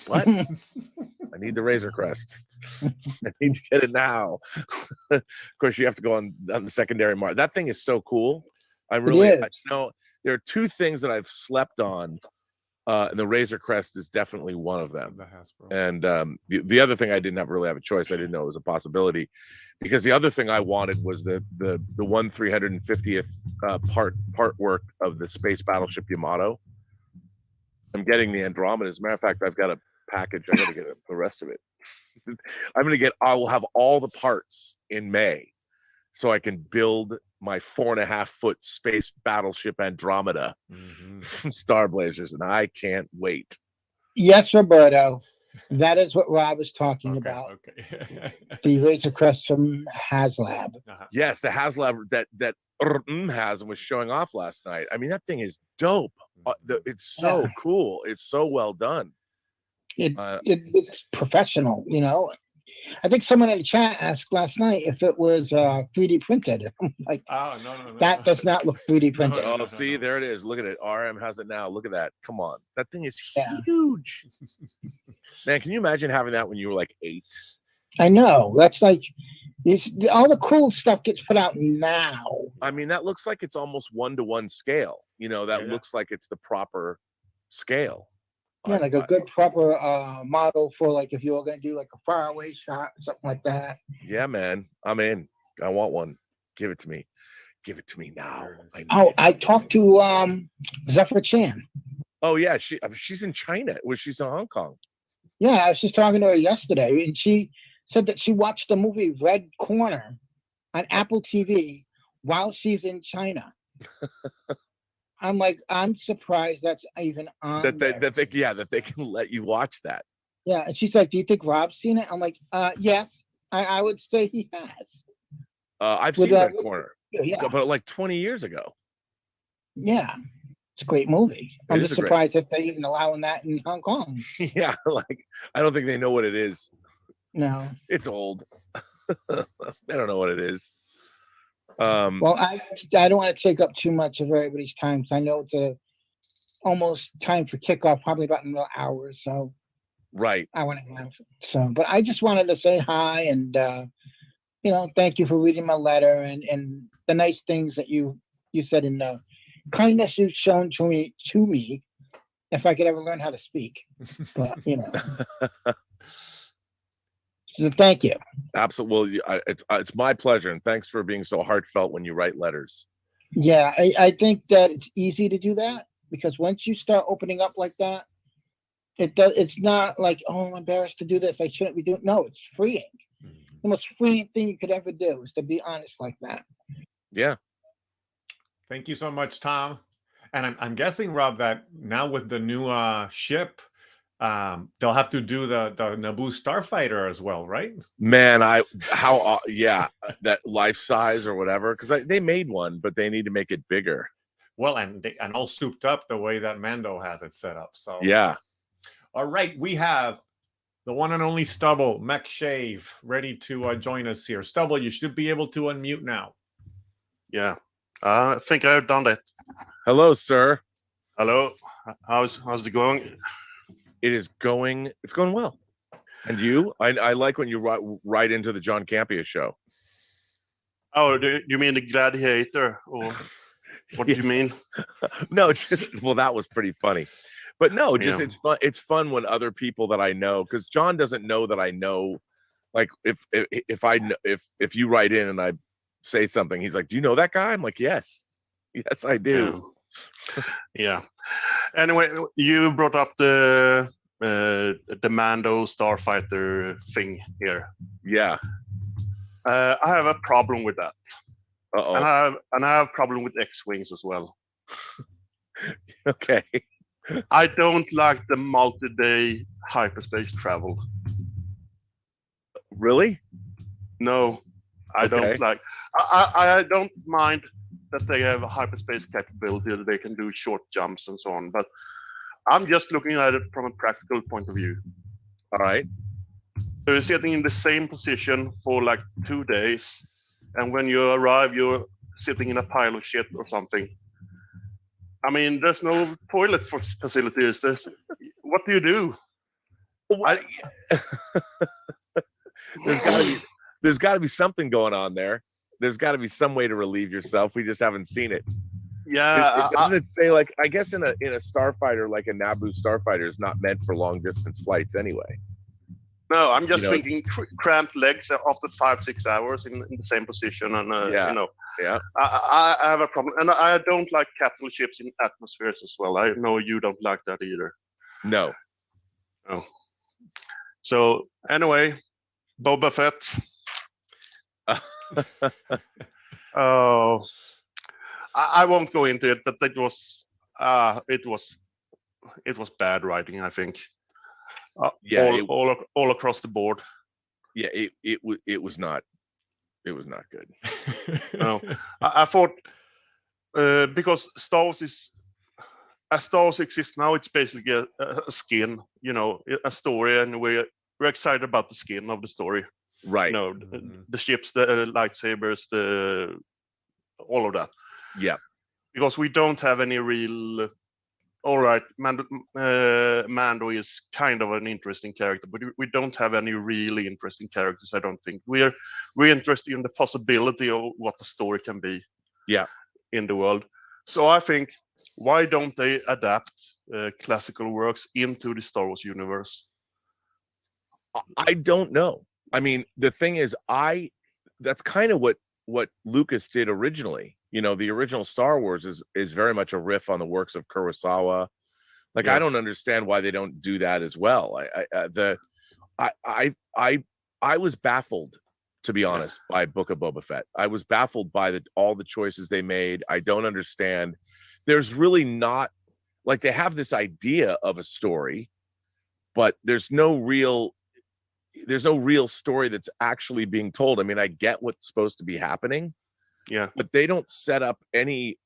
What? I need the Razor Crests. I need to get it now. Of course, you have to go on the secondary market. That thing is so cool. There are two things that I've slept on, and the Razor Crest is definitely one of them. And the other thing I didn't really have a choice. I didn't know it was a possibility, because the other thing I wanted was the 1/350th part work of the space battleship Yamato. I'm getting the Andromeda. As a matter of fact, I've got a package. I got to get the rest of it. I will have all the parts in May, so I can build my 4.5-foot space battleship Andromeda from Star Blazers, and I can't wait. Yes, Roberto. That is what Rob was talking about. Okay. The Razor Crest from HasLab. Yes, the HasLab that has and was showing off last night. I mean, that thing is dope. It's so cool. It's so well done. It's professional, I think someone in the chat asked last night if it was 3D printed. I'm like, oh, no. That does not look 3D printed. Oh, see, there it is. Look at it. RM has it now. Look at that. Come on. That thing is huge. Man, can you imagine having that when you were like 8? I know. That's like, all the cool stuff gets put out now. I mean, that looks like it's almost 1-to-1 scale. That looks like it's the proper scale. Yeah, like a good proper model for like if you were gonna do like a faraway shot or something like that. Yeah, man. I'm in. I want one. Give it to me. Give it to me now. I need Oh, it. I talked to Zephyr Chan. Oh yeah, she's in China. She's in Hong Kong. Yeah, I was just talking to her yesterday, and she said that she watched the movie Red Corner on Apple TV while she's in China. I'm like, I'm surprised that's even on That there. that they can let you watch that. Yeah, and she's like, "Do you think Rob's seen it?" I'm like, yes, I would say he has. I've With, seen Red Corner, Yeah, but like 20 years ago. yeah, it's a great movie. I'm It is just a great- surprised that they're even allowing that in Hong Kong. Yeah, like I don't think they know what it is. No. It's old. They don't know what it is. Well, I don't want to take up too much of everybody's time because I know it's almost time for kickoff, probably about another hour or so. Right. I want to have but I just wanted to say hi and thank you for reading my letter and the nice things that you said in the kindness you've shown to me if I could ever learn how to speak. But so thank you. Absolutely. It's my pleasure, and thanks for being so heartfelt when you write letters. Yeah, I think that it's easy to do that because once you start opening up like that, it's not like, oh, I'm embarrassed to do this, I shouldn't be doing. No, it's freeing. The most freeing thing you could ever do is to be honest like that. Yeah. Thank you so much, Tom. And I'm guessing, Rob, that now with the new ship, they'll have to do the Naboo Starfighter as well, right? Man, that life size or whatever, because they made one, but they need to make it bigger. Well, and all souped up the way that Mando has it set up. So yeah. All right, we have the one and only Stubble, Mech Shave, ready to join us here. Stubble, you should be able to unmute now. Yeah, I think I've done that. Hello, sir. Hello. How's it going? It's going well. And you? I like when you write into the John Campea show. Oh, do you mean the Gladiator, or what do you mean? No, well, that was pretty funny. But no, just Yeah. it's fun. It's fun when other people that I know, because John doesn't know that I know. Like if you write in and I say something, he's like, "Do you know that guy?" I'm like, "Yes, yes, I do." Yeah. Anyway, you brought up the Mando Starfighter thing here. Yeah. I have a problem with that. Uh-oh. And I have a problem with X-wings as well. Okay. I don't like the multi-day hyperspace travel. Really? No, I don't like. I don't mind that they have a hyperspace capability, that they can do short jumps and so on. But I'm just looking at it from a practical point of view. All right. So you're sitting in the same position for like 2 days, and when you arrive, you're sitting in a pile of shit or something. I mean, there's no toilet facilities. What do you do? There's got to be something going on there. There's got to be some way to relieve yourself. We just haven't seen it. Yeah. Doesn't it say, like, I guess in a starfighter, like a Naboo starfighter is not meant for long distance flights anyway. No, I'm just thinking cramped legs after 5-6 hours in the same position, and Yeah. I have a problem, and I don't like capital ships in atmospheres as well. I know you don't like that either. No. No. So anyway, Boba Fett. Oh, I won't go into it, but it was bad writing, I think. All across the board. Yeah, it was not good. No, I thought because Star Wars exists now, it's basically a skin, a story, and we're excited about the skin of the story. Right. The ships, the lightsabers, all of that. Yeah. Because we don't have any real. All right, Mando is kind of an interesting character, but we don't have any really interesting characters. I don't think we're interested in the possibility of what the story can be. Yeah. In the world. So I think why don't they adapt classical works into the Star Wars universe? I don't know. I mean, the thing is, that's kind of what Lucas did originally. You know, the original Star Wars is very much a riff on the works of Kurosawa. Like, I don't understand why they don't do that as well. I was baffled, to be honest, by Book of Boba Fett. I was baffled by all the choices they made. I don't understand. There's really not, like, they have this idea of a story, but there's no real story that's actually being told. I mean, I get what's supposed to be happening, but they don't set up any,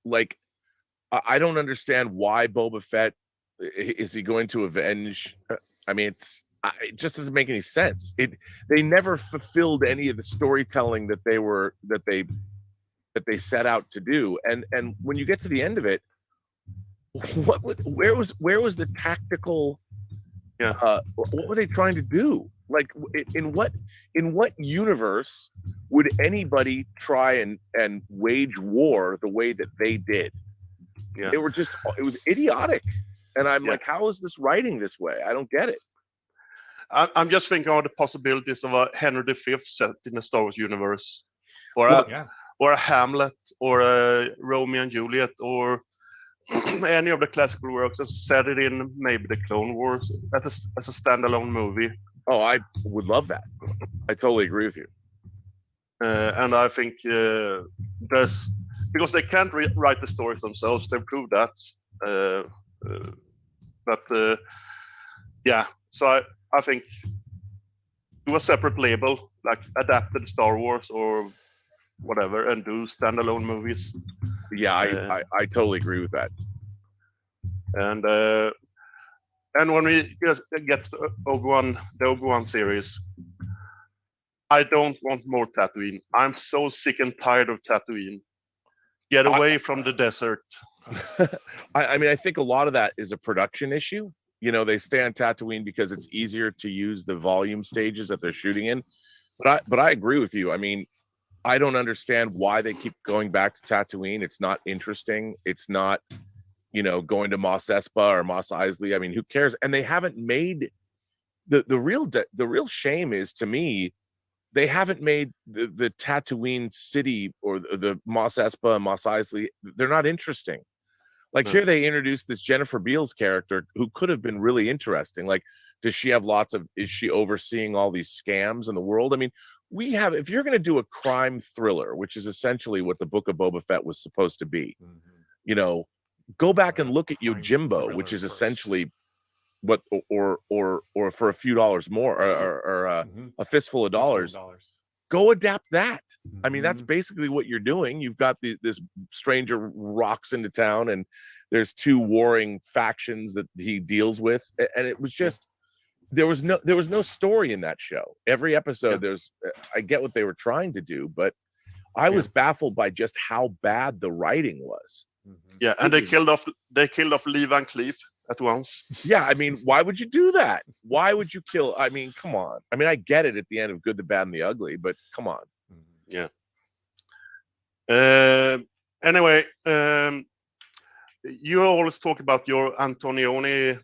like, I don't understand why Boba Fett is he going to avenge. I mean, it just doesn't make any sense. They never fulfilled any of the storytelling that they set out to do. And when you get to the end of it, where was the tactical? What were they trying to do? Like, in what universe would anybody try and wage war the way that they did? It was idiotic. And I'm like, how is this writing this way? I don't get it. I'm just thinking of the possibilities of a Henry V set in the Star Wars universe, or a Hamlet, or a Romeo and Juliet, or any of the classical works and set it in maybe the Clone Wars as a standalone movie. Oh, I would love that. I totally agree with you. And I think because they can't write the stories themselves, they've proved that. So I think do a separate label, like adapted Star Wars or whatever, and do standalone movies. Yeah, I totally agree with that. And when we get to the Obi-Wan series, I don't want more Tatooine. I'm so sick and tired of Tatooine. Get away from the desert. I mean, I think a lot of that is a production issue. You know, they stay on Tatooine because it's easier to use the volume stages that they're shooting in. But I agree with you. I mean, I don't understand why they keep going back to Tatooine. It's not interesting. It's not, you know, going to Mos Espa or Mos Eisley. I mean, who cares? And they haven't made the real shame is, to me, they haven't made the Tatooine city or the Mos Espa and Mos Eisley. They're not interesting. Like, here they introduced this Jennifer Beals character who could have been really interesting. Like, is she overseeing all these scams in the world? I mean, if you're going to do a crime thriller, which is essentially what the Book of Boba Fett was supposed to be, you know, go back and look at Yojimbo, which is essentially what, or for a few dollars more, or a fistful of dollars. Go adapt that. I mean, that's basically what you're doing. You've got this stranger rocks into town, and there's two warring factions that he deals with, and it was just there was no story in that show. Every episode, I get what they were trying to do, but I was baffled by just how bad the writing was. Yeah, and they killed off Lee Van Cleef at once. Yeah, I mean, why would you do that? Why would you kill? I mean, come on. I mean, I get it at the end of Good, the Bad, and the Ugly, but come on. Yeah. Anyway, you always talk about your Antonioni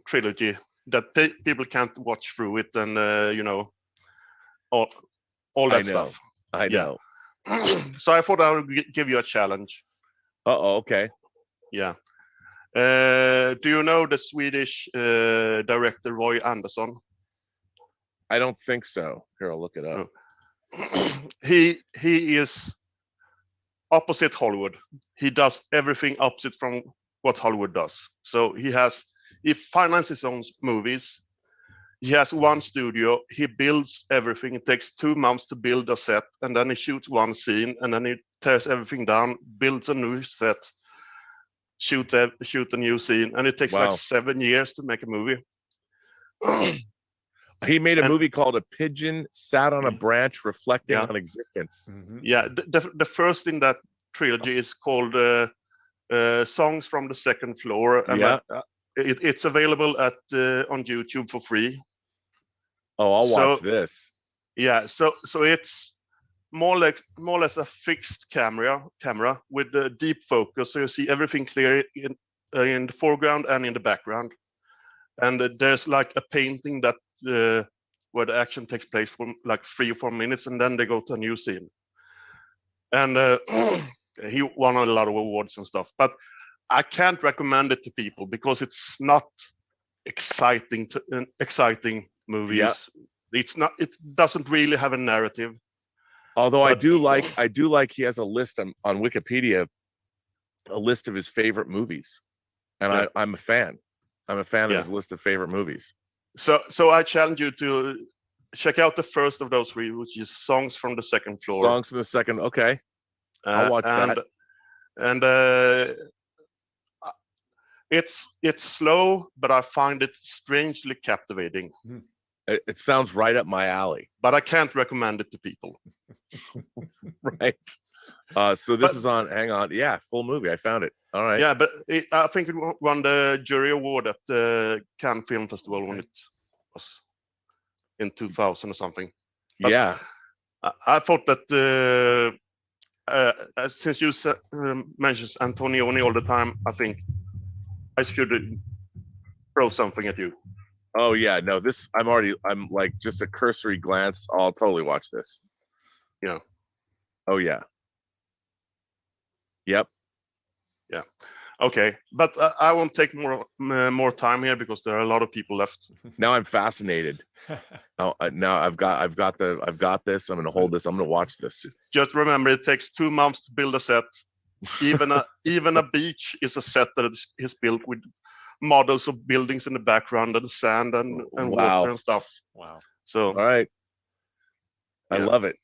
trilogy that people can't watch through it, and you know, all that stuff. I know. So I thought I would give you a challenge. Okay. Yeah. Do you know the Swedish director Roy Andersson? I don't think so. Here, I'll look it up. He is opposite Hollywood. He does everything opposite from what Hollywood does. So he finances his own movies. He has one studio. He builds everything. It takes 2 months to build a set, and then he shoots one scene, and then he tears everything down, builds a new set, shoot a new scene, and it takes like 7 years to make a movie. He made a movie called A Pigeon Sat on a Branch Reflecting on Existence. Yeah, the first in that trilogy is called Songs from the Second Floor, and it's available on YouTube for free. Oh, I'll watch this. Yeah, so it's more or less a fixed camera with a deep focus, so you see everything clear in the foreground and in the background. And there's like a painting that where the action takes place for like 3 or 4 minutes, and then they go to a new scene. And he won a lot of awards and stuff, but I can't recommend it to people because it's not exciting movies. Yeah. It's not. It doesn't really have a narrative. Although I But- do like he has a list on Wikipedia, a list of his favorite movies, and Yeah. I'm a fan. I'm a fan of Yeah. his list of favorite movies. So I challenge you to check out the first of those 3, which is Songs from the Second Floor. Songs from the Second. Okay, I'll watch that. And it's slow, but I find it strangely captivating. It sounds right up my alley. But I can't recommend it to people. Right. So this is on. Hang on. Yeah, full movie. I found it. All right. Yeah, but I think it won the jury award at the Cannes Film Festival when it was in 2000 or something. But Yeah. I thought that since you mentioned Antonioni all the time, I think I should throw something at you. Oh yeah. No, this I'm like just a cursory glance. I'll totally watch this. Yeah. Oh yeah. Yep. Yeah. Okay, but I won't take more time here because there are a lot of people left. Now I'm fascinated. Now I've got this. I'm gonna hold this. I'm gonna watch this. Just remember, it takes 2 months to build a set. Even a beach is a set that is built with models of buildings in the background and sand and Wow. water and stuff. Wow. So All right. I Yeah. love it.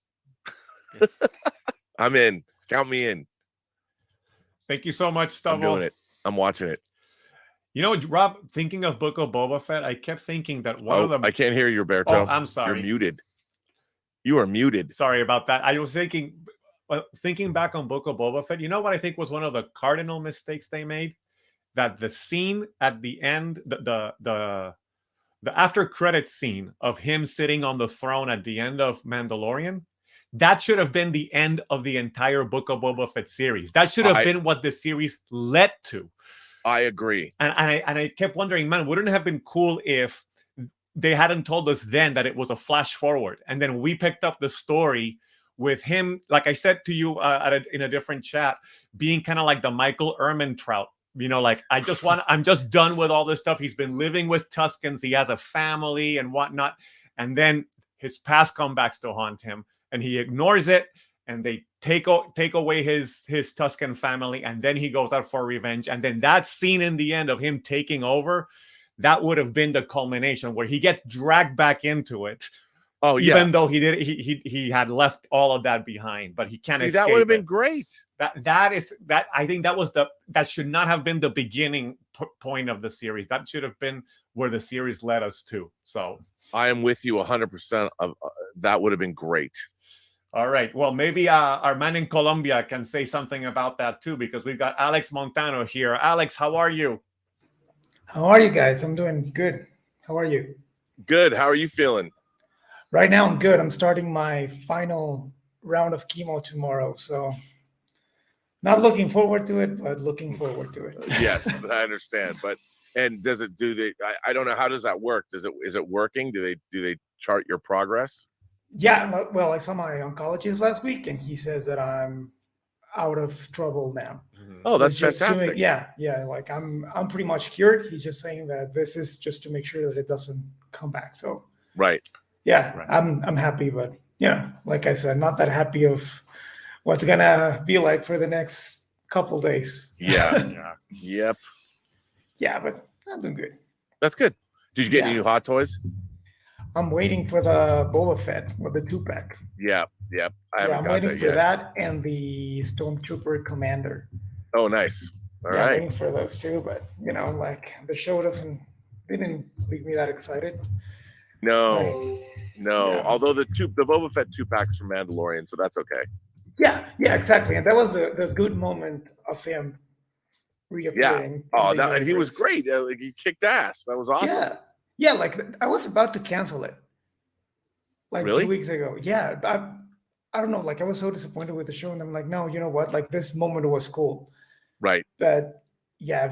I'm in. Count me in. Thank you so much, I'm doing Stubble. it. I'm watching it. You know, Rob, thinking of Book of Boba Fett, I kept thinking that one of Oh, the. I can't hear you, Roberto. Oh, I'm sorry. You're muted. You are muted. Sorry about that. I was thinking back on Book of Boba Fett. You know what I think was one of the cardinal mistakes they made? That the scene at the end, the after credits scene of him sitting on the throne at the end of Mandalorian, that should have been the end of the entire Book of Boba Fett series. That should have been what the series led to. I agree. And I kept wondering, man, wouldn't it have been cool if they hadn't told us then that it was a flash forward, and then we picked up the story with him, like I said to you in a different chat, being kind of like the Michael Ehrmantraut. You know, like I'm just done with all this stuff. He's been living with Tuscans. He has a family and whatnot. And then his past come back to haunt him, and he ignores it. And they take away his Tuscan family, and then he goes out for revenge. And then that scene in the end of him taking over, that would have been the culmination where he gets dragged back into it. Oh yeah. Even though he had left all of that behind, but he can't escape. That would have been it. great. I think that should not have been the beginning point of the series. That should have been where the series led us to. So I am with you 100%. That would have been great. All right. Well, maybe our man in Colombia can say something about that too, because we've got Alex Montano here. Alex, how are you? How are you guys? I'm doing good. How are you? Good. How are you feeling? Right now, I'm good. I'm starting my final round of chemo tomorrow. So not looking forward to it, but looking forward to it. Yes, I understand. And does it I don't know, how does that work? Is it working? Do they chart your progress? Yeah, well, I saw my oncologist last week, and he says that I'm out of trouble now. Oh, that's It's just fantastic. yeah, like I'm pretty much cured. He's just saying that this is just to make sure that it doesn't come back. So right. Yeah, Right. I'm happy, but like I said, not that happy of what's gonna be like for the next couple days. Yeah. Yeah. Yep. Yeah, but I'm doing good. That's good. Did you get Yeah. any new hot toys? I'm waiting for the Boba Fett with the 2-pack. Yep. I haven't I'm got waiting that for yet. that and the Stormtrooper Commander. Oh, nice. All I'm right. waiting for those too, but like the show didn't leave me that excited. No. Yeah. Although the Boba Fett 2-packs from Mandalorian, so that's okay. Yeah, exactly. And that was the good moment of him reappearing. Oh, in the and he was universe. great. Like, he kicked ass. That was awesome. Yeah, like I was about to cancel it. Like Really? 2 weeks ago. Yeah, I don't know, like I was so disappointed with the show, and I'm like, no, you know what? Like this moment was cool. Right. But yeah,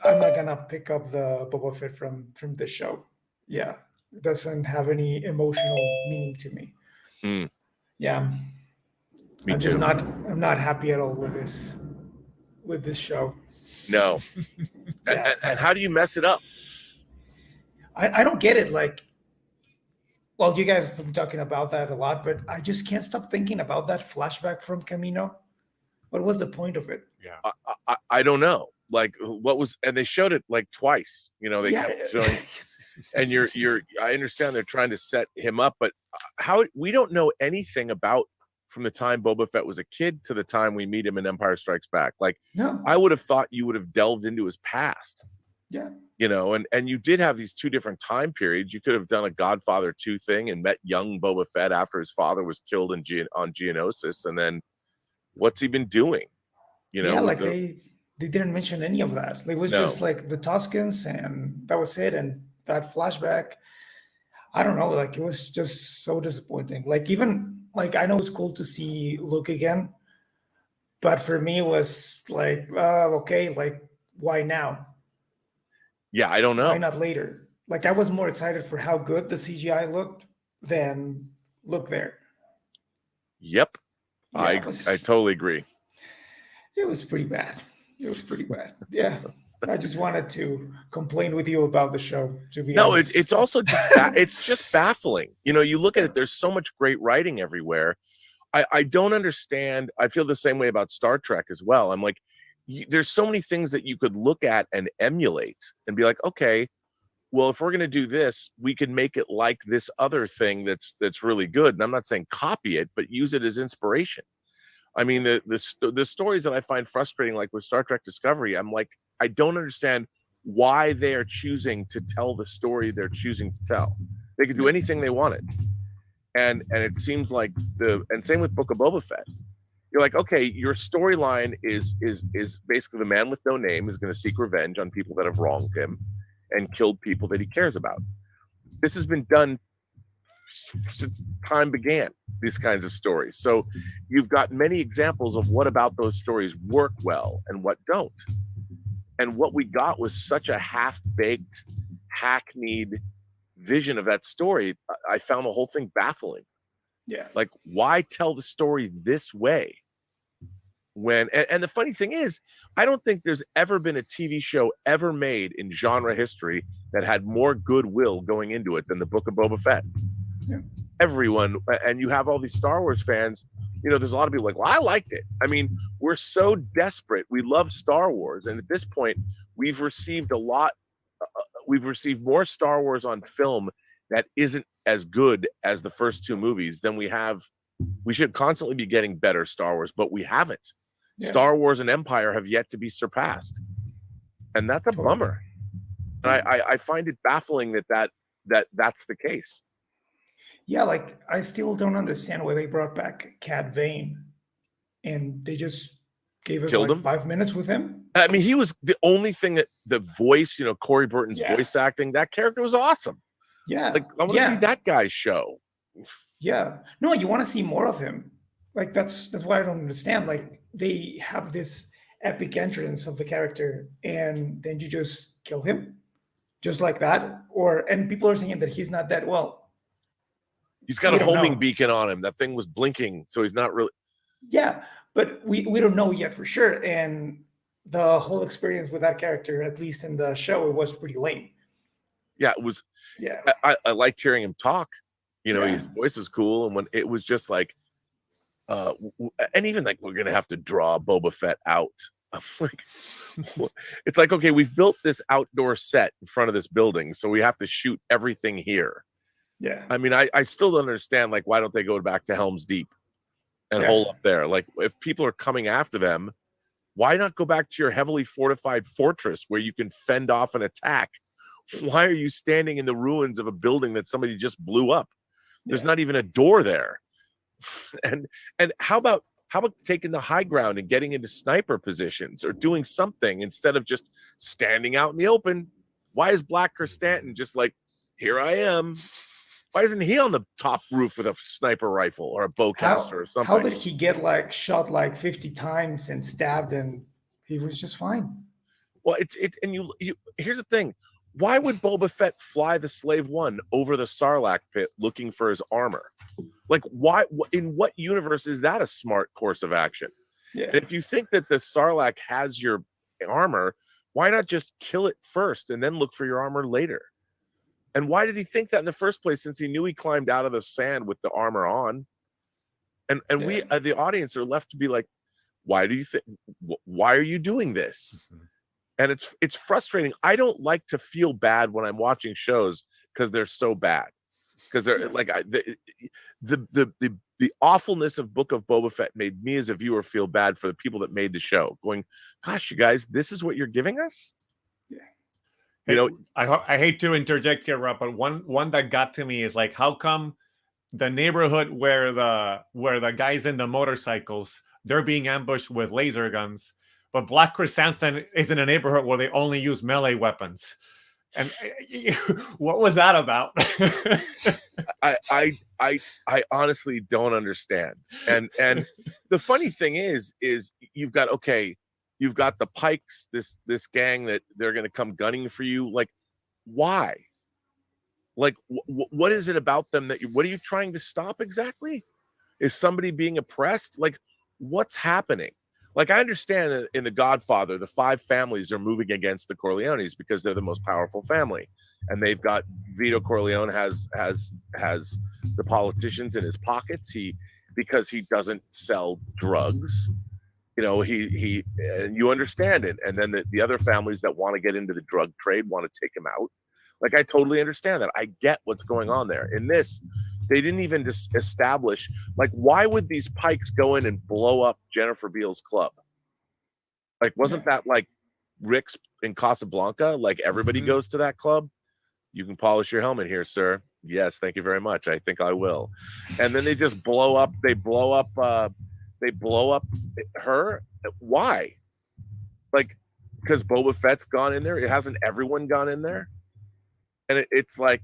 I'm not gonna pick up the Boba Fett from this show. Yeah, it doesn't have any emotional meaning to me. Mm. Yeah, Me I'm too. just not. I'm not happy at all with this show. No. Yeah. And how do you mess it up? I don't get it. like, well, you guys have been talking about that a lot, but I just can't stop thinking about that flashback from Camino. What was the point of it? Yeah. I don't know. Like what was, and they showed it like twice. You know, they kept showing. And I understand they're trying to set him up, but how we don't know anything about from the time Boba Fett was a kid to the time we meet him in Empire Strikes Back. Like, No. I would have thought you would have delved into his past. Yeah. You know, and you did have these two different time periods. You could have done a Godfather 2 thing and met young Boba Fett after his father was killed on Geonosis, and then what's he been doing? You know, yeah, like they didn't mention any of that. It was just like the Tuscans, and that was it. And that flashback, I don't know, like it was just so disappointing. Like even like I know it's cool to see Luke again, but for me it was like, okay, like why now? Yeah, I don't know. Why not later? Like I was more excited for how good the CGI looked than look there. Yep. Yeah, I totally agree. It was pretty bad. It was pretty bad. Yeah. I just wanted to complain with you about the show, to be honest. It's also just it's just baffling. You know, you look at it, there's so much great writing everywhere. I don't understand. I feel the same way about Star Trek as well. I'm like, there's so many things that you could look at and emulate and be like, okay, well, if we're going to do this, we can make it like this other thing that's really good. And I'm not saying copy it, but use it as inspiration. I mean, the stories that I find frustrating, like with Star Trek Discovery, I'm like, I don't understand why they are choosing to tell the story they're choosing to tell. They could do anything they wanted. And it seems like and same with Book of Boba Fett. You're like, okay, your storyline is basically the man with no name is going to seek revenge on people that have wronged him and killed people that he cares about. This has been done since time began, these kinds of stories. So you've got many examples of what about those stories work well and what don't. And what we got was such a half-baked, hackneyed vision of that story. I found the whole thing baffling. Yeah. Like, why tell the story this way? And the funny thing is, I don't think there's ever been a TV show ever made in genre history that had more goodwill going into it than the Book of Boba Fett. Yeah. Everyone, and you have all these Star Wars fans, you know, there's a lot of people like, well, I liked it. I mean, we're so desperate. We love Star Wars. And at this point, we've received more Star Wars on film that isn't as good as the first two movies than we have. We should constantly be getting better Star Wars, but we haven't. Yeah. Star Wars and Empire have yet to be surpassed. And that's a bummer. And I find it baffling that's the case. Yeah, like I still don't understand why they brought back Cad Vane and they just gave us Killed like him? 5 minutes with him. I mean, he was the only thing that the voice, you know, Corey Burton's voice acting, that character was awesome. Yeah. Like, I want to see that guy's show. Yeah. No, you want to see more of him. Like, that's why I don't understand. Like, they have this epic entrance of the character and then you just kill him just like that. And people are saying that he's not dead. Well, he's got a homing beacon on him. That thing was blinking, so he's not really. Yeah, but we don't know yet for sure. And the whole experience with that character, at least in the show, it was pretty lame. Yeah, it was. Yeah, I liked hearing him talk. You know, his voice was cool, and when it was just like, and even like we're gonna have to draw Boba Fett out. I'm like, it's like, okay, we've built this outdoor set in front of this building, so we have to shoot everything here. Yeah. I mean, I still don't understand, like, why don't they go back to Helm's Deep and hole up there? Like, if people are coming after them, why not go back to your heavily fortified fortress where you can fend off an attack? Why are you standing in the ruins of a building that somebody just blew up? There's not even a door there. And how about taking the high ground and getting into sniper positions or doing something instead of just standing out in the open? Why is Black Stanton just like, here I am? Why isn't he on the top roof with a sniper rifle or a bowcaster or something? How did he get like shot like 50 times and stabbed and he was just fine? Well, and you here's the thing. Why would Boba Fett fly the Slave One over the Sarlacc pit looking for his armor? Like, why? In what universe is that a smart course of action? Yeah. And if you think that the Sarlacc has your armor, why not just kill it first and then look for your armor later? And why did he think that in the first place, since he knew he climbed out of the sand with the armor on? And we, the audience, are left to be like, why do you think? Why are you doing this? Mm-hmm. And it's frustrating. I don't like to feel bad when I'm watching shows because they're so bad. Because they're like the awfulness of Book of Boba Fett made me as a viewer feel bad for the people that made the show. Going, gosh, you guys, this is what you're giving us. Yeah. You know, I hate to interject here, Rob, but one that got to me is like, how come the neighborhood where the guys in the motorcycles, they're being ambushed with laser guns, but Black Chrysanthemum is in a neighborhood where they only use melee weapons. And what was that about? I honestly don't understand. And the funny thing is you've got the Pikes, this gang that they're going to come gunning for you. Like, why? Like, what is it about them what are you trying to stop exactly? Is somebody being oppressed? Like, what's happening? Like, I understand that in The Godfather, the 5 families are moving against the Corleones because they're the most powerful family, and they've got Vito Corleone has the politicians in his pockets. Because he doesn't sell drugs, you know. He and you understand it. And then the other families that want to get into the drug trade want to take him out. Like, I totally understand that. I get what's going on there. In this, they didn't even just establish, like, why would these Pikes go in and blow up Jennifer Beals' club? Like, wasn't that like Rick's in Casablanca? Like, everybody goes to that club. You can polish your helmet here, sir. Yes, thank you very much. I think I will. And then they just blow up. They blow up her. Why? Like, because Boba Fett's gone in there. It hasn't everyone gone in there. And it's like,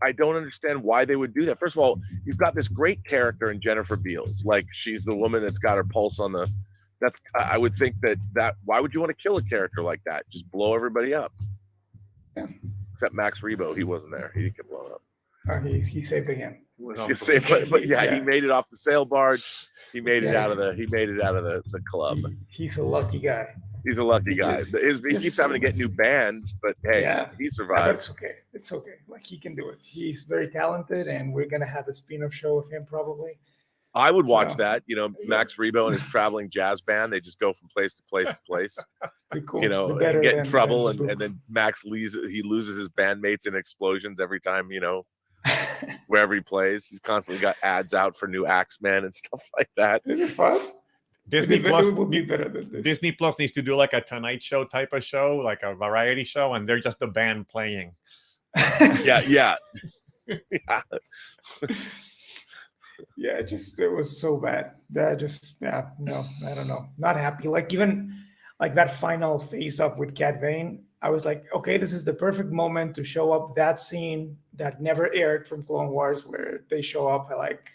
I don't understand why they would do that. First of all, you've got this great character in Jennifer Beals. Like, she's the woman that's got her pulse on the. I would think that why would you want to kill a character like that? Just blow everybody up. Yeah. Except Max Rebo, he wasn't there. He didn't get blown up. He saved again. But he made it off the sail barge. He made it out of the club. He's a lucky guy. He's a lucky guy. He keeps having to get new bands, but hey, he survived. But it's okay. It's okay. Like, he can do it. He's very talented, and we're gonna have a spin-off show of him probably. I would watch that. You know, Max Rebo and his traveling jazz band. They just go from place to place to place. Cool. You know, and get in trouble, and then Max loses his bandmates in explosions every time. You know, wherever he plays, he's constantly got ads out for new Axemen and stuff like that. Is it fun? Disney Plus would be better than this. Disney Plus needs to do like a Tonight Show type of show, like a variety show, and they're just the band playing. Yeah. Yeah, it was so bad. No, I don't know. Not happy. Like, even like that final face-off with Cat Bane, I was like, okay, this is the perfect moment to show up that scene that never aired from Clone Wars, where they show up like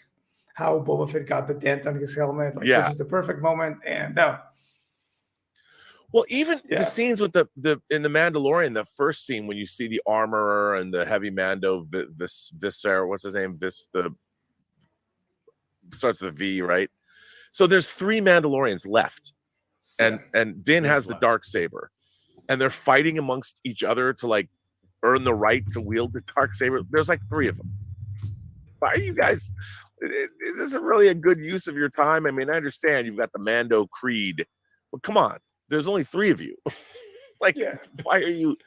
how Boba Fett got the dent on his helmet. Like, this is the perfect moment. And no. Well, even the scenes with the in the Mandalorian, the first scene when you see the armorer and the heavy Mando, what's his name? Starts with a V, right? So there's 3 Mandalorians left, and Din has the Darksaber, and they're fighting amongst each other to like earn the right to wield the Darksaber. There's like 3 of them. Why are you guys? Is this really a good use of your time? I mean, I understand you've got the Mando Creed, but come on, there's only 3 of you. Like, why are you?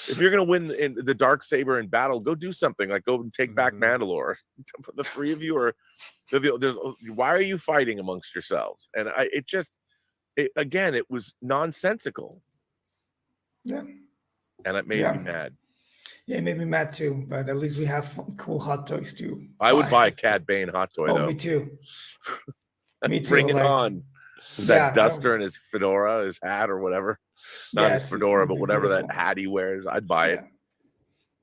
If you're gonna win in the Darksaber in battle, go do something. Like, go and take back Mandalore. The 3 of you are. Why are you fighting amongst yourselves? And it was nonsensical. Yeah. And it made me mad. Yeah, it made me mad too. But at least we have cool hot toys too. I would buy a Cad Bane hot toy though. Me too. Me too. Bring it on. That duster and his fedora, his hat or whatever. Not his fedora, but whatever that hat he wears. I'd buy it.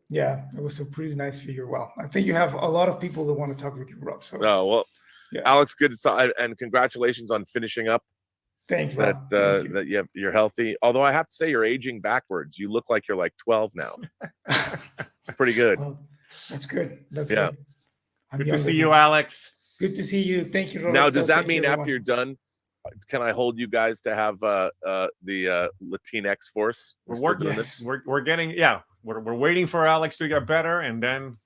Yeah, it was a pretty nice figure. Well, I think you have a lot of people that want to talk with you, Rob. So Oh well, yeah. Alex, good and congratulations on finishing up. Thanks, That Rob. Thank you. that you're healthy. Although I have to say you're aging backwards. You look like you're like 12 now. Pretty good. Well, that's good. That's Yeah. good. I'm Good to younger see you, now. Alex. Good to see you. Thank you, Roberto. Now, does that Thank you, mean after everyone. you're done, can I hold you guys to have the Latinx force? We're still working. doing Yes. this? We're getting. Yeah. We're waiting for Alex to get better, and then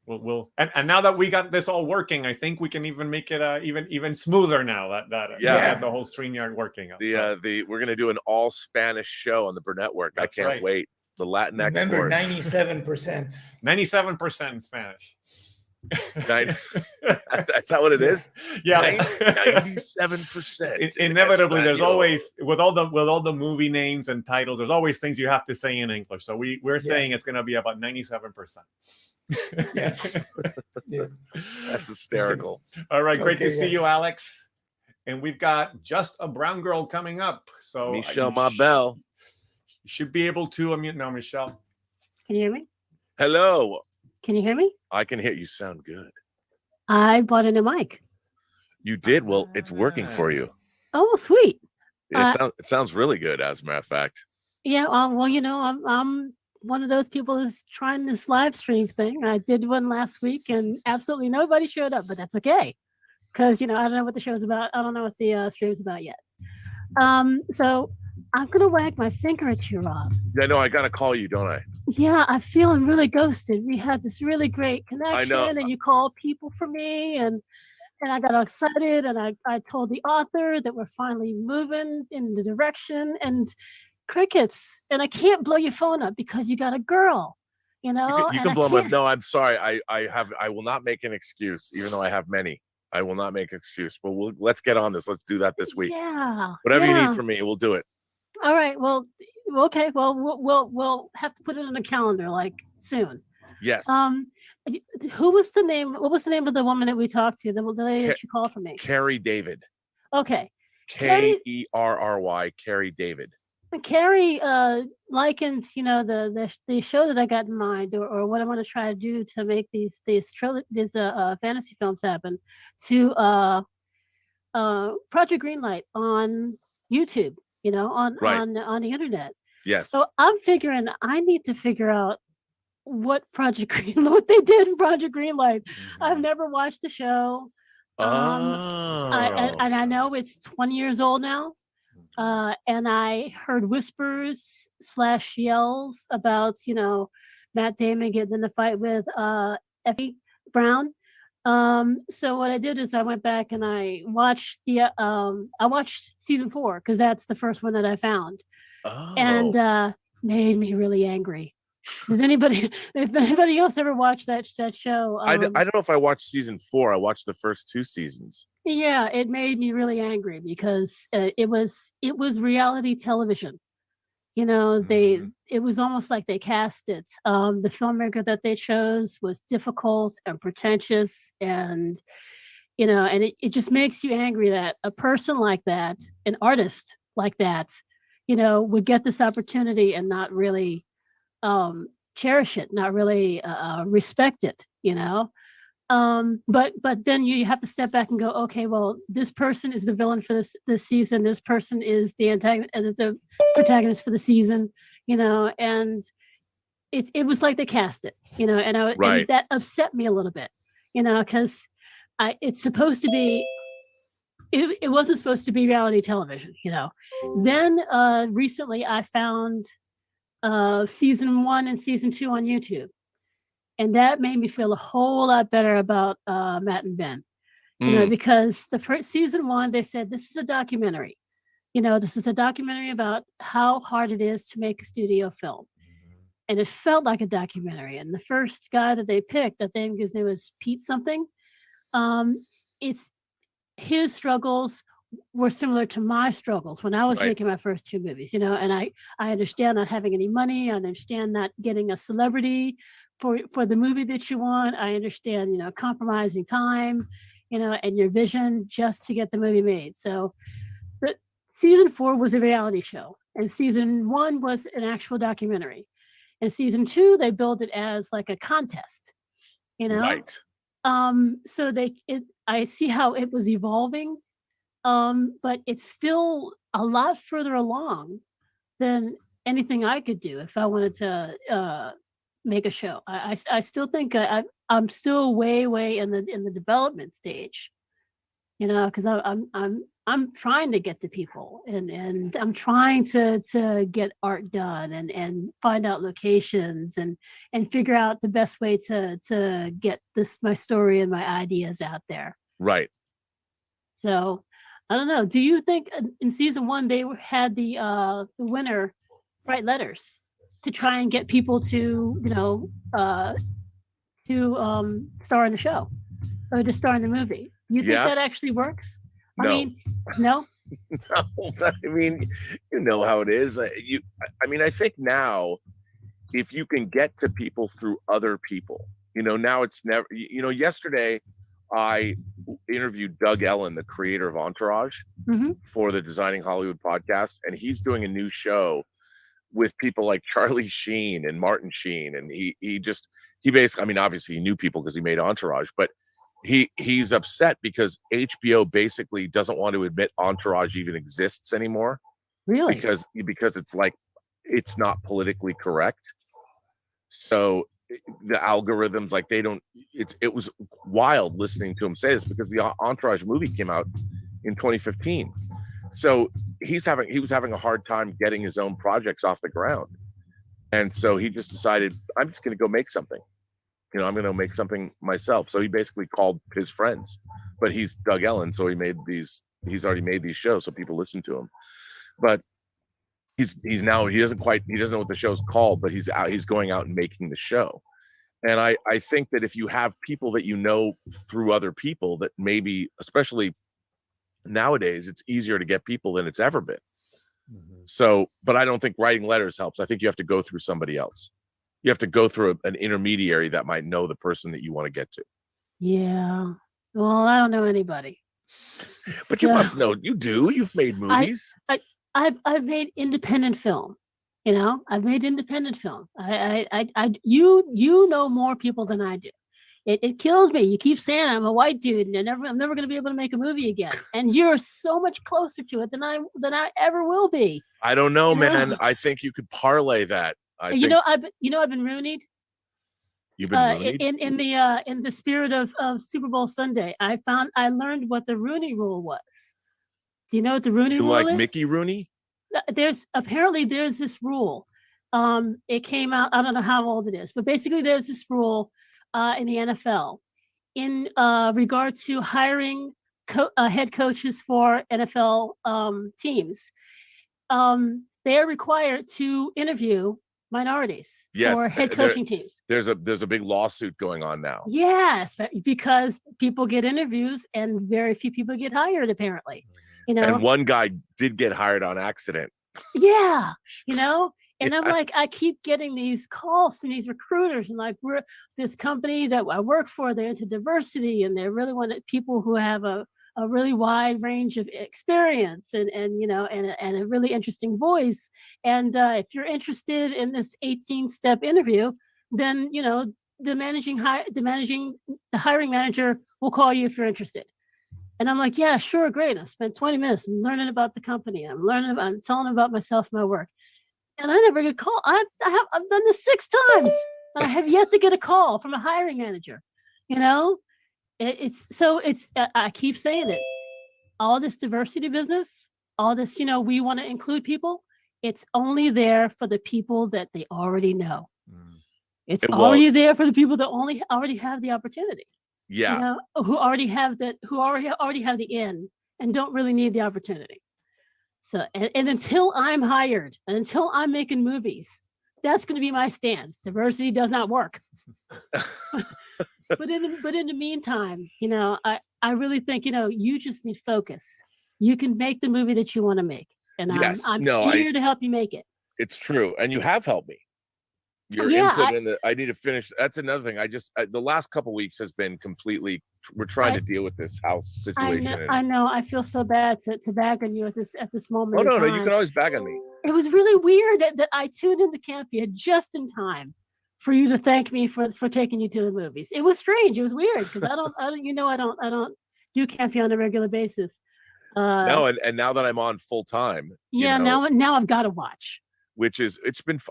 we'll and now that we got this all working, I think we can even make it even smoother now that Yeah. the whole StreamYard working. We're gonna do an all Spanish show on the Burnettwork. I That's can't right. wait. The Latinx Remember, force. 97%. 97% in Spanish. That's not what it is. Yeah, 97%. Inevitably, there's always with all the movie names and titles, there's always things you have to say in English. So we're saying it's going to be about 97%. Yeah. Yeah. That's hysterical. All right, great Okay, to see guys. you, Alex. And we've got Just a Brown Girl coming up. So Michelle Mabel. You should be able to unmute now, Michelle. Can you hear me? Hello. Can you hear me? I can hear you. Sound good. I bought a new mic. You did? Well, it's working for you. Oh, sweet. It sounds really good, as a matter of fact. Yeah. Well, I'm one of those people who's trying this live stream thing. I did one last week, and absolutely nobody showed up, but that's okay, because I don't know what the show's about. I don't know what the stream's about yet. So I'm gonna wag my finger at you, Rob. Yeah, no, I gotta call you, don't I? Yeah, I'm feeling really ghosted. We had this really great connection, and you called people for me, and I got all excited, and I told the author that we're finally moving in the direction, and crickets. And I can't blow your phone up because you got a girl, You and can I blow my. can't- No, I'm sorry. I will not make an excuse, even though I have many. I will not make an excuse. But let's get on this. Let's do that this week. Yeah. Whatever you yeah. need from me, we'll do it. All right. Well, okay. Well, we'll have to put it on the calendar like soon. Yes. Who was the name? What was the name of the woman that we talked to? The lady that you called for me. Carrie David. Okay. Kerry, Carrie David. Carrie likened, the show that I got in mind, or what I want to try to do to make these fantasy films happen, to Project Greenlight on YouTube. On the internet. Yes. So I'm figuring I need to figure out what they did in Project Greenlight. I've never watched the show. I know it's 20 years old now. And I heard whispers / yells about, Matt Damon getting in a fight with Effie Brown. So what I did is I went back and I watched season 4 because that's the first one that I found, and made me really angry. If anybody else ever watched that show? I don't know if I watched season 4. I watched the first 2 seasons. Yeah, it made me really angry because it was reality television. It was almost like they cast it. The filmmaker that they chose was difficult and pretentious, and it just makes you angry that a person like that, an artist like that, would get this opportunity and not really cherish it, not really respect it, but then you have to step back and go, okay, well, this person is the villain for this season. This person is the the protagonist for the season, and it was like they cast it, and that upset me a little bit, because it's supposed to be. It wasn't supposed to be reality television, Then recently I found season 1 and season 2 on YouTube. And that made me feel a whole lot better about Matt and Ben, because the first season 1, they said, this is a documentary. This is a documentary about how hard it is to make a studio film. And it felt like a documentary. And the first guy that they picked, I think his name was Pete something. It's his struggles were similar to my struggles when I was making my first 2 movies, and I understand not having any money. I understand not getting a celebrity for the movie that you want. I understand, compromising time, and your vision just to get the movie made. So but season 4 was a reality show and season 1 was an actual documentary. In season 2, they build it as like a contest, Right. So I see how it was evolving, but it's still a lot further along than anything I could do if I wanted to make a show. I still think I'm still way in the development stage, because I'm trying to get to people and I'm trying to get art done and find out locations and figure out the best way to get my story and my ideas out there. Right. So I don't know. Do you think in season 1 they had the winner write letters to try and get people to star in the show or to star in the movie? You think that actually works? No. I mean, no. No, but I mean, you know how it is. I think now, if you can get to people through other people, now it's never. Yesterday, I interviewed Doug Ellen, the creator of Entourage, for the Designing Hollywood podcast, and he's doing a new show with people like Charlie Sheen and Martin Sheen, and he basically, I mean, obviously he knew people because he made Entourage, but he's upset because HBO basically doesn't want to admit Entourage even exists anymore. Really? Because it's like it's not politically correct. So the algorithms, like they don't. It was wild listening to him say this because the Entourage movie came out in 2015. So he was having a hard time getting his own projects off the ground, and so he just decided, I'm just going to go make something. I'm going to make something myself. So he basically called his friends, but he's Doug Ellen. So he's already made these shows. So people listen to him, but he doesn't know what the show's called, but he's going out and making the show. And I think that if you have people that through other people, that maybe, especially nowadays, it's easier to get people than it's ever been. So, but I don't think writing letters helps. I think you have to go through somebody else. You have to go through an intermediary that might know the person that you want to get to. Yeah. Well, I don't know anybody. But you must know. You do. You've made movies. I've made independent film. I've made independent film. You know more people than I do. It kills me. You keep saying I'm a white dude and I'm never going to be able to make a movie again. And you're so much closer to it than I ever will be. I don't know, man. I think you could parlay that. I've been Roonied. You've been Roonied? In the spirit of Super Bowl Sunday. I learned what the Rooney Rule was. Do you know what the Rooney Rule is? Like Mickey Rooney? There's this rule. It came out, I don't know how old it is, but basically there's this rule in the NFL in regard to hiring head coaches for NFL teams. They are required to interview minorities for head coaching teams. There's a big lawsuit going on now. Yes, because people get interviews and very few people get hired, apparently. And one guy did get hired on accident. Yeah, and I'm like, I keep getting these calls from these recruiters, and like, we're this company that I work for, they're into diversity, and they really want people who have a really wide range of experience and a really interesting voice. And if you're interested in this 18-step interview, then the hiring manager will call you if you're interested. And I'm like, yeah, sure, great. I spent 20 minutes learning about the company. I'm telling them about myself and my work. And I never get a call. I've done this 6 times. And I have yet to get a call from a hiring manager. I keep saying it. All this diversity business, all this, we want to include people. It's only there for the people that they already know. It's already there for the people that already have the opportunity. Yeah. Who already have the in and don't really need the opportunity. So, and until I'm hired and until I'm making movies, that's going to be my stance. Diversity does not work. But in the meantime, I really think, you just need focus. You can make the movie that you want to make. And I'm here to help you make it. It's true. And you have helped me. Your input I need to finish. That's another thing. The last couple of weeks has been completely, we're trying to deal with this house situation. I know. I feel so bad to bag on you at this moment. Oh, no, you can always bag on me. It was really weird that I tuned into Campia just in time for you to thank me for taking you to the movies. It was strange. It was weird because I don't do Campia on a regular basis. No, and now that I'm on full time, Yeah, now I've got to watch. Which is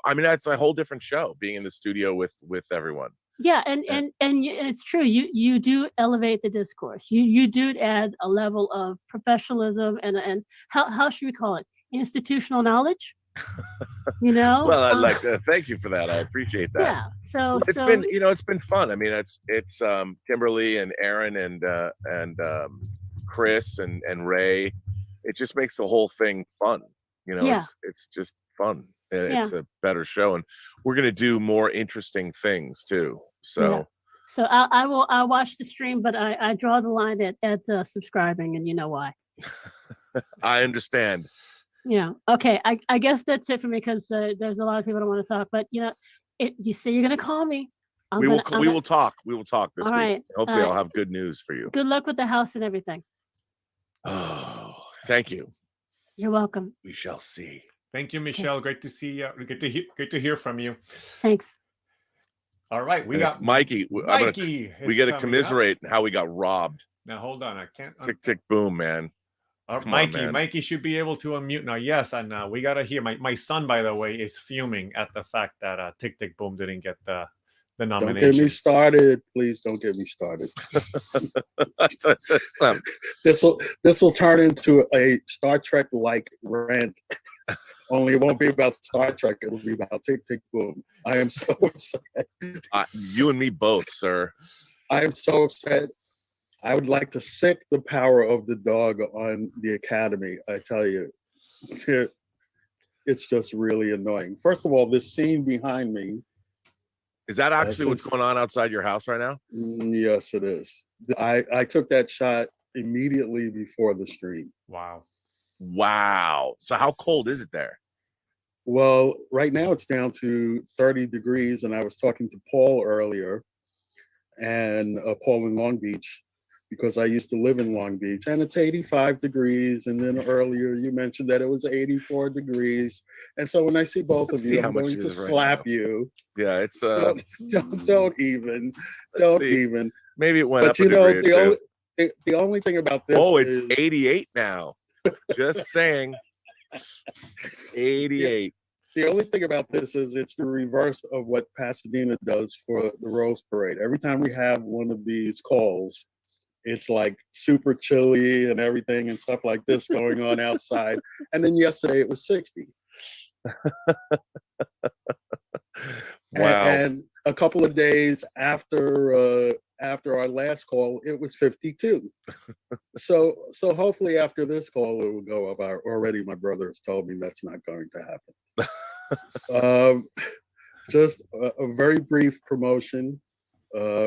I mean, that's a whole different show being in the studio with everyone. Yeah, and it's true. You do elevate the discourse. You do add a level of professionalism and how should we call it? Institutional knowledge. Well, I'd like to thank you for that. I appreciate that. Yeah. So it's been fun. I mean, it's Kimberly and Aaron and Chris and Ray. It just makes the whole thing fun. It's just fun. It's a better show, and we're gonna do more interesting things too. So I'll watch the stream, but I draw the line at subscribing, and you know why. I understand. Yeah. Okay. I guess that's it for me because there's a lot of people that want to talk, but you say you're gonna call me. We will talk. We will talk this all week. Right. Hopefully, I'll have good news for you. Good luck with the house and everything. Oh, thank you. You're welcome. We shall see. Thank you, Michelle. Great to see you. Good to hear from you. Thanks. All right, we got Mikey. Mikey. We got to commiserate how we got robbed. Now hold on, I can't. Tick tick boom, man. Mikey should be able to unmute now. Yes, and we gotta hear. My son, by the way, is fuming at the fact that Tick Tick Boom didn't get the nomination. Don't get me started, please. Don't get me started. This will turn into a Star Trek like rant. Only it won't be about Star Trek. It will be about Tick Tick Boom. I am so upset. You and me both, sir. I am so upset. I would like to sick the power of the dog on the Academy. I tell you, it's just really annoying. First of all, this scene behind me. Is that actually what's going on outside your house right now? Yes, it is. I took that shot immediately before the stream. Wow. So how cold is it there? Well, right now it's down to 30 degrees, and I was talking to Paul earlier, and Paul in Long Beach, because I used to live in Long Beach, and it's 85 degrees. And then earlier you mentioned that it was 84 degrees. And so when I see both of you, I'm going to slap you. Yeah, it's don't even. Maybe it went up a degree or two. The only thing about this it's 88 now. Just saying. It's 88. The only thing about this is it's the reverse of what Pasadena does for the Rose Parade. Every time we have one of these calls, it's like super chilly and everything and stuff like this going on outside. And then yesterday it was 60. Wow. And a couple of days after our last call, it was 52. So hopefully after this call, it will go up. Already my brother has told me that's not going to happen. Just a very brief promotion.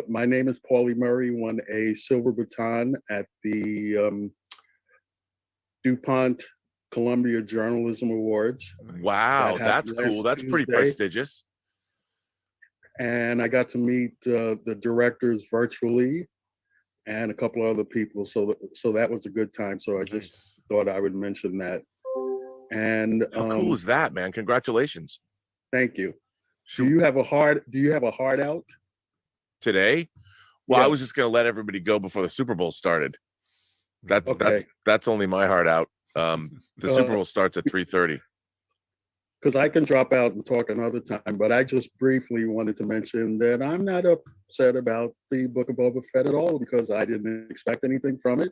My name is Paulie Murray, won a silver baton at the DuPont Columbia Journalism Awards. Wow, that's cool. That's pretty prestigious. And I got to meet the directors virtually and a couple of other people. So that was a good time. So I just thought I would mention that. And how cool is that, man? Congratulations. Thank you. Do you have a hard out? Today? Well, I was just going to let everybody go before the Super Bowl started. That's only my heart out. The Super Bowl starts at 3:30. Because I can drop out and talk another time, but I just briefly wanted to mention that I'm not upset about the Book of Boba Fett at all because I didn't expect anything from it.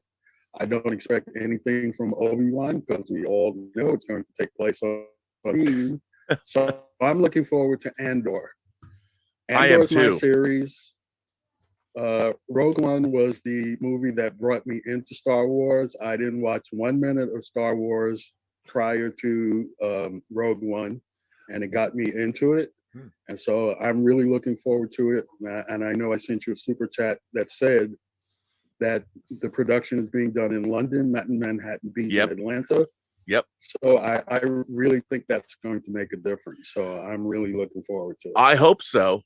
I don't expect anything from Obi-Wan because we all know it's going to take place on TV. So I'm looking forward to Andor. I am too. My series. Rogue One was the movie that brought me into Star Wars. I didn't watch 1 minute of Star Wars prior to Rogue One, and it got me into it. And so I'm really looking forward to it. And I know I sent you a super chat that said that the production is being done in London, not in Manhattan Beach, in Atlanta. Yep. So I really think that's going to make a difference. So I'm really looking forward to it. I hope so.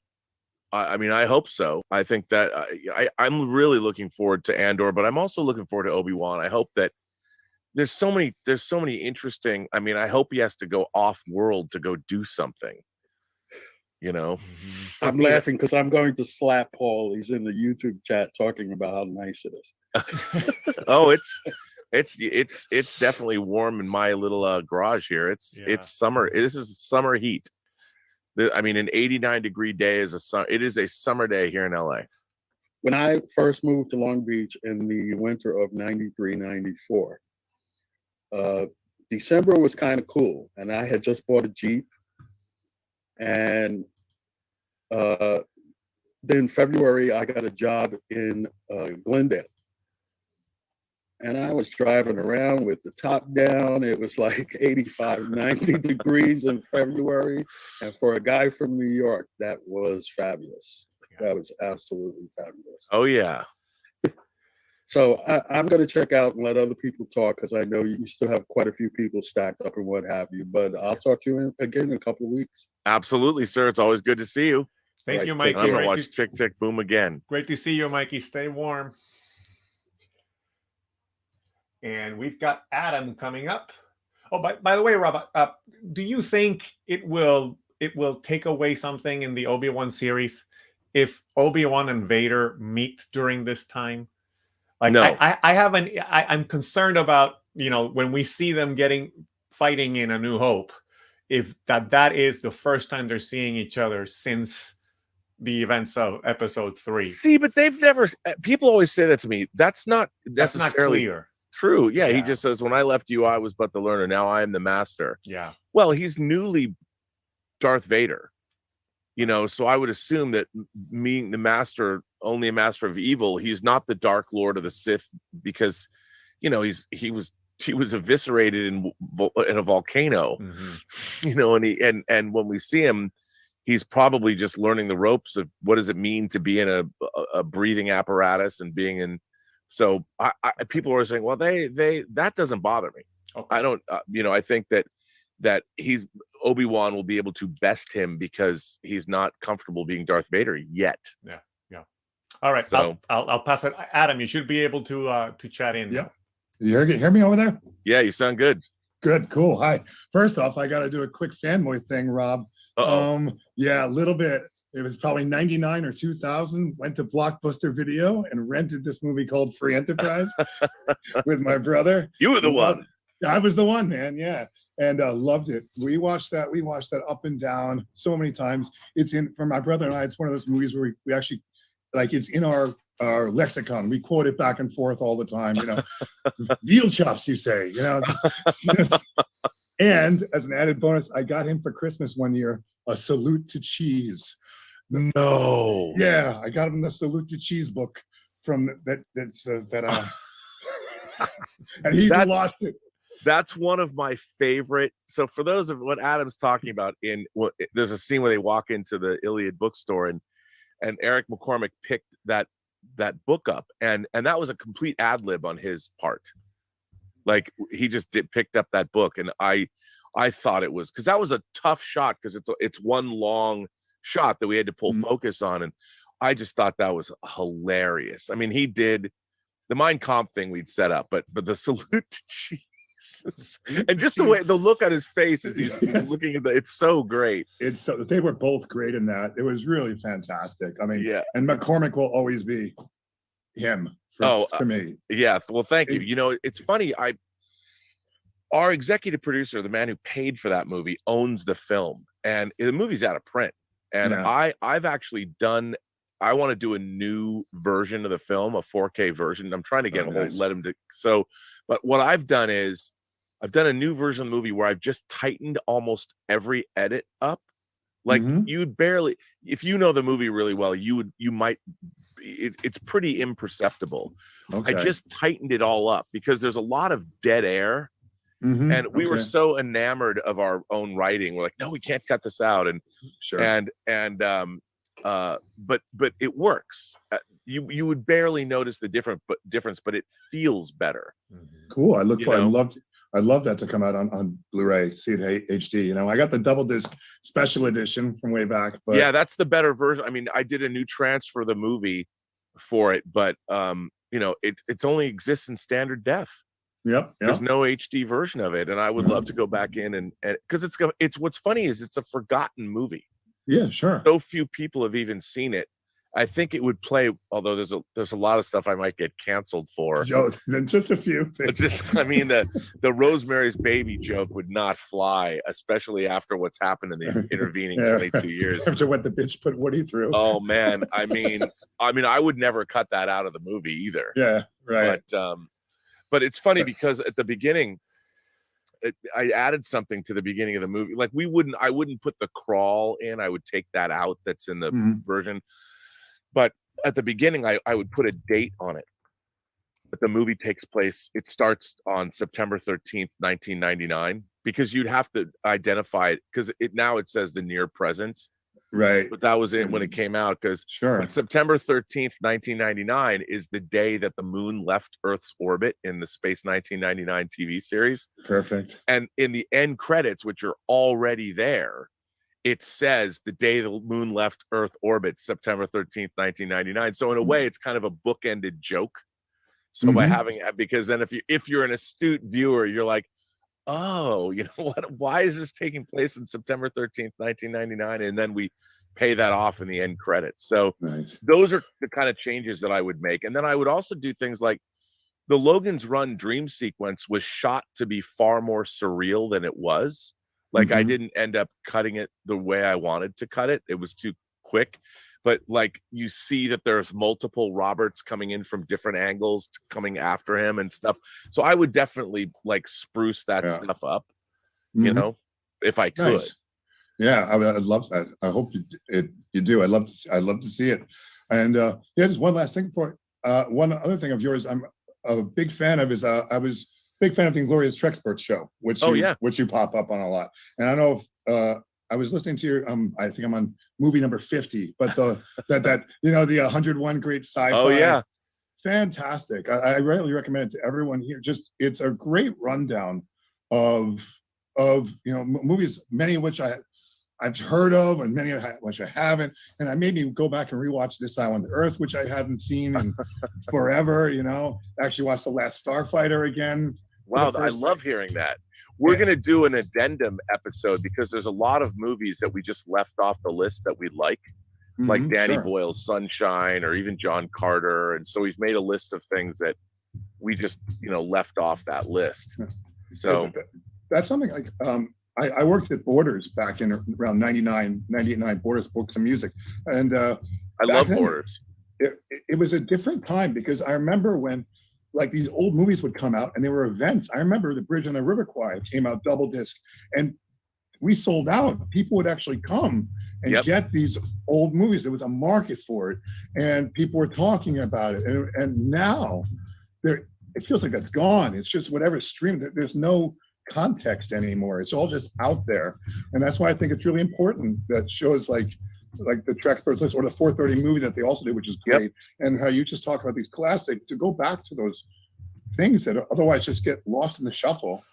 I mean, I hope so. I think that I'm really looking forward to Andor, but I'm also looking forward to Obi-Wan. I hope that, there's so many interesting. I mean, I hope he has to go off world to go do something. You know, I'm laughing because I'm going to slap Paul. He's in the YouTube chat talking about how nice it is. Oh, it's definitely warm in my little garage here. It's summer. This is summer heat. I mean, an 89-degree day is it is a summer day here in LA. When I first moved to Long Beach in the winter of 93, 94, December was kind of cool. And I had just bought a Jeep. And then February, I got a job in Glendale. And I was driving around with the top down. It was like 85, 90 degrees in February. And for a guy from New York, that was fabulous. That was absolutely fabulous. Oh, yeah. So I'm going to check out and let other people talk because I know you still have quite a few people stacked up and what have you. But I'll talk to you again in a couple of weeks. Absolutely, sir. It's always good to see you. Thank you, Mikey. I'm going to watch Tick, Tick, Boom again. Great to see you, Mikey. Stay warm. And we've got Adam coming up. Oh, by the way, Rob, do you think it will take away something in the Obi-Wan series if Obi-Wan and Vader meet during this time? Like, no. I'm concerned about, when we see them fighting in A New Hope, if that is the first time they're seeing each other since the events of Episode 3. See, but they've never. People always say that to me. That's not necessarily clear. True. Yeah, he just says, "When I left you, I was but the learner. Now I am the master." Yeah. Well, he's newly Darth Vader. So I would assume that being the master, only a master of evil, he's not the Dark Lord of the Sith because, he was eviscerated in a volcano, and when we see him, he's probably just learning the ropes of what does it mean to be in a breathing apparatus and being in. So people are saying, well, that doesn't bother me. Okay. I don't, I think that he's Obi-Wan will be able to best him because he's not comfortable being Darth Vader yet. Yeah. All right. So I'll pass it. Adam, you should be able to chat in. Yeah. You hear me over there? Yeah, you sound good. Good. Cool. Hi. First off, I got to do a quick fanboy thing, Rob. Yeah, a little bit. It was probably 99 or 2000. Went to Blockbuster Video and rented this movie called Free Enterprise with my brother. You were the one. I was the one, man. Yeah. And loved it. We watched that up and down so many times. For my brother and I, it's one of those movies where we actually, like, it's in our lexicon. We quote it back and forth all the time, veal chops, you say, just. And as an added bonus, I got him for Christmas one year a Salute to Cheese. No. Yeah, I got him the Salute to Cheese book from that and he lost it. That's one of my favorite. So for those of what Adam's talking about, there's a scene where they walk into the Iliad bookstore and Eric McCormack picked that book up and that was a complete ad lib on his part. Like he just picked up that book and I thought it was because that was a tough shot because it's one long shot that we had to pull focus on and I just thought that was hilarious. I mean, he did the Mein Kampf thing we'd set up, but the Salute to Jesus. And just the look on his face as he's looking at it's so great. They were both great in that. It was really fantastic. I mean, yeah. And McCormack will always be him for me. Yeah. Well, thank you. It's funny. Our executive producer, the man who paid for that movie, owns the film, and the movie's out of print. And I've actually I want to do a new version of the film, a 4K version. I'm trying to get let him do. But what I've done is I've done a new version of the movie where I've just tightened almost every edit up. Like you'd barely, if you know the movie really well, it's pretty imperceptible. Okay. I just tightened it all up because there's a lot of dead air. And we were so enamored of our own writing. We're like, no, we can't cut this out. And but it works. You would barely notice the difference, but it feels better. Cool. I'd love that to come out on Blu-ray, see it HD. I got the double disc special edition from way back. But yeah, that's the better version. I mean, I did a new transfer of the movie for it, but it's only exists in standard def. Yep. There's no HD version of it, and I would love to go back in and because it's what's funny is it's a forgotten movie. Yeah, sure. So few people have even seen it. I think it would play, although there's a lot of stuff I might get canceled for. Just a few things. I mean, the Rosemary's Baby joke would not fly, especially after what's happened in the intervening 22 years. After what the bitch put Woody through. Oh man, I mean, I would never cut that out of the movie either. Yeah, right. But it's funny because at the beginning, I added something to the beginning of the movie. Like I wouldn't put the crawl in. I would take that out. That's in the version. But at the beginning, I would put a date on it. But the movie takes place, it starts on September 13th, 1999, because you'd have to identify it because it says the near present. Right. But that was it when it came out because September 13th, 1999 is the day that the moon left Earth's orbit in the Space 1999 TV series. Perfect. And in the end credits, which are already there, it says the day the moon left Earth orbit, September 13th, 1999. So in a way, it's kind of a bookended joke. So by having, because then if you're an astute viewer, you're like, oh, you know what? Why is this taking place in September 13th, 1999? And then we pay that off in the end credits. So those are the kind of changes that I would make. And then I would also do things like the Logan's Run dream sequence was shot to be far more surreal than it was. Like I didn't end up cutting it the way I wanted to cut it. It was too quick. But like you see that there's multiple Roberts coming in from different angles coming after him and stuff. So I would definitely like spruce that stuff up, you know, if I could. Nice. Yeah, I'd love that. I hope you do. I'd love to see it. And just one last thing for one other thing of yours. I'm a big fan of is I was a big fan of the Inglorious Trexperts show, which you pop up on a lot. And I don't know if I was listening to your I think I'm on movie number 50, but that you know, the 101 great sci-fi. Oh yeah, fantastic. I really recommend it to everyone here. Just it's a great rundown of you know, movies, many of which I've heard of and many of which I haven't. And I made me go back and rewatch This Island Earth, which I hadn't seen in forever, you know. Actually watched The Last Starfighter again. Wow, I love hearing that. We're going to do an addendum episode because there's a lot of movies that we just left off the list that we like Danny Boyle's Sunshine or even John Carter. And so we've made a list of things that we just, you know, left off that list. So that's something like I worked at Borders back in around 99, Borders Books and Music. And I love Borders. It was a different time because I remember when like these old movies would come out and there were events. I remember The Bridge on the River Kwai came out double disc and we sold out. People would actually come and get these old movies. There was a market for it and people were talking about it. And now it feels like that's gone. It's just whatever's streamed. There's no context anymore. It's all just out there. And that's why I think it's really important that shows like the Trexperts list or the 430 movie that they also do, which is great. And how you just talk about these classics to go back to those things that otherwise just get lost in the shuffle.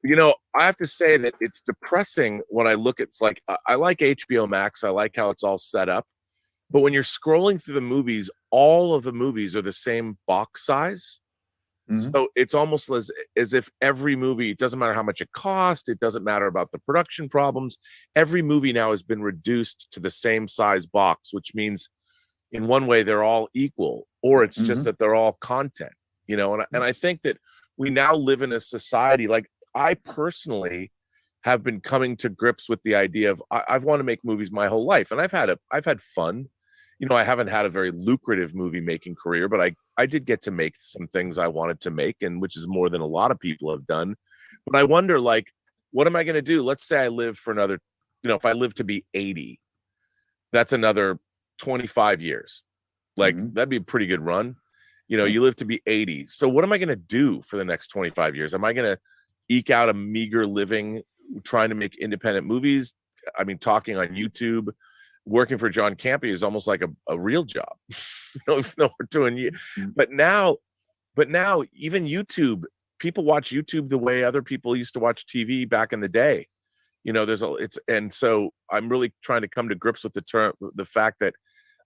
You know, I have to say that it's depressing when I look at it's like I like HBO Max. I like how it's all set up. But when you're scrolling through the movies, all of the movies are the same box size. So it's almost as if every movie, it doesn't matter how much it costs, it doesn't matter about the production problems. Every movie now has been reduced to the same size box, which means in one way they're all equal, or it's just that they're all content, you know. And I think that we now live in a society, like I personally have been coming to grips with the idea of I've wanted to make movies my whole life, and I've had fun. You know, I haven't had a very lucrative movie making career, but I did get to make some things I wanted to make, and which is more than a lot of people have done. But I wonder, like, what am I going to do? Let's say I live for another, you know, if I live to be 80, that's another 25 years. Like, that'd be a pretty good run. You know, you live to be 80. So what am I going to do for the next 25 years? Am I going to eke out a meager living trying to make independent movies? I mean, talking on YouTube. Working for John Campy is almost like a real job. We're doing but now even YouTube, people watch YouTube the way other people used to watch TV back in the day. You know, and so I'm really trying to come to grips with the fact that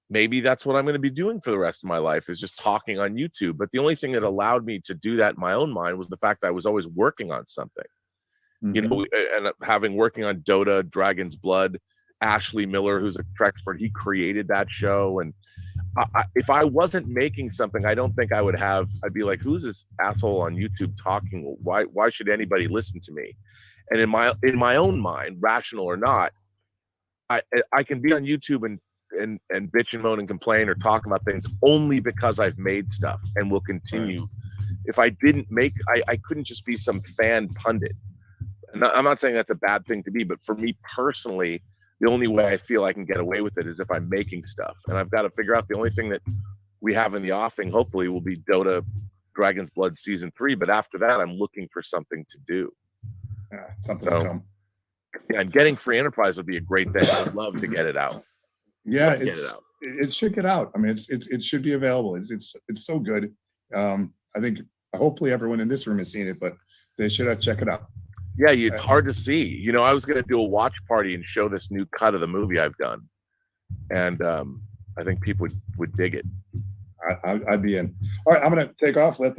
maybe that's what I'm going to be doing for the rest of my life, is just talking on YouTube. But the only thing that allowed me to do that in my own mind was the fact that I was always working on something. You know, and having working on Dota, Dragon's Blood, Ashley Miller, who's a Trexpert, he created that show. And if I wasn't making something, I don't think I'd be like, who's this asshole on YouTube talking? Why should anybody listen to me? And in my own mind, rational or not, I can be on YouTube and bitch and moan and complain or talk about things only because I've made stuff and will continue. If I didn't make, I couldn't just be some fan pundit. And I'm not saying that's a bad thing to be, but for me personally, the only way I feel I can get away with it is if I'm making stuff. And I've got to figure out the only thing that we have in the offing, hopefully, will be Dota Dragon's Blood Season 3. But after that, I'm looking for something to do. Something to come. Yeah, and getting free enterprise would be a great thing. I'd love to get it out. Yeah, it should get out. I mean, it should be available. It's so good. I think hopefully everyone in this room has seen it, but they should check it out. Yeah, it's hard to see. You know, I was going to do a watch party and show this new cut of the movie I've done, and I think people would dig it. I'd be in. All right, I'm going to take off. Well,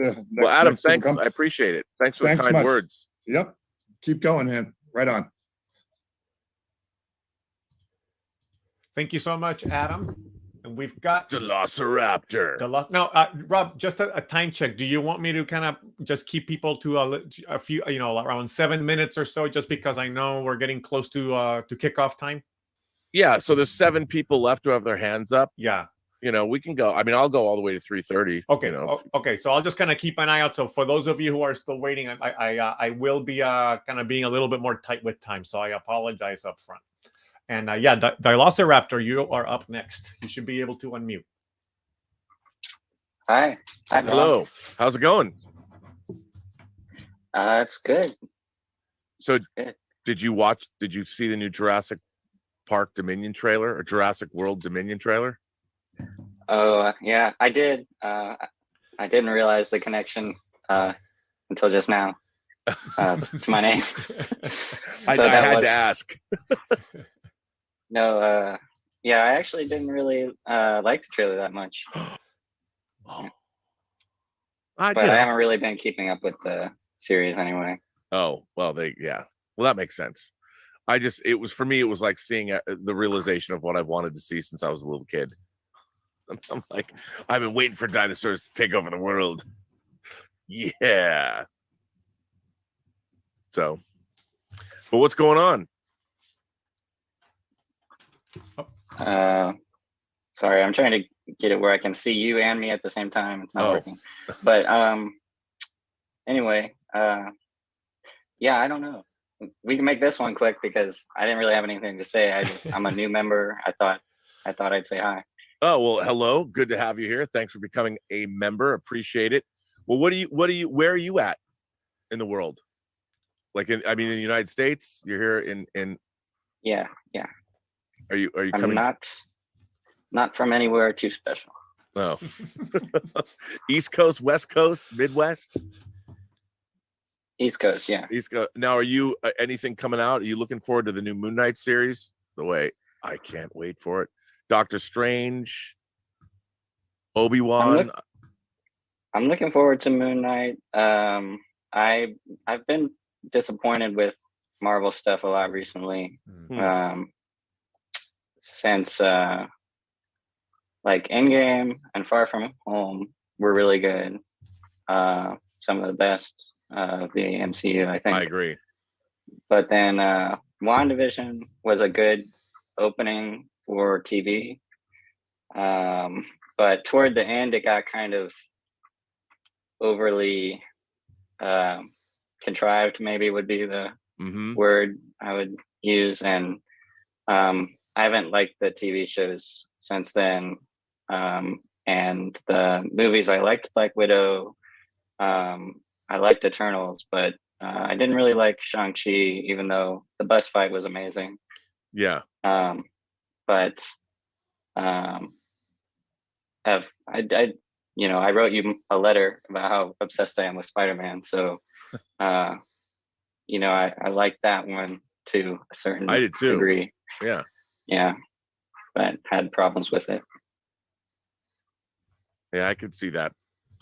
Adam, thanks. I appreciate it. Thanks for the kind words. Yep. Keep going, man. Right on. Thank you so much, Adam. And we've got Velociraptor. Now, Rob, just a time check. Do you want me to kind of just keep people to a few, around 7 minutes or so, just because I know we're getting close to kickoff time? Yeah. So there's 7 people left who have their hands up. Yeah. You know, we can go. I mean, I'll go all the way to 3:30. Okay. You know. Okay. So I'll just kind of keep an eye out. So for those of you who are still waiting, I will be kind of being a little bit more tight with time. So I apologize up front. And Velociraptor, you are up next. You should be able to unmute. Hi. Hello. Bob. How's it going? It's good. So did you see the new Jurassic Park Dominion trailer or Jurassic World Dominion trailer? Oh, yeah, I did. I didn't realize the connection until just now to my name. I had to ask. No, yeah, I actually didn't really like the trailer that much. Oh. But I haven't really been keeping up with the series anyway. Oh, well, well, that makes sense. It was like seeing the realization of what I've wanted to see since I was a little kid. I'm like, I've been waiting for dinosaurs to take over the world. Yeah. So, but what's going on? Sorry, I'm trying to get it where I can see you and me at the same time. It's not working. But anyway, yeah, I don't know. We can make this one quick because I didn't really have anything to say. I'm a new member. I thought I'd say hi. Oh, well, hello. Good to have you here. Thanks for becoming a member. Appreciate it. Well, where are you at in the world? Like in the United States? You're here in Yeah. Are you I'm coming? Not from anywhere too special. Oh. East Coast, West Coast, Midwest? East Coast, yeah. East Coast. Now, are you anything coming out? Are you looking forward to the new Moon Knight series? I can't wait for it. Doctor Strange, Obi-Wan. I'm looking forward to Moon Knight. I've been disappointed with Marvel stuff a lot recently. Since like Endgame and Far From Home were really good. Some of the best of the MCU, I think. I agree. But then WandaVision was a good opening for TV. But toward the end, it got kind of overly contrived, maybe would be the word I would use. And I haven't liked the TV shows since then. And the movies, I liked Black Widow. I liked Eternals, but I didn't really like Shang-Chi, even though the bus fight was amazing. Yeah. But I wrote you a letter about how obsessed I am with Spider-Man. So, I liked that one to a certain I did too. degree. Yeah. Yeah. But had problems with it. Yeah, I could see that.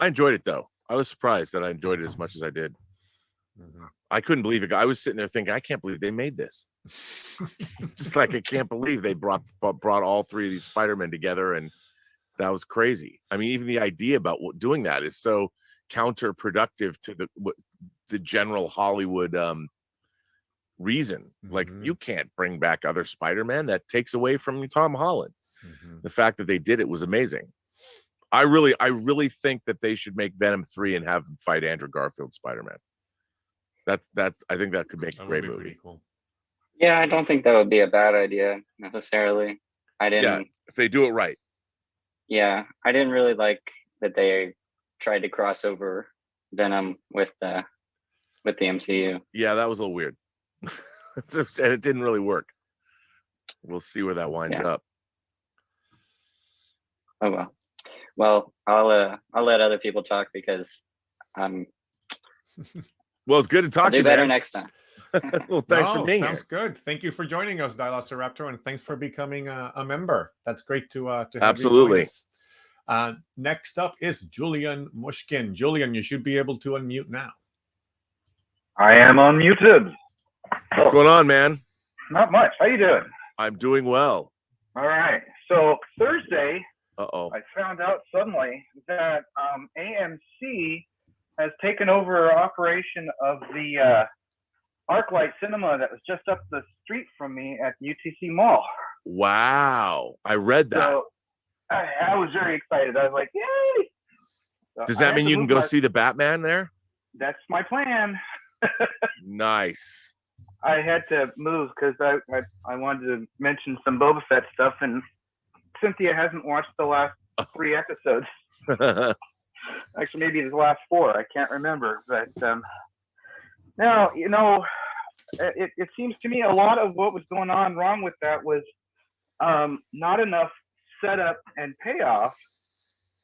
I enjoyed it though. I was surprised that I enjoyed it as much as I did. I couldn't believe it. I was sitting there thinking, I can't believe they made this. Just like I can't believe they brought all three of these Spider-Men together, and that was crazy. I mean, even the idea about doing that is so counterproductive to the general Hollywood reason. Like, you can't bring back other Spider-Man. That takes away from Tom Holland. The fact that they did it was amazing. I really think that they should make Venom 3 and have them fight Andrew Garfield's Spider-Man. That I think that could make a great movie. Cool. Yeah, I don't think that would be a bad idea necessarily. I didn't. Yeah, if they do it right. Yeah, I didn't really like that they tried to cross over Venom with the MCU. Yeah, that was a little weird, and it didn't really work. We'll see where that winds up. Oh well. Well, I'll let other people talk because well, it's good to talk I'll to do you, better man. next time. Well, thanks for being sounds here. good. Thank you for joining us, Velociraptor, and thanks for becoming a member. That's great to have Absolutely. you join us. Next up is Julian Mushkin. Julian, you should be able to unmute now. I am unmuted. What's going on, man? Not much. How you doing? I'm doing well. All right. So Thursday, Uh-oh. I found out suddenly that AMC has taken over operation of the ArcLight Cinema that was just up the street from me at UTC Mall. Wow. I read that. So I was very excited. I was like, yay! So Does I that had mean to you can move go my- see the Batman there? That's my plan. Nice. I had to move because I wanted to mention some Boba Fett stuff, and Cynthia hasn't watched the last 3 episodes. Actually, maybe the last 4. I can't remember. But now, it seems to me a lot of what was going on wrong with that was not enough setup and payoff.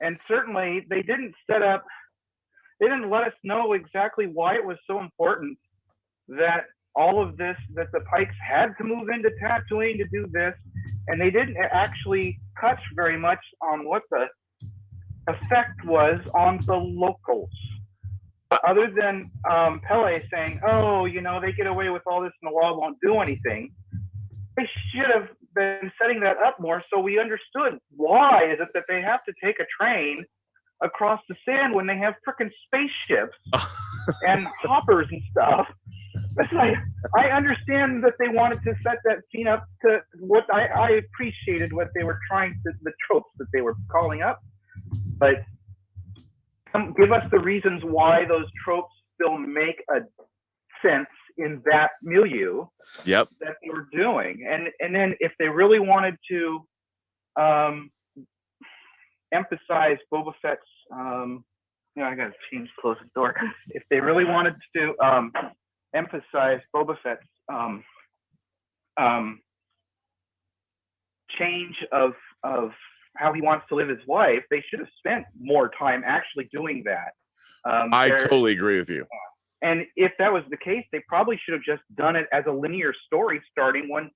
And certainly they didn't let us know exactly why it was so important that all of this, that the Pikes had to move into Tatooine to do this, and they didn't actually touch very much on what the effect was on the locals. Other than Pele saying, oh, they get away with all this and the law won't do anything, they should have been setting that up more so we understood why is it that they have to take a train across the sand when they have frickin' spaceships and hoppers and stuff. It's like, I understand that they wanted to set that scene up to what I appreciated what they were trying to, the tropes that they were calling up, but give us the reasons why those tropes still make a sense in that milieu Yep. that they were doing. And then if they really wanted to emphasize Boba Fett's, I gotta close the door. If they really wanted to emphasize Boba Fett's change of how he wants to live his life, they should have spent more time actually doing that. I totally agree with you. And if that was the case, they probably should have just done it as a linear story starting when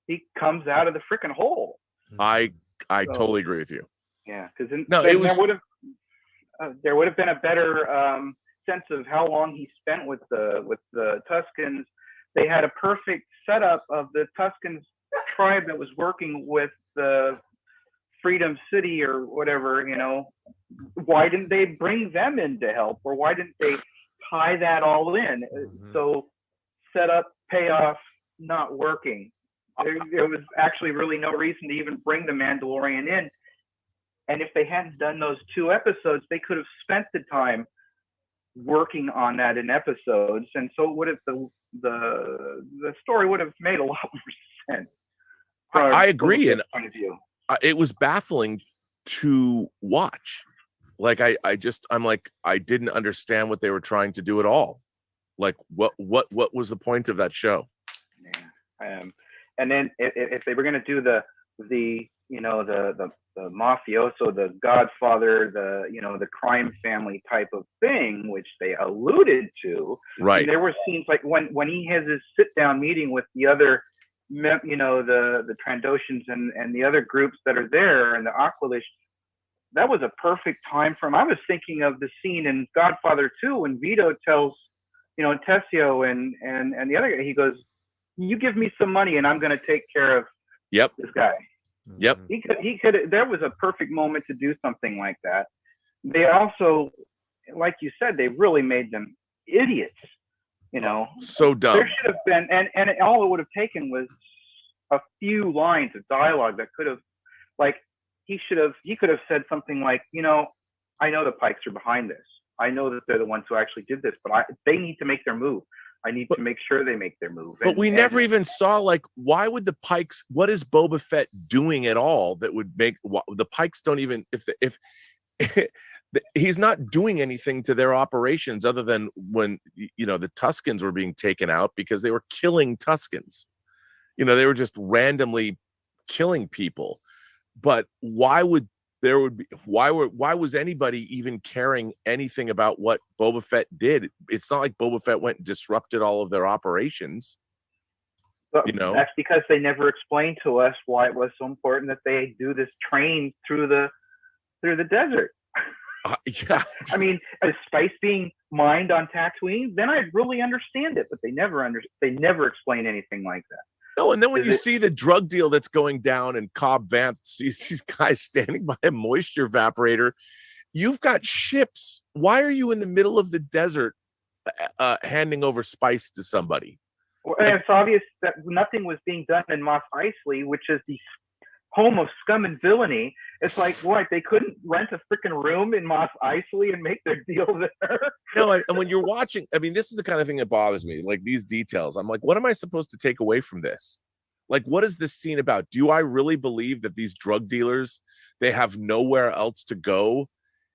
he comes out of the freaking hole. I totally agree with you. Yeah, because there would have been a better sense of how long he spent with the Tuskens. They had a perfect setup of the Tuskens tribe that was working with the Freedom City or whatever. Why didn't they bring them in to help, or why didn't they tie that all in? So setup, payoff, not working. There was actually really no reason to even bring the Mandalorian in. And if they hadn't done those 2 episodes, they could have spent the time working on that in episodes, and so it would have the story would have made a lot more sense. I agree, and point of view. It was baffling to watch. Like I didn't understand what they were trying to do at all. Like what was the point of that show? Yeah. And then if they were going to do the mafioso, the Godfather, the crime family type of thing, which they alluded to. Right. And there were scenes like when he has his sit down meeting with the other, the Trandoshans and the other groups that are there, and the Aqualish, that was a perfect time for him. I was thinking of the scene in Godfather 2 when Vito tells, Tessio and the other guy, he goes, "You give me some money and I'm going to take care of this guy." Yep. He could. There was a perfect moment to do something like that. They also, like you said, they really made them idiots. So dumb. There should have been, and all it would have taken was a few lines of dialogue that could have, like, he could have said something like, I know the Pikes are behind this. I know that they're the ones who actually did this, but they need to make their move. I need to make sure they make their move. But we never even saw, like, why would the Pikes? What is Boba Fett doing at all that would make the Pikes don't even if he's not doing anything to their operations other than when the Tuskens were being taken out because they were killing Tuskens. They were just randomly killing people. But why was anybody even caring anything about what Boba Fett did? It's not like Boba Fett went and disrupted all of their operations. But that's because they never explained to us why it was so important that they do this train through the desert. Yeah. I mean, is spice being mined on Tatooine? Then I'd really understand it, but they never explain anything like that. No, and then when you see the drug deal that's going down and Cobb Vanth sees these guys standing by a moisture evaporator, you've got ships. Why are you in the middle of the desert handing over spice to somebody? Well, and it's obvious that nothing was being done in Mos Eisley, which is the home of scum and villainy. It's like, what? They couldn't rent a freaking room in Mos Eisley and make their deal there? No, and when you're watching, I mean, this is the kind of thing that bothers me, like these details. I'm like, what am I supposed to take away from this? Like, what is this scene about? Do I really believe that these drug dealers, they have nowhere else to go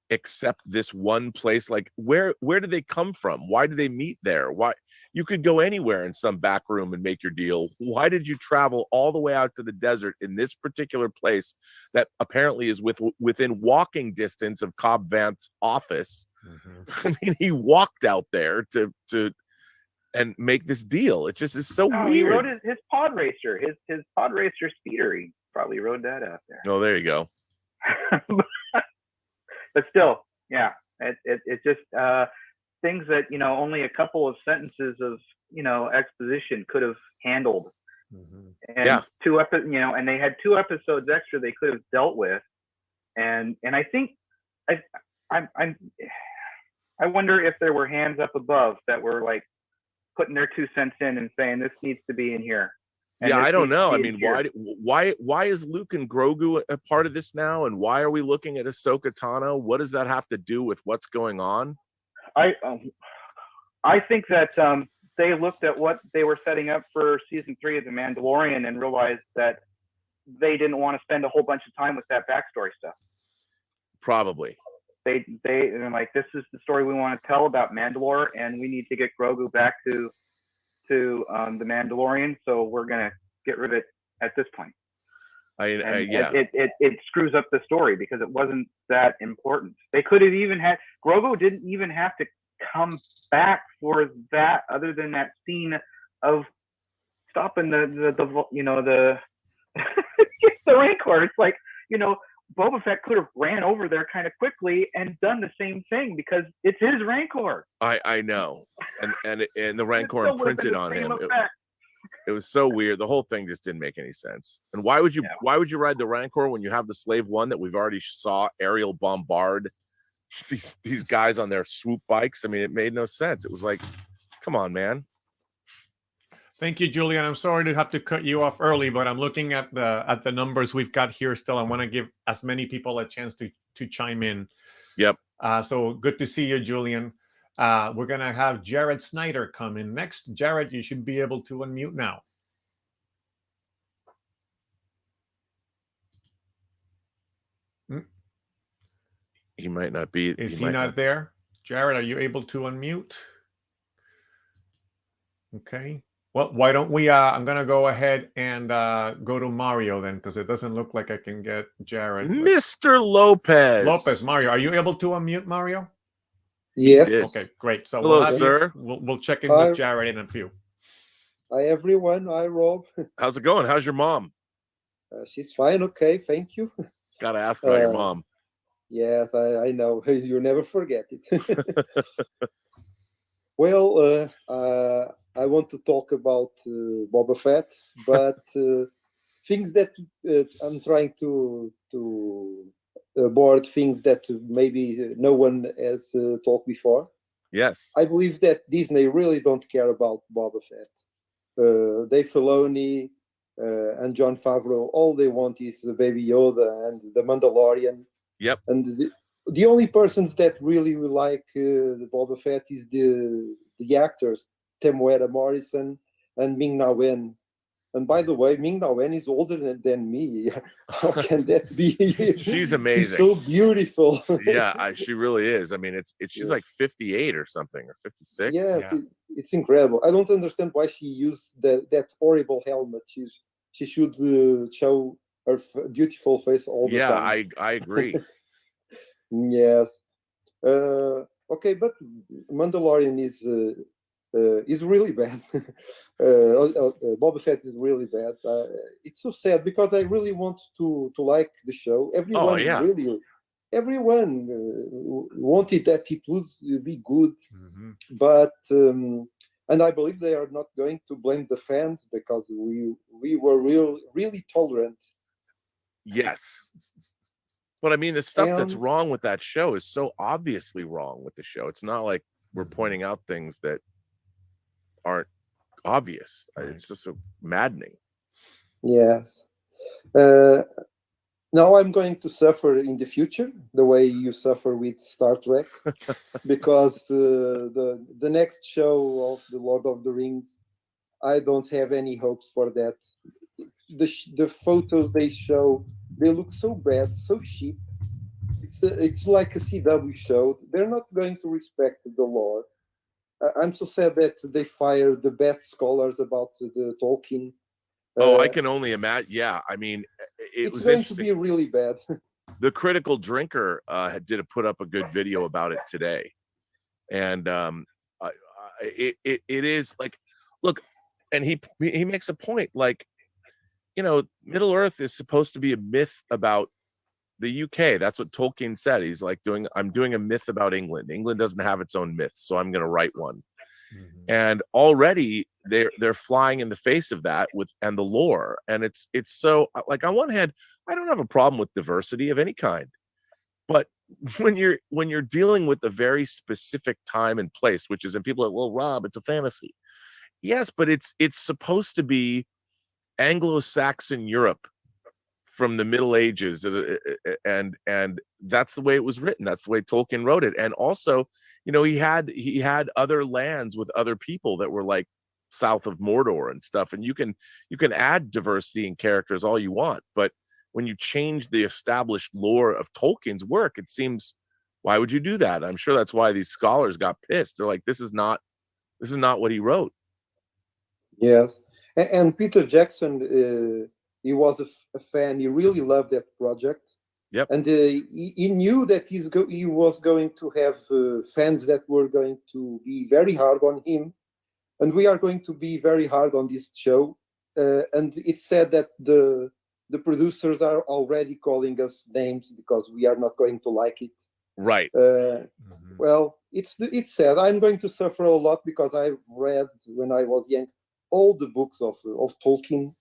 except this one place? Like, where do they come from? Why do they meet there? Why? You could go anywhere in some back room and make your deal. Why did you travel all the way out to the desert in this particular place that apparently is within walking distance of Cobb Vanth's office? Mm-hmm. I mean, he walked out there to and make this deal. It just is so weird. He rode his pod racer, his pod racer speeder. He probably rode that out there. Oh, there you go. But still, yeah, it's just things that only a couple of sentences of exposition could have handled. Mm-hmm. And and they had 2 episodes extra they could have dealt with, and I think I wonder if there were hands up above that were like putting their 2 cents in and saying this needs to be in here. Yeah, I don't know. I mean, why is Luke and Grogu a part of this now? And why are we looking at Ahsoka Tano? What does that have to do with what's going on? I think that they looked at what they were setting up for season 3 of The Mandalorian and realized that they didn't want to spend a whole bunch of time with that backstory stuff. Probably. They're like, this is the story we want to tell about Mandalore, and we need to get Grogu back to the Mandalorian, so we're gonna get rid of it at this point. It screws up the story because it wasn't that important. They could have even had Grogu didn't even have to come back for that, other than that scene of stopping the the Rancor. It's like, Boba Fett could have ran over there kind of quickly and done the same thing because it's his Rancor. I know, and the Rancor imprinted on him. It was so weird. The whole thing just didn't make any sense. And why would you ride the Rancor when you have the Slave One that we've already saw aerial bombard these guys on their swoop bikes? I mean, it made no sense. It was like, come on, man. Thank you, Julian. I'm sorry to have to cut you off early, but I'm looking at the numbers we've got here still. I want to give as many people a chance to chime in. Yep. So good to see you, Julian. We're going to have Jared Snyder come in next. Jared, you should be able to unmute now. He might not be. Is he not there? Jared, are you able to unmute? Okay. Well, why don't we, I'm going to go ahead and go to Mario then, because it doesn't look like I can get Jared. Mr. Lopez. Mario, are you able to unmute, Mario? Yes. Okay, great. So hello, sir. We'll check in with Jared in a few. Hi, everyone. Hi, Rob. How's it going? How's your mom? She's fine. Okay, thank you. Got to ask about your mom. Yes, I know. You never forget it. Well, I want to talk about Boba Fett, but things that I'm trying to board things that maybe no one has talked before. Yes. I believe that Disney really don't care about Boba Fett. Dave Filoni and Jon Favreau, all they want is the Baby Yoda and the Mandalorian. Yep. And the only persons that really like the Boba Fett is the actors, Temuera Morrison and Ming-Na Wen. And by the way, Ming-Na Wen is older than me. How can that be? She's amazing. She's so beautiful. Yeah, she really is. I mean, she's like 58 or something, or 56. Yes, it's incredible. I don't understand why she used that horrible helmet. She should show her beautiful face all the time. Yeah, I agree. Yes. Okay, but Mandalorian is really bad. Boba Fett is really bad. It's so sad because I really want to like the show. Everyone everyone wanted that it would be good, but and I believe they are not going to blame the fans because we were really tolerant. Yes. But I mean, the stuff that's wrong with that show is so obviously wrong with the show. It's not like we're pointing out things that aren't obvious. It's just so maddening. Yes. Now I'm going to suffer in the future the way you suffer with Star Trek, because the next show of the Lord of the Rings, I don't have any hopes for that. The photos they show, they look so bad, so cheap. It's like a CW show. They're not going to respect the lore. I'm so sad that they fired the best scholars about the Tolkien. I can only imagine. Yeah, I mean, it's going to be really bad. The Critical Drinker did put up a good video about it today, and it is like, look, and he makes a point, like, you know, Middle Earth is supposed to be a myth about the UK. That's what Tolkien said. He's like, I'm doing a myth about England. England doesn't have its own myth, so I'm going to write one. And already they're flying in the face of that and the lore. And it's so, like, on one hand, I don't have a problem with diversity of any kind, but when you're dealing with a very specific time and place, which is, and people are like, well, Rob, it's a fantasy. Yes, but it's supposed to be Anglo-Saxon Europe from the Middle Ages, and that's the way it was written. That's the way Tolkien wrote it. And also, you know, he had other lands with other people that were like south of Mordor and stuff. And you can add diversity in characters all you want, but when you change the established lore of Tolkien's work, it seems, why would you do that? I'm sure that's why these scholars got pissed. They're like, this is not what he wrote. Yes, and Peter Jackson, he was a fan. He really loved that project. Yep. And he knew that he was going to have fans that were going to be very hard on him, and we are going to be very hard on this show. And it's said that the producers are already calling us names because we are not going to like it. Right. Well, it's sad. I'm going to suffer a lot because I've read when I was young all the books of Tolkien.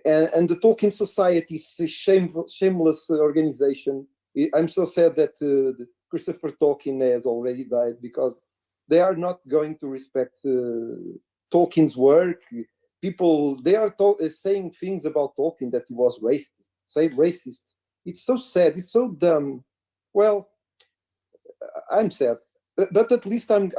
And the Tolkien Society is a shameless organization. I'm so sad that Christopher Tolkien has already died because they are not going to respect Tolkien's work. People, they are saying things about Tolkien that he was racist. It's so sad. It's so dumb. Well, I'm sad, but at least I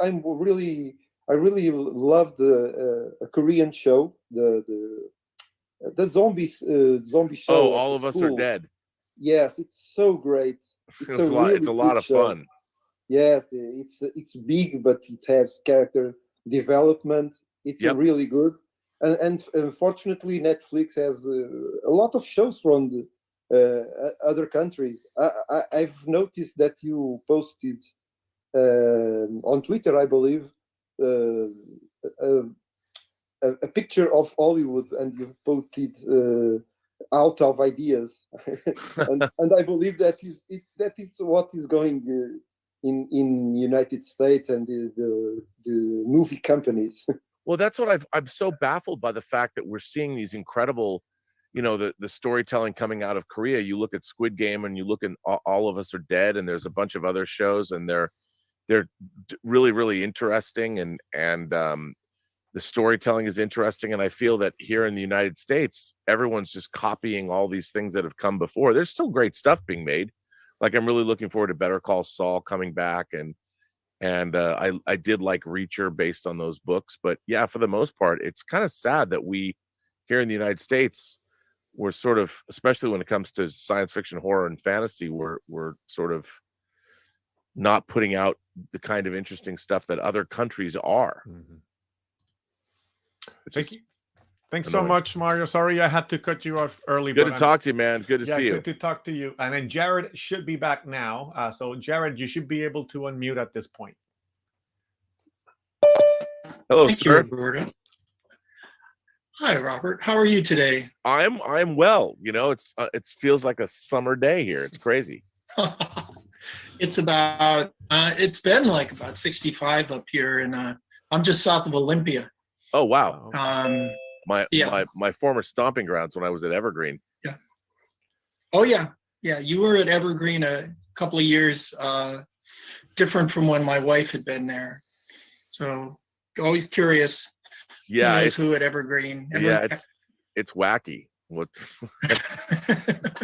really loved a Korean show, the zombie show. Oh, All of Us Are Dead. Yes, it's so great. It's a lot of fun. Yes, it's big, but it has character development. It's really good. And unfortunately, Netflix has a lot of shows from other countries. I've noticed that you posted on Twitter, I believe, a picture of Hollywood, and you posted out of ideas, and I believe that is what is going in United States and the movie companies. Well, that's what I'm so baffled by the fact that we're seeing these incredible, you know, the storytelling coming out of Korea. You look at Squid Game and you look at All of Us Are Dead, and there's a bunch of other shows, and they're really, really interesting, and the storytelling is interesting. And I feel that here in the United States, everyone's just copying all these things that have come before. There's still great stuff being made. Like, I'm really looking forward to Better Call Saul coming back, and I did like Reacher based on those books. But yeah, for the most part, it's kind of sad that we here in the United States, we're sort of, especially when it comes to science fiction, horror, and fantasy, we're sort of not putting out the kind of interesting stuff that other countries are. Thanks so much, Mario. Sorry I had to cut you off early. Good to talk to you, man. Good to see you. Good to talk to you. And then Jared should be back now. So Jared, you should be able to unmute at this point. Hello, Thank sir. you, Roberto. Hi, Robert. How are you today? I'm well. You know, it feels like a summer day here. It's crazy. It's about it's been like about 65 up here, and I'm just south of Olympia. Oh wow. Yeah. My former stomping grounds when I was at Evergreen. Yeah. Oh yeah. Yeah. You were at Evergreen a couple of years, different from when my wife had been there. So always curious. Yeah. Who at Evergreen? Yeah, it's wacky. What's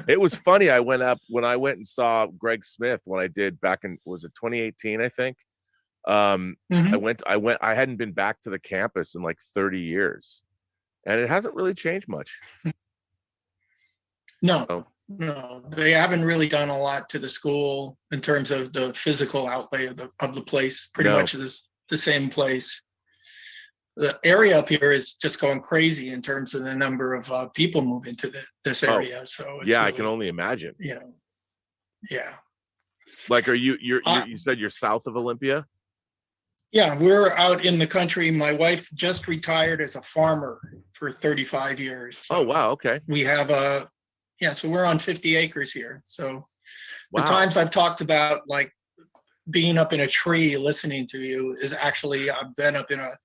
it was funny. When I went and saw Greg Smith when I did back in, was it 2018, I think. I hadn't been back to the campus in like 30 years, and it hasn't really changed much. No, they haven't really done a lot to the school in terms of the physical outlay of the place. Pretty much is the same place. The area up here is just going crazy in terms of the number of people moving to this area. So it's yeah, really, I can only imagine. You know, yeah. Like, you said you're south of Olympia? Yeah, we're out in the country. My wife just retired as a farmer for 35 years. So oh, wow. Okay. we have so we're on 50 acres here. So wow. The times I've talked about like being up in a tree listening to you is actually I've been up in a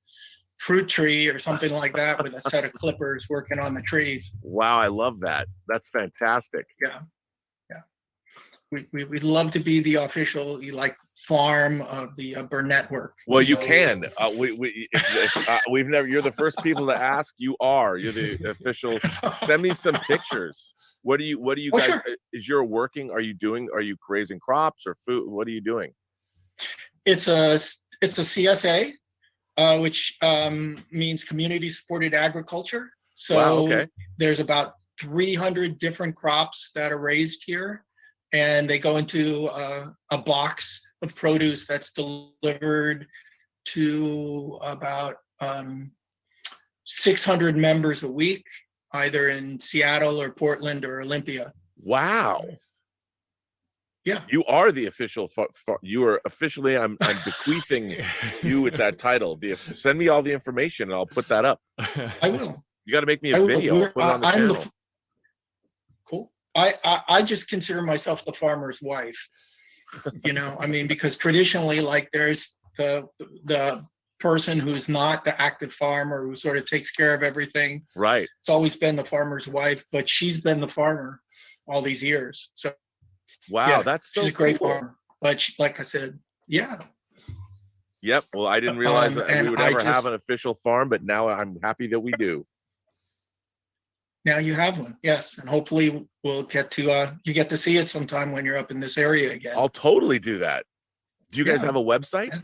fruit tree or something like that with a set of clippers working on the trees. Wow, I love that. That's fantastic. Yeah. We'd love to be the official farm of the Burnettwork. Well, you can. We've never. You're the first people to ask. You're the official. Send me some pictures. What do you guys? Sure. Is your working? Are you raising crops or food? What are you doing? It's a CSA, which means community supported agriculture. So wow, okay. There's about 300 different crops that are raised here. And they go into a box of produce that's delivered to about 600 members a week, either in Seattle or Portland or Olympia. Wow. Yeah. You are the official. You are officially. I'm bequeathing you with that title. Send me all the information, and I'll put that up. I will. You got to make me a video. I'll put it on the channel. Cool. I just consider myself the farmer's wife, you know, I mean, because traditionally, like there's the person who's not the active farmer who sort of takes care of everything. Right. It's always been the farmer's wife, but she's been the farmer all these years. So wow, yeah, that's so she's a great cool. farmer. But like I said, yeah. Yep. Well, I didn't realize that we would ever have an official farm, but now I'm happy that we do. Now you have one, yes, and hopefully we'll get to you get to see it sometime when you're up in this area again. I'll totally do that. Do you guys have a website?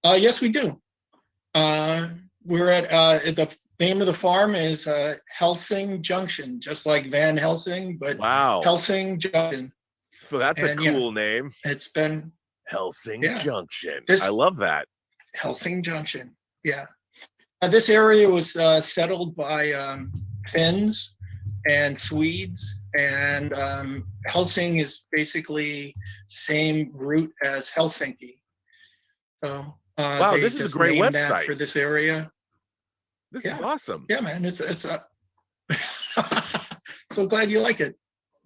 Yes, we do. We're at the name of the farm is Helsing Junction, just like Van Helsing, but wow, Helsing Junction. So that's a cool name. It's been Helsing Junction. This, I love that. Helsing Junction. Yeah. This area was settled by Finns and Swedes, and Helsing is basically same route as Helsinki. So wow, this is a great website for this area. This is awesome. Yeah, man, it's So glad you like it.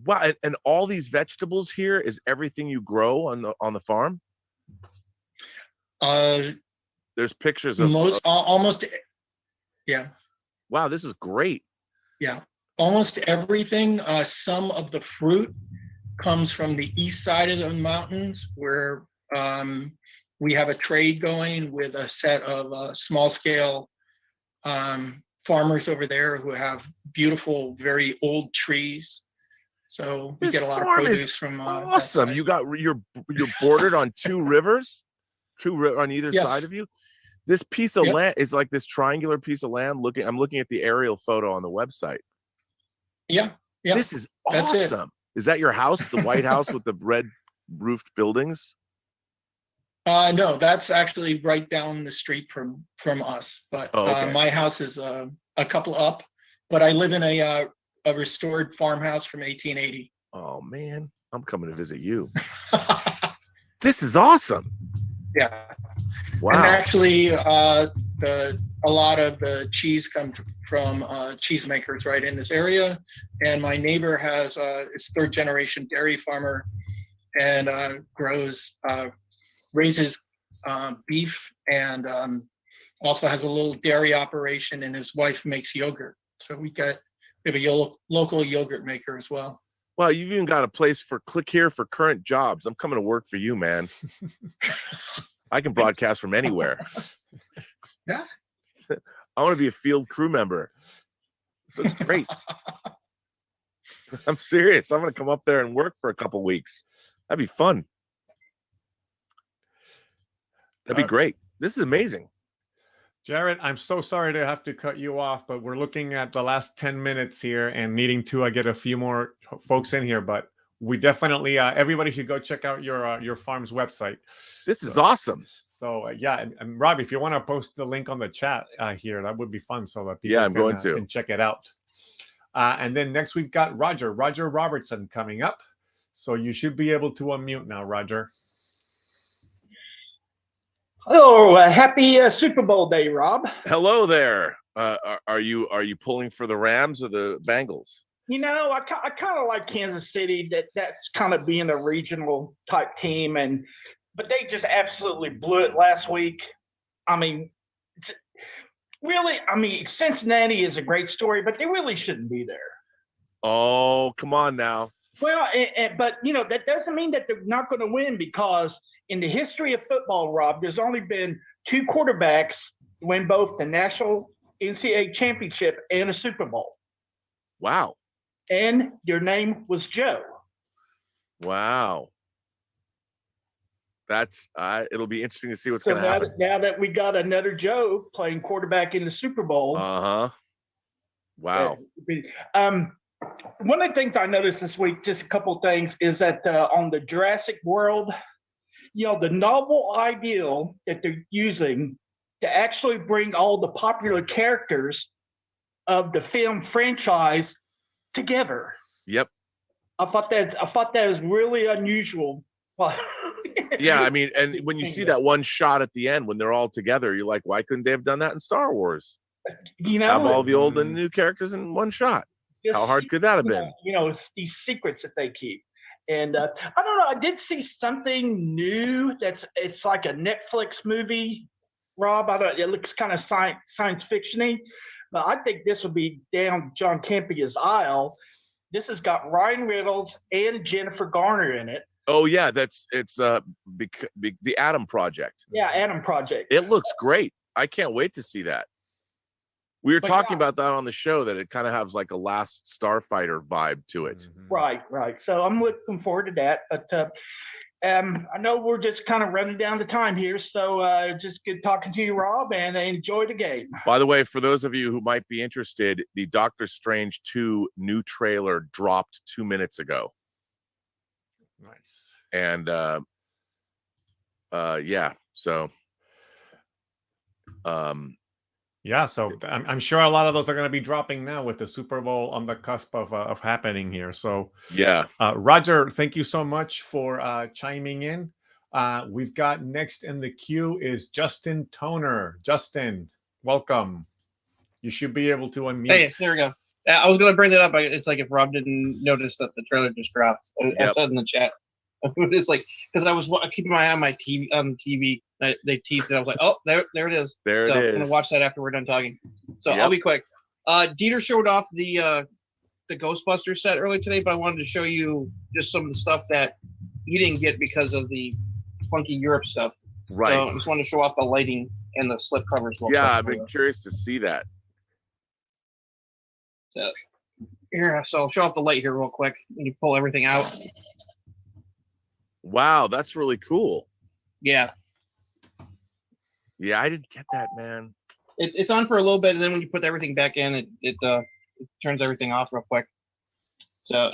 Wow, and all these vegetables here is everything you grow on the farm? There's pictures of almost, yeah. Wow, this is great. Yeah, almost everything. Some of the fruit comes from the east side of the mountains, where we have a trade going with a set of small scale farmers over there who have beautiful, very old trees. So we get a lot of produce from awesome. You got you're bordered on two rivers, on either side of you. This piece of land is like this triangular piece of land. I'm looking at the aerial photo on the website. Yeah. This is awesome. Is that your house, the White House with the red roofed buildings? No, that's actually right down the street from us. But my house is a couple up. But I live in a restored farmhouse from 1880. Oh man, I'm coming to visit you. This is awesome. Yeah. Wow. And actually, a lot of the cheese comes from cheesemakers right in this area. And my neighbor has is third generation dairy farmer, and raises beef, and also has a little dairy operation, and his wife makes yogurt. So we have a local yogurt maker as well. Well, you've even got a place for click here for current jobs. I'm coming to work for you, man. I can broadcast from anywhere. Yeah. I want to be a field crew member. So it's great. I'm serious. I'm going to come up there and work for a couple weeks. That'd be fun. That'd be great. This is amazing. Jared, I'm so sorry to have to cut you off, but we're looking at the last 10 minutes here and needing to get a few more folks in here. But we definitely, everybody should go check out your farm's website. This is awesome. So yeah, and Rob, if you want to post the link on the chat here, that would be fun so that people can check it out. And then next we've got Roger Robertson coming up. So you should be able to unmute now, Roger. Hello, happy Super Bowl day, Rob. Hello there. Are you pulling for the Rams or the Bengals? You know, I kind of like Kansas City. That's kind of being a regional type team, but they just absolutely blew it last week. I mean, really, Cincinnati is a great story, but they really shouldn't be there. Oh, come on now. Well, but you know that doesn't mean that they're not going to win, because in the history of football, Rob, there's only been two quarterbacks win both the national NCAA championship and a Super Bowl. Wow. And their name was Joe. Wow. That's it'll be interesting to see what's going to happen. Now that we got another Joe playing quarterback in the Super Bowl. Wow. One of the things I noticed this week, just a couple of things, is that on the Jurassic World, you know, the novel ideal that they're using to actually bring all the popular characters of the film franchise together. Yep. I thought that was really unusual. Yeah, I mean, and when you see that one shot at the end when they're all together, you're like, why couldn't they have done that in Star Wars? You know, have all the old and new characters in one shot. How hard could that have been? You know, it's these secrets that they keep. And I don't know, I did see something new it's like a Netflix movie, Rob. It looks kind of science fiction-y, but I think this would be down John Campia's aisle. This has got Ryan Reynolds and Jennifer Garner in it. Oh yeah, it's the Adam Project. Yeah, Adam Project. It looks great. I can't wait to see that. We were talking about that on the show, that it kind of has like a Last Starfighter vibe to it. Right. So I'm looking forward to that. But I know we're just kind of running down the time here. So just good talking to you, Rob, and enjoy the game. By the way, for those of you who might be interested, the Doctor Strange 2 new trailer dropped 2 minutes ago. Nice. And yeah, so yeah, so I'm sure a lot of those are going to be dropping now with the Super Bowl on the cusp of happening here. So yeah, Roger, thank you so much for chiming in. We've got next in the queue is Justin Toner. Justin, welcome. You should be able to unmute. Hey, there we go. I was gonna bring that up. It's like if Rob didn't notice that the trailer just dropped. I Yep. said in the chat. It's like because I was keeping my eye on my TV they teased it. I was like, oh, there it is. There so it I'm gonna is. watch that after we're done talking. So Yep. I'll be quick. Dieter showed off the Ghostbusters set earlier today, but I wanted to show you just some of the stuff that he didn't get because of the funky Europe stuff. Right. So I just wanted to show off the lighting and the slip covers. real Yeah, quick I've for been you. curious to see that. So here, so I'll show off the light here real quick. When you pull everything out. Wow, that's really cool. Yeah. Yeah, I didn't get that, man. It's on for a little bit, and then when you put everything back in, it turns everything off real quick. So,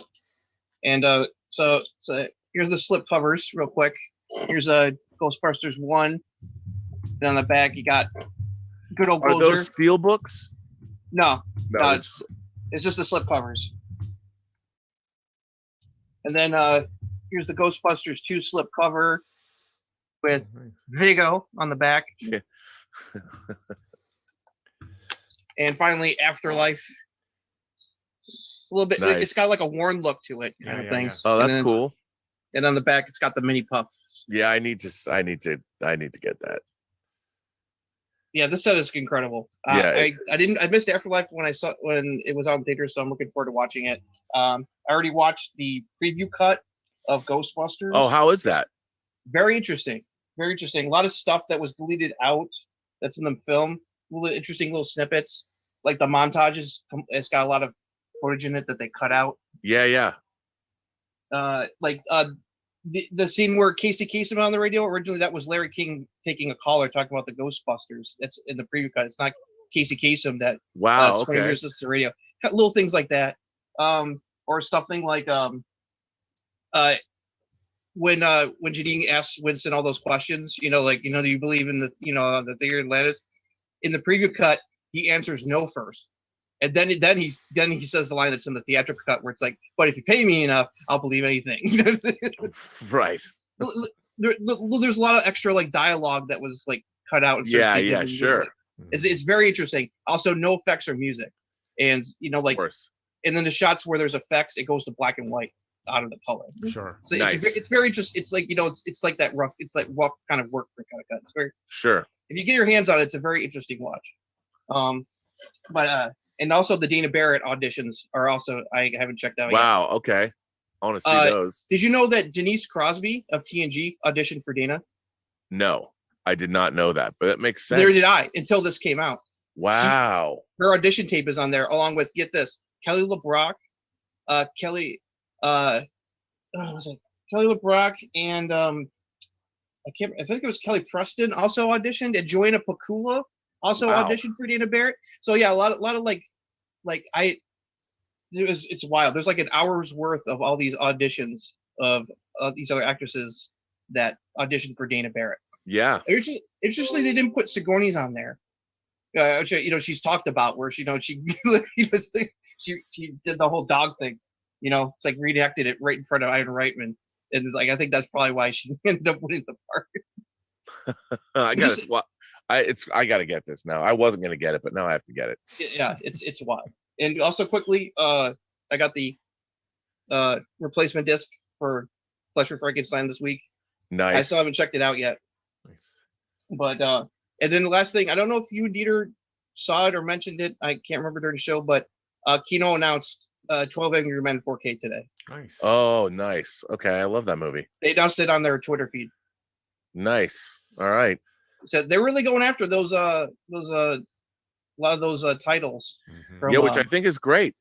and so here's the slip covers real quick. Here's Ghostbusters 1. And on the back, you got good old Are Gozer. those steel books? No, No, it's just the slip covers. And then here's the Ghostbusters 2 slip cover with Vigo on the back. Yeah. And finally, Afterlife. It's a little bit. Nice. It's got like a worn look to it, kind of thing. yeah. Oh, that's cool. And on the back, it's got the mini puffs. Yeah, I need to get that. Yeah, this set is incredible. Yeah. I missed Afterlife when it was on theaters, so I'm looking forward to watching it. I already watched the preview cut of Ghostbusters. Oh, how is that? Very interesting. Very interesting. A lot of stuff that was deleted out that's in the film. Really interesting little snippets. Like the montages, it's got a lot of footage in it that they cut out. Yeah. The scene where Casey Kasem on the radio, originally that was Larry King taking a caller talking about the Ghostbusters. That's in the preview cut. It's not Casey Kasem that Wow, okay. Hears this to the radio. Got little things like that. Or something like when Janine asks Winston all those questions, do you believe in the theory of Atlantis? In the preview cut, he answers no first. And then he says the line that's in the theatrical cut where it's like, but if you pay me enough, I'll believe anything. Right. There's a lot of extra like dialogue that was like cut out. Yeah, sure. It's very interesting. Also, no effects or music, and and then the shots where there's effects, it goes to black and white out of the color. Sure. So Nice. it's very just. It's like it's like that rough. It's like rough kind of work for kind of cut. It's very sure. If you get your hands on it, it's a very interesting watch. And also the Dana Barrett auditions are also I haven't checked out yet. Wow. Okay. I want to see those. Did you know that Denise Crosby of TNG auditioned for Dana? No, I did not know that, but that makes sense. Neither did I until this came out. Wow. Her audition tape is on there, along with Kelly LeBrock, Kelly LeBrock, and I think it was Kelly Preston also auditioned, and Joanna Pakula also auditioned for Dana Barrett. So yeah, a lot of it's wild. There's like an hour's worth of all these auditions of these other actresses that auditioned for Dana Barrett. Yeah. Interestingly, they didn't put Sigourney's on there. She's talked about where she did the whole dog thing. It's like redacted it right in front of Ivan Reitman, and it's like I think that's probably why she ended up winning the part. I gotta get this now. I wasn't gonna get it, but now I have to get it. Yeah, it's wild. And also quickly, I got the replacement disc for Flesh for Frankenstein this week. Nice. I still haven't checked it out yet. Nice. But and then the last thing, I don't know if you, Dieter, saw it or mentioned it. I can't remember during the show, but Kino announced 12 Angry Men 4K today. Nice. Oh, nice. Okay, I love that movie. They announced it on their Twitter feed. Nice. All right. So they're really going after those a lot of those titles. From, yeah, which I think is great.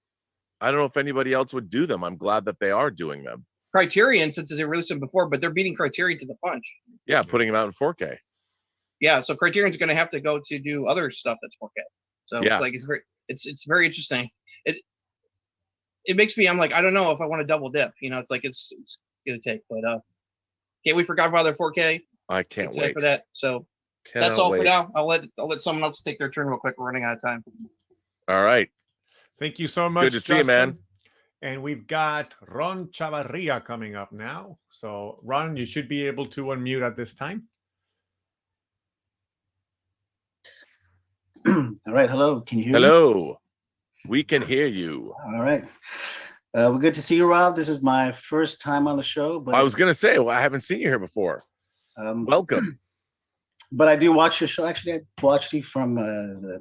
I don't know if anybody else would do them. I'm glad that they are doing them. Criterion, since they released them before, but they're beating Criterion to the punch. Yeah, putting them out in 4K. Yeah, so Criterion's going to have to go to do other stuff that's 4K. So yeah. It's very interesting. It makes me, I'm like, I don't know if I want to double dip. It's like it's gonna take, but can't wait for Godfather 4K. I can't wait for that. So that's all for now. I'll let someone else take their turn real quick. We're running out of time. All right. Thank you so much. Good to see you, man. And we've got Ron Chavarria coming up now. So Ron, you should be able to unmute at this time. All right. Hello. Can you hear me? Hello. We can hear you. All right. We're good to see you, Rob. This is my first time on the show. But I was going to say, well, I haven't seen you here before. Welcome. But I do watch your show. Actually, I watched you from the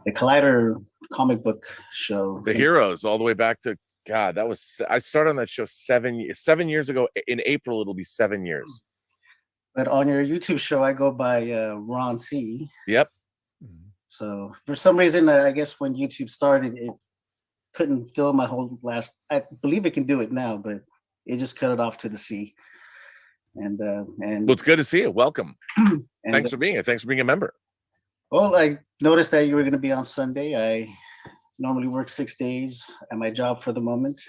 Collider comic book show. The Heroes, all the way back to, God, I started on that show 7 years ago. In April, it'll be 7 years. But on your YouTube show, I go by Ron C. Yep. So for some reason, I guess when YouTube started, it couldn't fill my whole last. I believe it can do it now, but it just cut it off to the C. And well, it's good to see you. Welcome. Thanks for being here. Thanks for being a member. Well, I noticed that you were going to be on Sunday. I normally work 6 days at my job for the moment,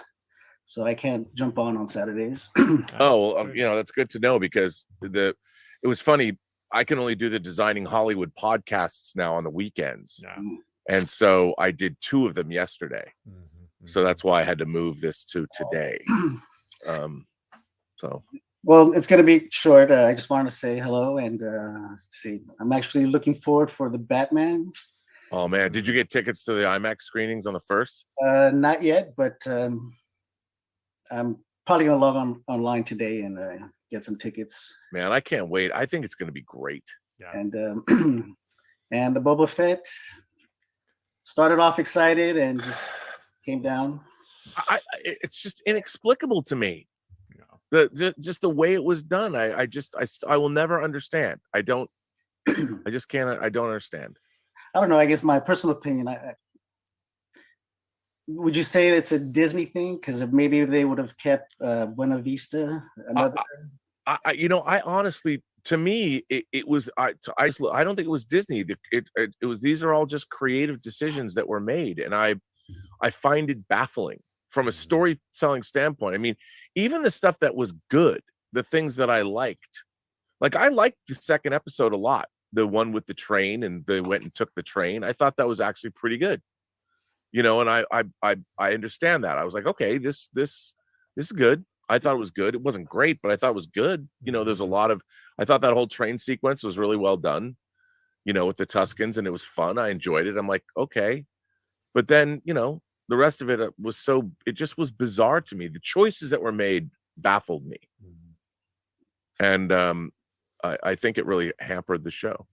so I can't jump on Saturdays. Oh, well, that's good to know, because it was funny. I can only do the Designing Hollywood podcasts now on the weekends. Yeah. And so I did 2 of them yesterday. So that's why I had to move this to today. Well, it's going to be short. I just wanted to say hello and see. I'm actually looking forward for the Batman. Oh man, did you get tickets to the IMAX screenings on the 1st? Not yet, but I'm probably going to log online today and get some tickets. Man, I can't wait. I think it's going to be great. Yeah. And and the Boba Fett started off excited and just came down. It's just inexplicable to me. Just the way it was done. I will never understand. I don't understand. I don't know. I guess my personal opinion. Would you say it's a Disney thing? Because maybe they would have kept Buena Vista. I honestly, to me, it was. I don't think it was Disney. It was. These are all just creative decisions that were made, and I find it baffling from a storytelling standpoint. I mean, even the stuff that was good, the things that I liked, like I liked the second episode a lot. The one with the train, and they went and took the train. I thought that was actually pretty good. And I understand that. I was like, okay, this is good. I thought it was good. It wasn't great, but I thought it was good. There's a lot of. I thought that whole train sequence was really well done. With the Tuscans, and it was fun. I enjoyed it. I'm like, okay, but then the rest of it was it just was bizarre to me. The choices that were made baffled me, and I think it really hampered the show.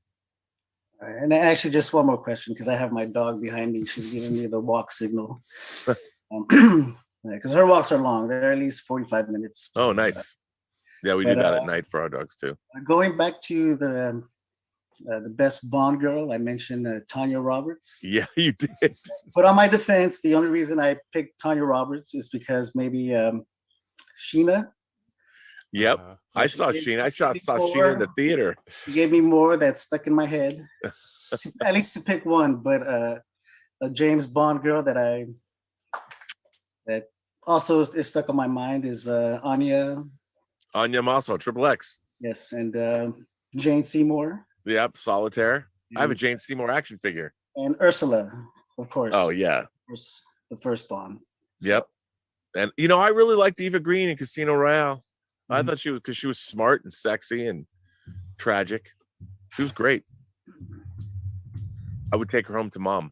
And actually, just one more question, because I have my dog behind me. She's giving me the walk signal. Because her walks are long. They're at least 45 minutes. Oh, nice. Yeah, we do that at night for our dogs too. Going back to the best Bond girl, I mentioned Tanya Roberts. Yeah, you did. But on my defense, the only reason I picked Tanya Roberts is because maybe Sheena. Yep, I saw Sheena. I saw Sheena in the theater. She gave me more that stuck in my head. At least to pick one, but a James Bond girl that also is stuck on my mind is Anya Maso, Triple X. Yes, and Jane Seymour. Yep, Solitaire. I have a Jane Seymour action figure. And Ursula, of course. Oh yeah, the first Bond. Yep. And I really liked Eva Green in Casino Royale. I thought because she was smart and sexy and tragic. She was great. I would take her home to mom.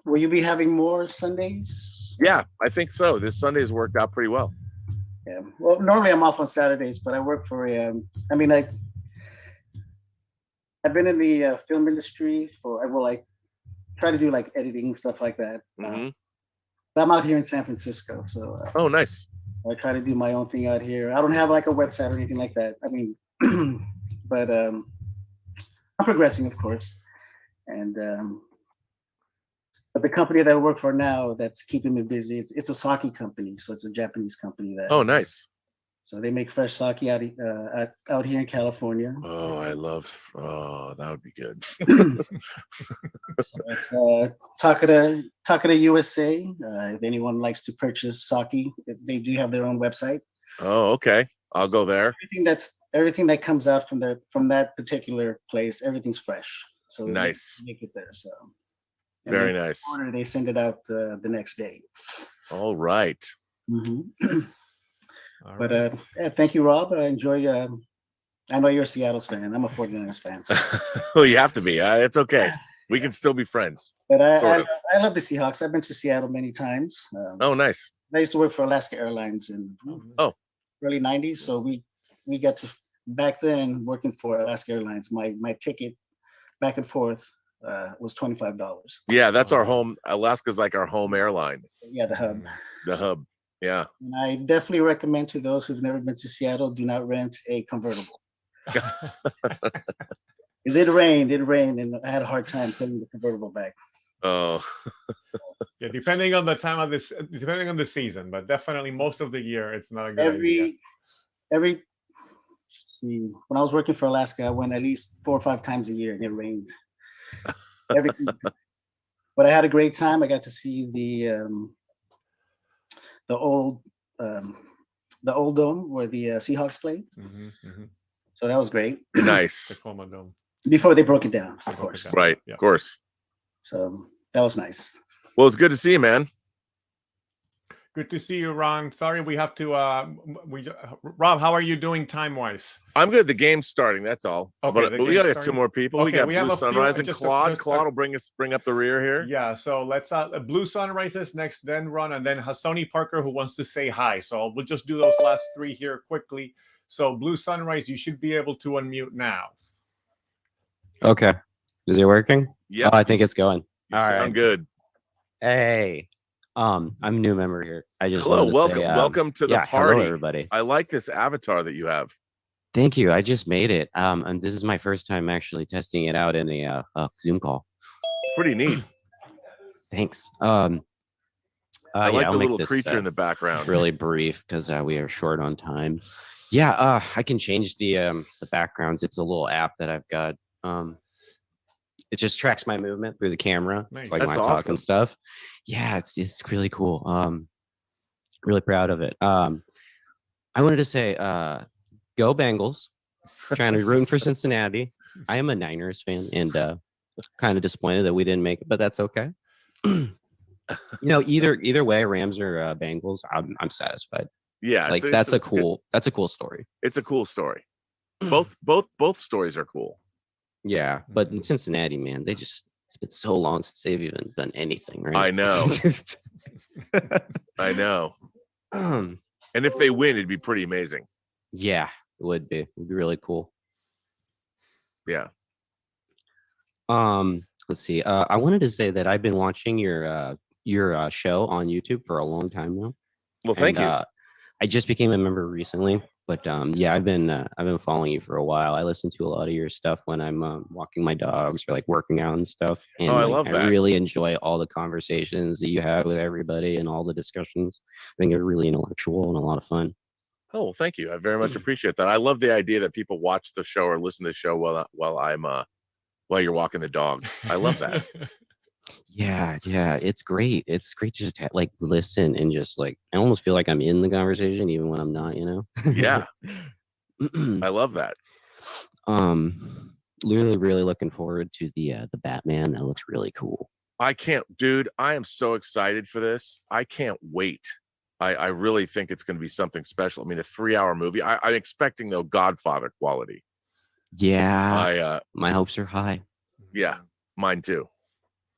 Will you be having more Sundays? Yeah, I think so. This Sunday's worked out pretty well. Yeah. Well, normally I'm off on Saturdays, but I work for I've been in the film industry I try to do like editing, stuff like that. But I'm out here in San Francisco, so. Oh, nice. I try to do my own thing out here. I don't have like a website or anything like that. I mean, but I'm progressing, of course. And but the company that I work for now that's keeping me busy, it's a sake company. So it's a Japanese company that. Oh, nice. So they make fresh sake out here in California. Oh, that would be good. So it's Takeda USA. If anyone likes to purchase sake, they do have their own website. Oh, okay. I'll go there. Everything that comes out from that particular place, everything's fresh. So nice. Make it there. So very nice. They send it out the next day. All right. Mm-hmm. But thank you, Rob. I enjoy. I know you're a Seattle's fan. I'm a 49ers fan. So. Well, you have to be. It's okay. We can still be friends. But sort of. I love the Seahawks. I've been to Seattle many times. Oh, nice. I used to work for Alaska Airlines in early 90s. So we got to, back then, working for Alaska Airlines, my ticket back and forth was $25. Yeah, that's our home. Alaska's like our home airline. Yeah, the hub. The hub. Yeah. And I definitely recommend to those who've never been to Seattle, do not rent a convertible. Because it rained, and I had a hard time putting the convertible back. Oh. Yeah, depending on the time of this, depending on the season, but definitely most of the year, it's not a good idea. See, when I was working for Alaska, I went at least 4 or 5 times a year, and it rained every season. But I had a great time. I got to see the old dome where the Seahawks played. So that was great. Nice. Tacoma Dome. Before they broke it down, of course. Right, of course. So that was nice. Well, it's good to see you, man. Good to see you, Ron. Sorry, we have to. Rob, how are you doing time-wise? I'm good. The game's starting. That's all. Okay, but we got to have 2 more people. Okay, we got we have Blue a few- Sunrise and just a- Claude. just a- Claude will bring up the rear here. Yeah. So let's. Blue Sunrise is next, then Ron, and then Hassani Parker, who wants to say hi. So we'll just do those last 3 here quickly. So Blue Sunrise, you should be able to unmute now. Okay. Is it working? Yeah. Oh, I think it's going. You sound good. Hey. I'm a new member here. I just Hello, wanted to say, welcome to the yeah, party, hello, everybody. I like this avatar that you have. Thank you. I just made it. And this is my first time actually testing it out in a Zoom call. It's pretty neat. Thanks. I like I'll the make little this, creature in the background. really brief because we are short on time. Yeah, I can change the backgrounds. It's a little app that I've got. It just tracks my movement through the camera, Nice. like That's my talk awesome. and stuff. Yeah, it's really cool. Really proud of it. I wanted to say, go Bengals. Trying to be rooting for Cincinnati. I am a Niners fan and kind of disappointed that we didn't make it, but that's okay. Either way, Rams or Bengals, I'm satisfied. Yeah, like it's that's a good. cool story. It's a cool story. Both stories are cool. Yeah, but in Cincinnati, man, it's been so long since they've even done anything, right? I know. I know. And if they win, it'd be pretty amazing. Yeah, it would be. It'd be really cool. Yeah. Let's see. I wanted to say that I've been watching your show on YouTube for a long time now. Well, thank you. I just became a member recently, but yeah, I've been following you for a while. I listen to a lot of your stuff when I'm walking my dogs or like working out and stuff. And I like, love that. I really enjoy all the conversations that you have with everybody and all the discussions. I think they're really intellectual and a lot of fun. Oh, well, thank you. I very much appreciate that. I love the idea that people watch the show or listen to the show while you're walking the dogs. I love that. Yeah, it's great. It's great to just like listen and just like I almost feel like I'm in the conversation even when I'm not, Yeah. I love that. Really looking forward to the Batman. That looks really cool. I am so excited for this. I can't wait. I really think it's going to be something special. I mean, a 3-hour movie. I'm expecting though Godfather quality. Yeah. My hopes are high. Yeah, mine too.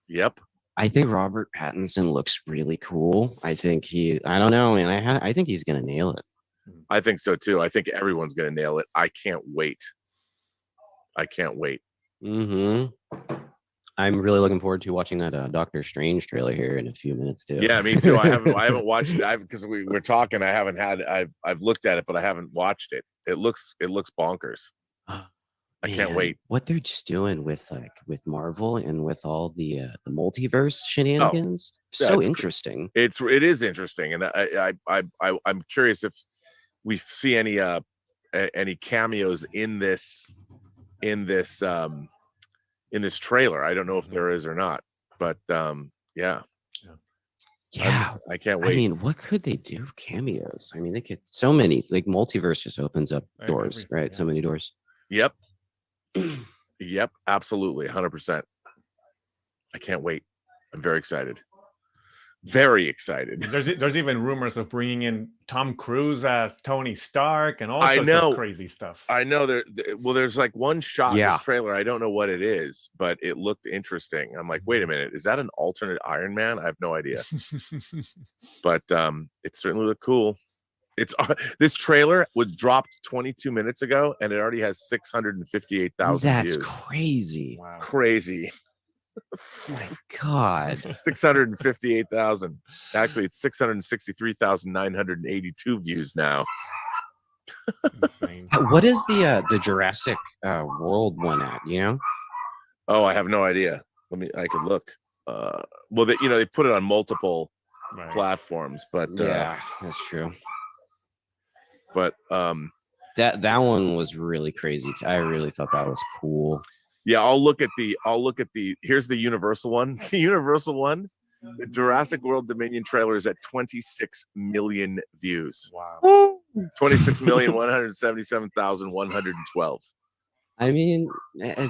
Yep. I think Robert Pattinson looks really cool. I think I don't know, man. I think he's gonna nail it. I think so too. I think everyone's gonna nail it. I can't wait. I'm really looking forward to watching that Doctor Strange trailer here in a few minutes too. Yeah, me too. I haven't watched it. Because we're talking. I've looked at it, but I haven't watched it. It looks bonkers. I can't wait. What they're just doing with Marvel and with all the multiverse shenanigans. So interesting. It is interesting, and I'm curious if we see any cameos in this trailer. I don't know if there is or not, but yeah. I can't wait. I mean, what could they do? Cameos. I mean, they could so many. Like multiverse just opens up doors, right? Yeah. So many doors. Yep. Yep, absolutely, 100%. I can't wait. I'm very excited. Very excited. There's even rumors of bringing in Tom Cruise as Tony Stark and all sorts of crazy stuff. I know there's like one shot in this trailer. I don't know what it is, but it looked interesting. I'm like, wait a minute, is that an alternate Iron Man? I have no idea. But it certainly looked cool. It's this trailer was dropped 22 minutes ago, and it already has 658,000 views. That's crazy. Wow. Crazy. My God. 658,000. Actually, it's 663,982 views now. Insane. What is the Jurassic World one at? You know? Oh, I have no idea. I could look. Well, they put it on multiple platforms, but yeah, that's true. But that one was really crazy. I really thought that was cool. Yeah, I'll look at the. Here's the Universal one. The Universal one, the Jurassic World Dominion trailer is at 26 million views. Wow. 26,177,112. I mean,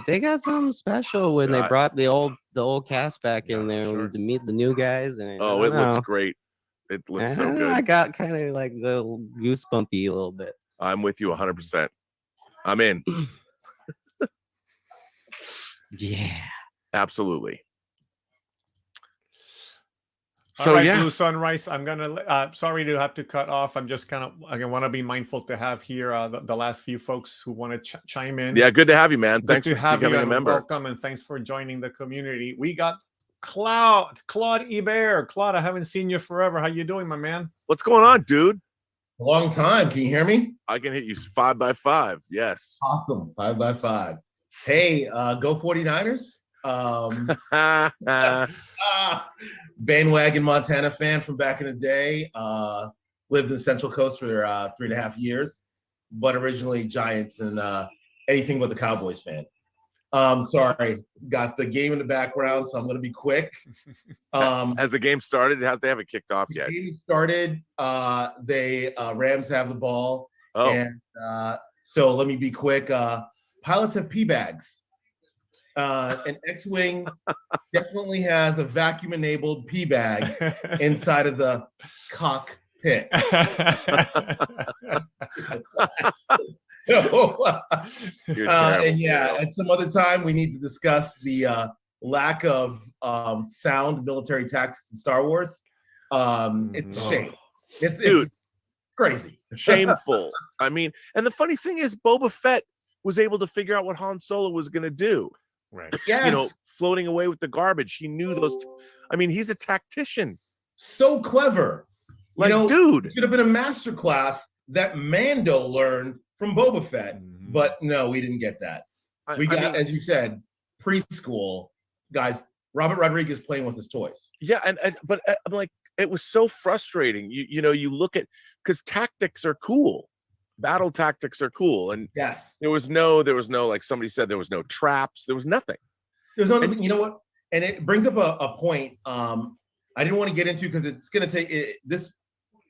they got something special when they brought the old cast back in there to meet the new guys. And it looks great. It looks so good. I got kind of like the goosebumpy a little bit. I'm with you 100%. I'm in. Yeah, absolutely. So all right, Blue Sunrise, I'm gonna sorry to have to cut off. I'm just I want to be mindful to have here the last few folks who want to chime in. Yeah, good to have you, man. Thanks for have becoming you a member. Welcome, and thanks for joining the community. We got Claude Hebert. Claude, I haven't seen you forever. How you doing, my man? What's going on, dude? A long time. Can you hear me? I can hit you 5x5. Yes. Awesome. 5x5. Hey, go 49ers. Bandwagon Montana fan from back in the day. Lived in the Central Coast for 3.5 years, but originally Giants and anything but the Cowboys fan. Sorry, got the game in the background, so I'm going to be quick. Has the game started? They haven't kicked off yet. The game started. Rams have the ball. Oh. And so let me be quick. Pilots have pee bags. An X-Wing definitely has a vacuum-enabled pee bag inside of the cockpit. And at some other time, we need to discuss the lack of sound military tactics in Star Wars. It's a shame. It's crazy. Shameful. I mean, and the funny thing is, Boba Fett was able to figure out what Han Solo was going to do. Right. Yes. Floating away with the garbage. He knew those. I mean, he's a tactician. So clever. Dude. It should have been a master class that Mando learned from Boba Fett. Mm-hmm. But no, we didn't get that. We got, as you said, preschool guys. Robert Rodriguez playing with his toys. Yeah, but I'm like, it was so frustrating. You look at, because tactics are cool. Battle tactics are cool, and yes, there was no like somebody said, there was no traps, there was nothing. There's nothing. You know what? And it brings up a point. I didn't want to get into because it's going to take this.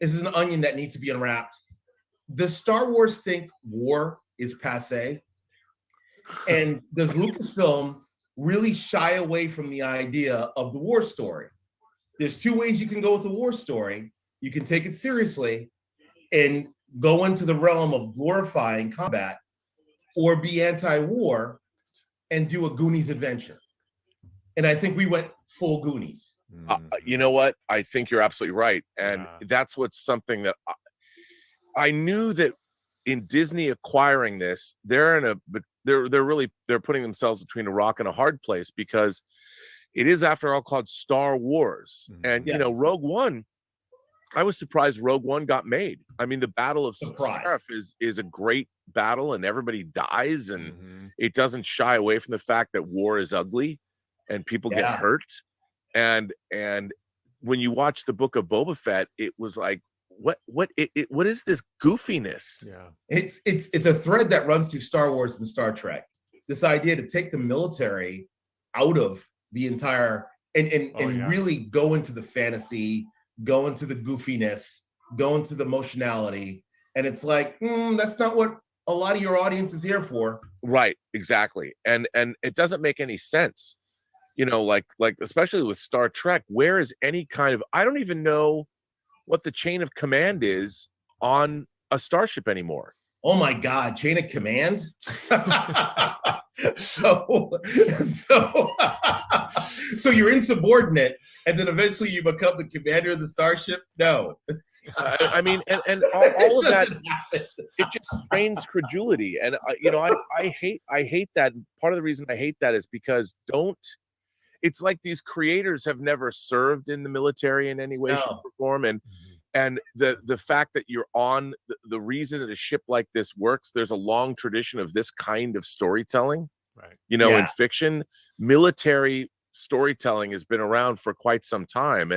This is an onion that needs to be unwrapped. Does Star Wars think war is passé? And does Lucasfilm really shy away from the idea of the war story? There's two ways you can go with the war story. You can take it seriously and go into the realm of glorifying combat, or be anti-war and do a Goonies adventure. And I think we went full Goonies. You know what? I think you're absolutely right. And that's what's something that I knew that in Disney acquiring this, they're putting themselves between a rock and a hard place, because it is, after all, called Star Wars. And, Rogue One, I was surprised Rogue One got made. I mean, the Battle of Scarif is a great battle, and everybody dies, and it doesn't shy away from the fact that war is ugly and people get hurt. And when you watch the Book of Boba Fett, it was like, what is this goofiness? Yeah, it's a thread that runs through Star Wars and Star Trek. This idea to take the military out of the entire and really go into the fantasy, go into the goofiness, go into the emotionality. And it's like, that's not what a lot of your audience is here for. Right, exactly. And it doesn't make any sense. you know, like especially with Star Trek, where is any kind of, I don't even know what the chain of command is on a starship anymore. Oh my God, chain of command. so you're insubordinate, and then eventually you become the commander of the starship. No, I mean, and all of that, it just strains credulity, and you know, I hate that. Part of the reason I hate that is because it's like these creators have never served in the military in any way, shape, or form, and the fact that you're on the reason that a ship like this works, there's a long tradition of this kind of storytelling, right? You know, in fiction, military storytelling has been around for quite some time,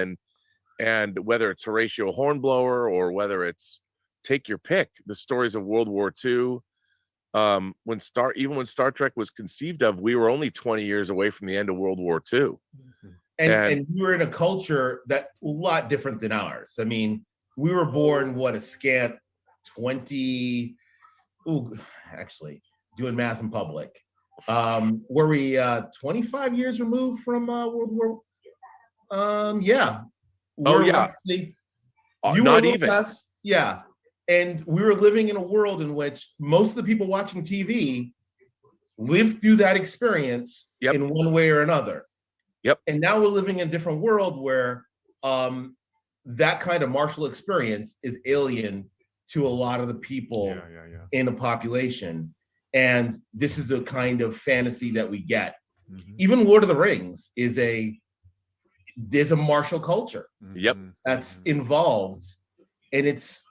and whether it's Horatio Hornblower or whether it's, take your pick, the stories of World War II. When Star Trek was conceived of, we were only 20 years away from the end of World War II. And we were in a culture that a lot different than ours. I mean, we were born a scant 20. Actually, doing math in public. Were we 25 years removed from World War? Yeah. Not even. Less, yeah. And we were living in a world in which most of the people watching TV lived through that experience in one way or another. Yep. And now we're living in a different world where that kind of martial experience is alien to a lot of the people in a population. And this is the kind of fantasy that we get. Even Lord of the Rings there's a martial culture. Yep. That's involved. And it's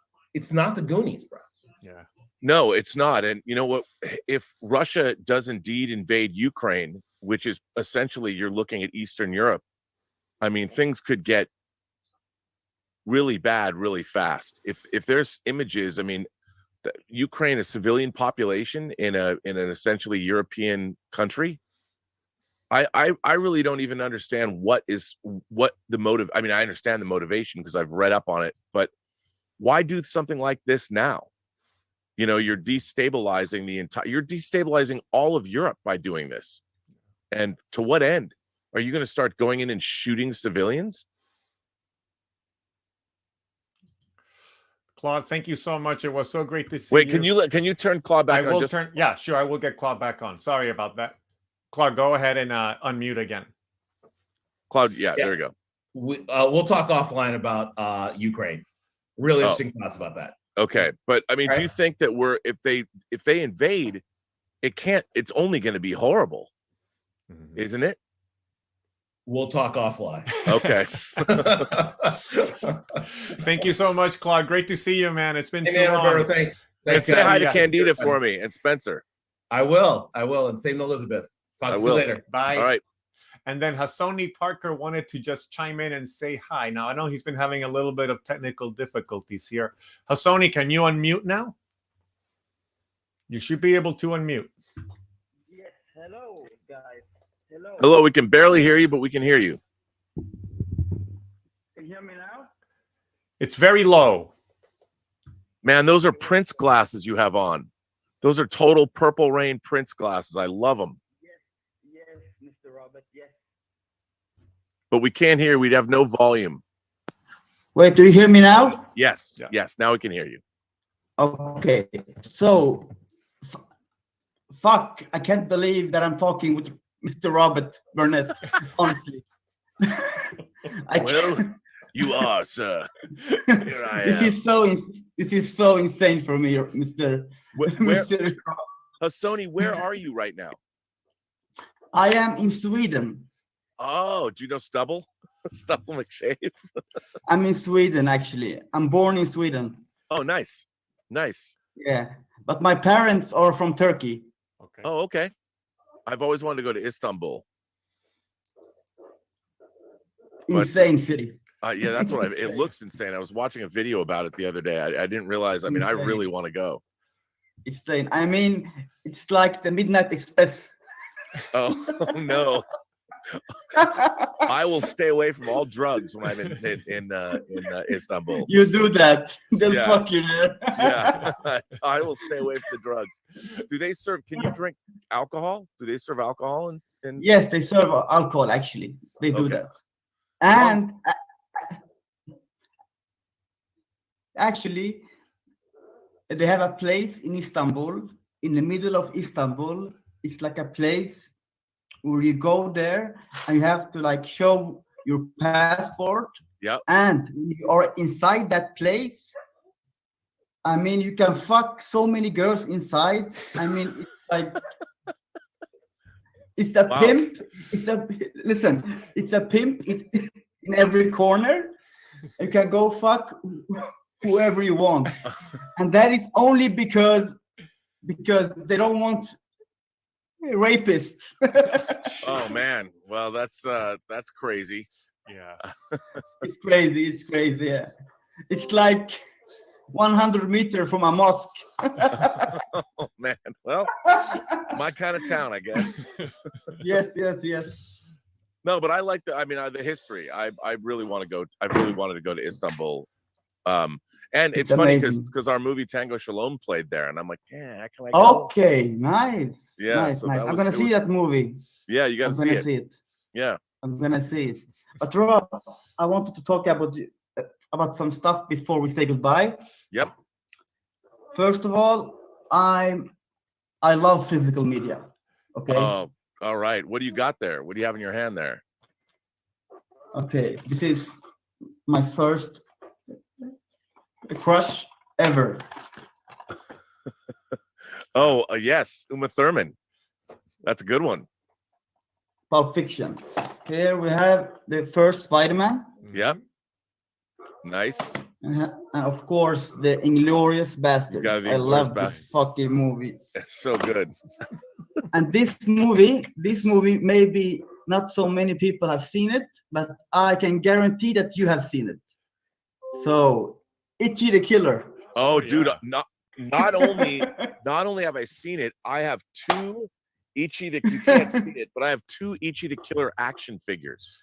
not the Goonies, bro. Yeah. No, it's not. And you know what? If Russia does indeed invade Ukraine, which is essentially you're looking at Eastern Europe, I mean, things could get really bad really fast. If there's images, I mean, Ukraine, a civilian population in an essentially European country, I really don't even understand what the motive. I mean, I understand the motivation because I've read up on it, but why do something like this now? You know, you're destabilizing you're destabilizing all of Europe by doing this. And to what end? Are you going to start going in and shooting civilians? Claude, thank you so much. It was so great to see you. Wait, can you turn Claude back on? I will turn. Yeah, sure. I will get Claude back on. Sorry about that. Claude, go ahead and unmute again. Claude, there we go. We'll talk offline about Ukraine. Really interesting thoughts about that. Okay, but I mean, do you think that if they invade, it's only going to be horrible, isn't it? We'll talk offline. Okay. Thank you so much, Claude. Great to see you, man. It's been too long. Roberto, thanks. And say hi to Candida for me and Spencer. I will. And same to Elizabeth. Talk to you later. Bye. All right. And then Hassoni Parker wanted to just chime in and say hi. Now, I know he's been having a little bit of technical difficulties here. Hassoni, can you unmute now? You should be able to unmute. Yes. Hello, guys. Hello. Hello, we can barely hear you, but we can hear you. Can you hear me now? It's very low. Man, those are Prince glasses you have on. Those are total Purple Rain Prince glasses. I love them. Yes, Mr. Robert, yes. But we can't hear. We'd have no volume. Wait, do you hear me now? Yes, yes. Now we can hear you. Okay. So, fuck, I can't believe that I'm talking with Mr. Robert Burnett, honestly. You are, sir. Here I am. This is so insane for me, Mr. Hassoni, where are you right now? I am in Sweden. Oh, do you know Stubble? Stubble McShave? I'm in Sweden, actually. I'm born in Sweden. Oh, nice. Nice. Yeah. But my parents are from Turkey. Okay. Oh, okay. I've always wanted to go to Istanbul. Insane city. Yeah, that's what it looks insane. I was watching a video about it the other day. I didn't realize. I mean, I really want to go. Insane. I mean, it's like the Midnight Express. Oh no. I will stay away from all drugs when I'm in Istanbul. You do that. They'll fuck you there. Yeah. I will stay away from the drugs. Do they serve? Can you drink alcohol? Do they serve alcohol in Yes, they serve alcohol. Actually, they do that. And actually, they have a place in Istanbul, in the middle of Istanbul. It's like a place where you go there and you have to like show your passport. Yep. And you are inside that place. I mean, you can fuck so many girls inside. I mean, it's like it's a pimp. It's a listen. It's a pimp in every corner. You can go fuck whoever you want, and that is only because they don't want rapists. Oh man, well that's crazy. Yeah, It's crazy. It's crazy. Yeah. It's like 100 meters from a mosque. Oh man, well, my kind of town, I guess. Yes. No, but I like the history. I really want to go. I really wanted to go to Istanbul. And it's funny because our movie Tango Shalom played there, and I'm like, yeah, can I go? Okay, nice. Yeah, nice. so I'm gonna see that movie. Yeah, you gotta see it. Yeah, I'm gonna see it. But Rob, I wanted to talk about some stuff before we say goodbye. Yep. First of all, I love physical media. Okay. Oh, all right. What do you got there? What do you have in your hand there? Okay, this is my first crush ever. Oh, yes, Uma Thurman. That's a good one. Pulp Fiction. Here we have the first Spider-Man. Yep. Nice. And of course, the Inglourious Basterds. I love this fucking movie. It's so good. And this movie, maybe not so many people have seen it, but I can guarantee that you have seen it. So, Itchy the Killer. Oh, dude, not only have I seen it, I have two Ichi that you can't see it, but I have two Ichi the Killer action figures.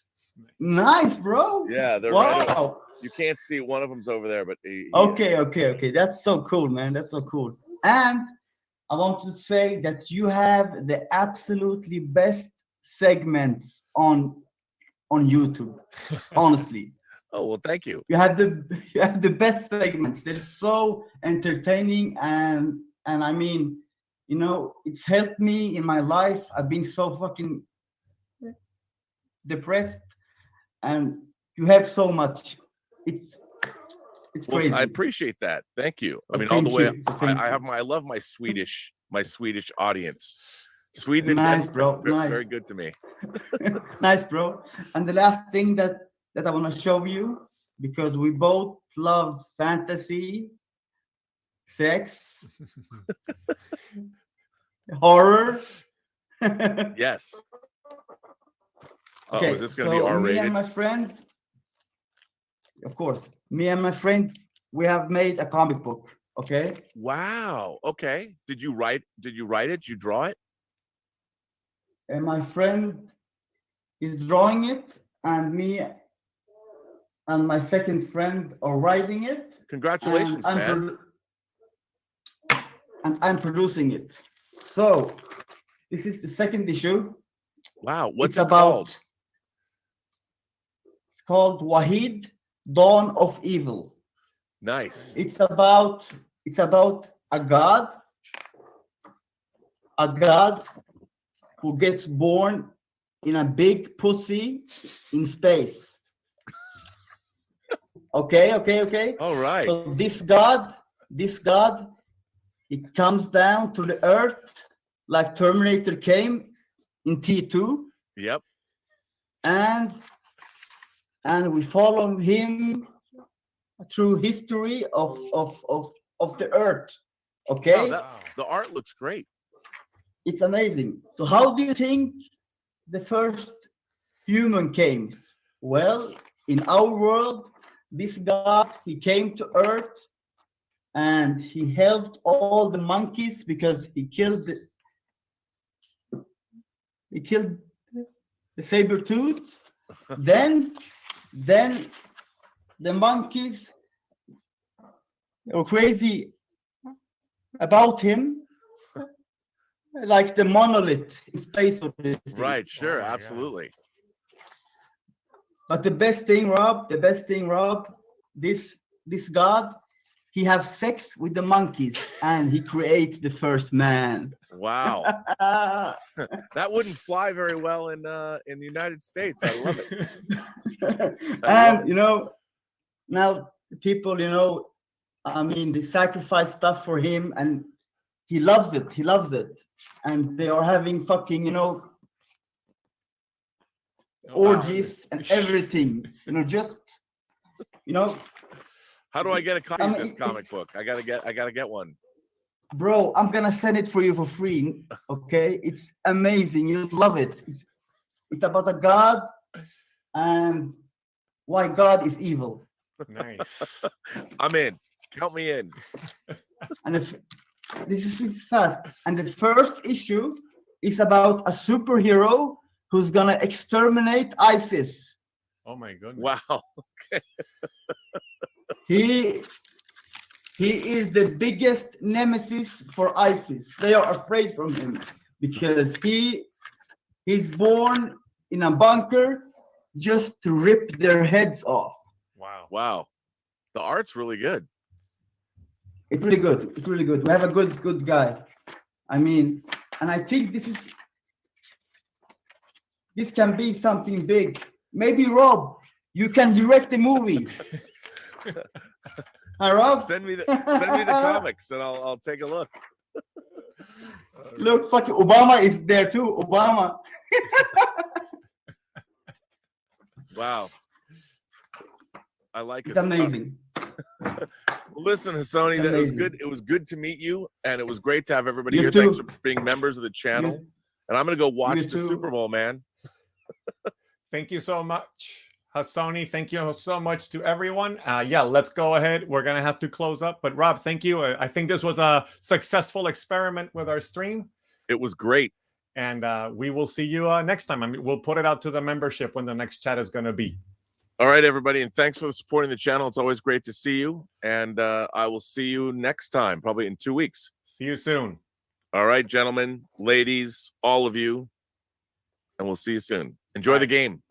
Nice, bro. Yeah, they're right over. You can't see it. One of them's over there, but Okay. That's so cool, man. That's so cool. And I want to say that you have the absolutely best segments on YouTube. Honestly. Oh well, thank you. You have the best segments. They're so entertaining and I mean, you know, it's helped me in my life. I've been so fucking depressed, and you have so much. It's crazy. Well, I appreciate that. Thank you. I mean, Thank all the way. you. I love my Swedish audience. Sweden, nice, and bro. Nice. Very good to me. Nice, bro. And the last thing that I want to show you, because we both love fantasy, sex, horror. Yes. Okay, is this going to be R-rated? Me and my friend, of course, me and my friend, we have made a comic book. Okay. Wow. Okay. Did you write it? Did you draw it? And my friend is drawing it, and me and my second friend are writing it. Congratulations, man. And I'm producing it. So this is the second issue. Wow. What's it called? It's called Wahid, Dawn of Evil. Nice. It's about a god who gets born in a big pussy in space. Okay. All right. So this god, he comes down to the earth like Terminator came in T2. Yep. And we follow him through history of the earth. Okay. Wow, the art looks great. It's amazing. So how do you think the first human came? Well, in our world, this god, he came to earth and he helped all the monkeys because he killed the saber-tooths. then the monkeys were crazy about him, like the monolith in Space Odyssey. Right, sure, absolutely. But the best thing, Rob, this god, he has sex with the monkeys and he creates the first man. Wow. That wouldn't fly very well in the United States. I love it. And you know, now people, you know, I mean, they sacrifice stuff for him and he loves it. He loves it. And they are having fucking, you know, orgies and everything. You know, just, you know. How do I get a copy of this comic book? I gotta get one. Bro, I'm gonna send it for you for free. Okay, it's amazing. You'll love it. It's about a god and why God is evil. Nice. I'm in. Count me in. And if this is fast. And the first issue is about a superhero who's gonna exterminate ISIS. Oh my goodness. Wow. Okay. He is the biggest nemesis for ISIS. They are afraid from him because he's born in a bunker just to rip their heads off. Wow. Wow. The art's really good. It's really good. It's really good. We have a good guy. I mean, and I think this can be something big. Maybe Rob, you can direct the movie. Hi, Rob. Send me the comics and I'll take a look. Look, fucking Obama is there too. Obama. Wow. I like It's it. amazing. Listen, Hassoni, that was good. It was good to meet you, and it was great to have everybody here. Too. Thanks for being members of the channel. And I'm gonna go watch the too. Super Bowl, man. Thank you so much, Hassoni. Thank you so much to everyone. Yeah, let's go ahead. We're gonna have to close up. But Rob, thank you. I think this was a successful experiment with our stream. It was great. And we will see you next time. I mean, we'll put it out to the membership when the next chat is gonna be. All right, everybody, and thanks for supporting the channel. It's always great to see you, and I will see you next time, probably in 2 weeks. See you soon. All right, gentlemen, ladies, all of you, and we'll see you soon. Enjoy the game.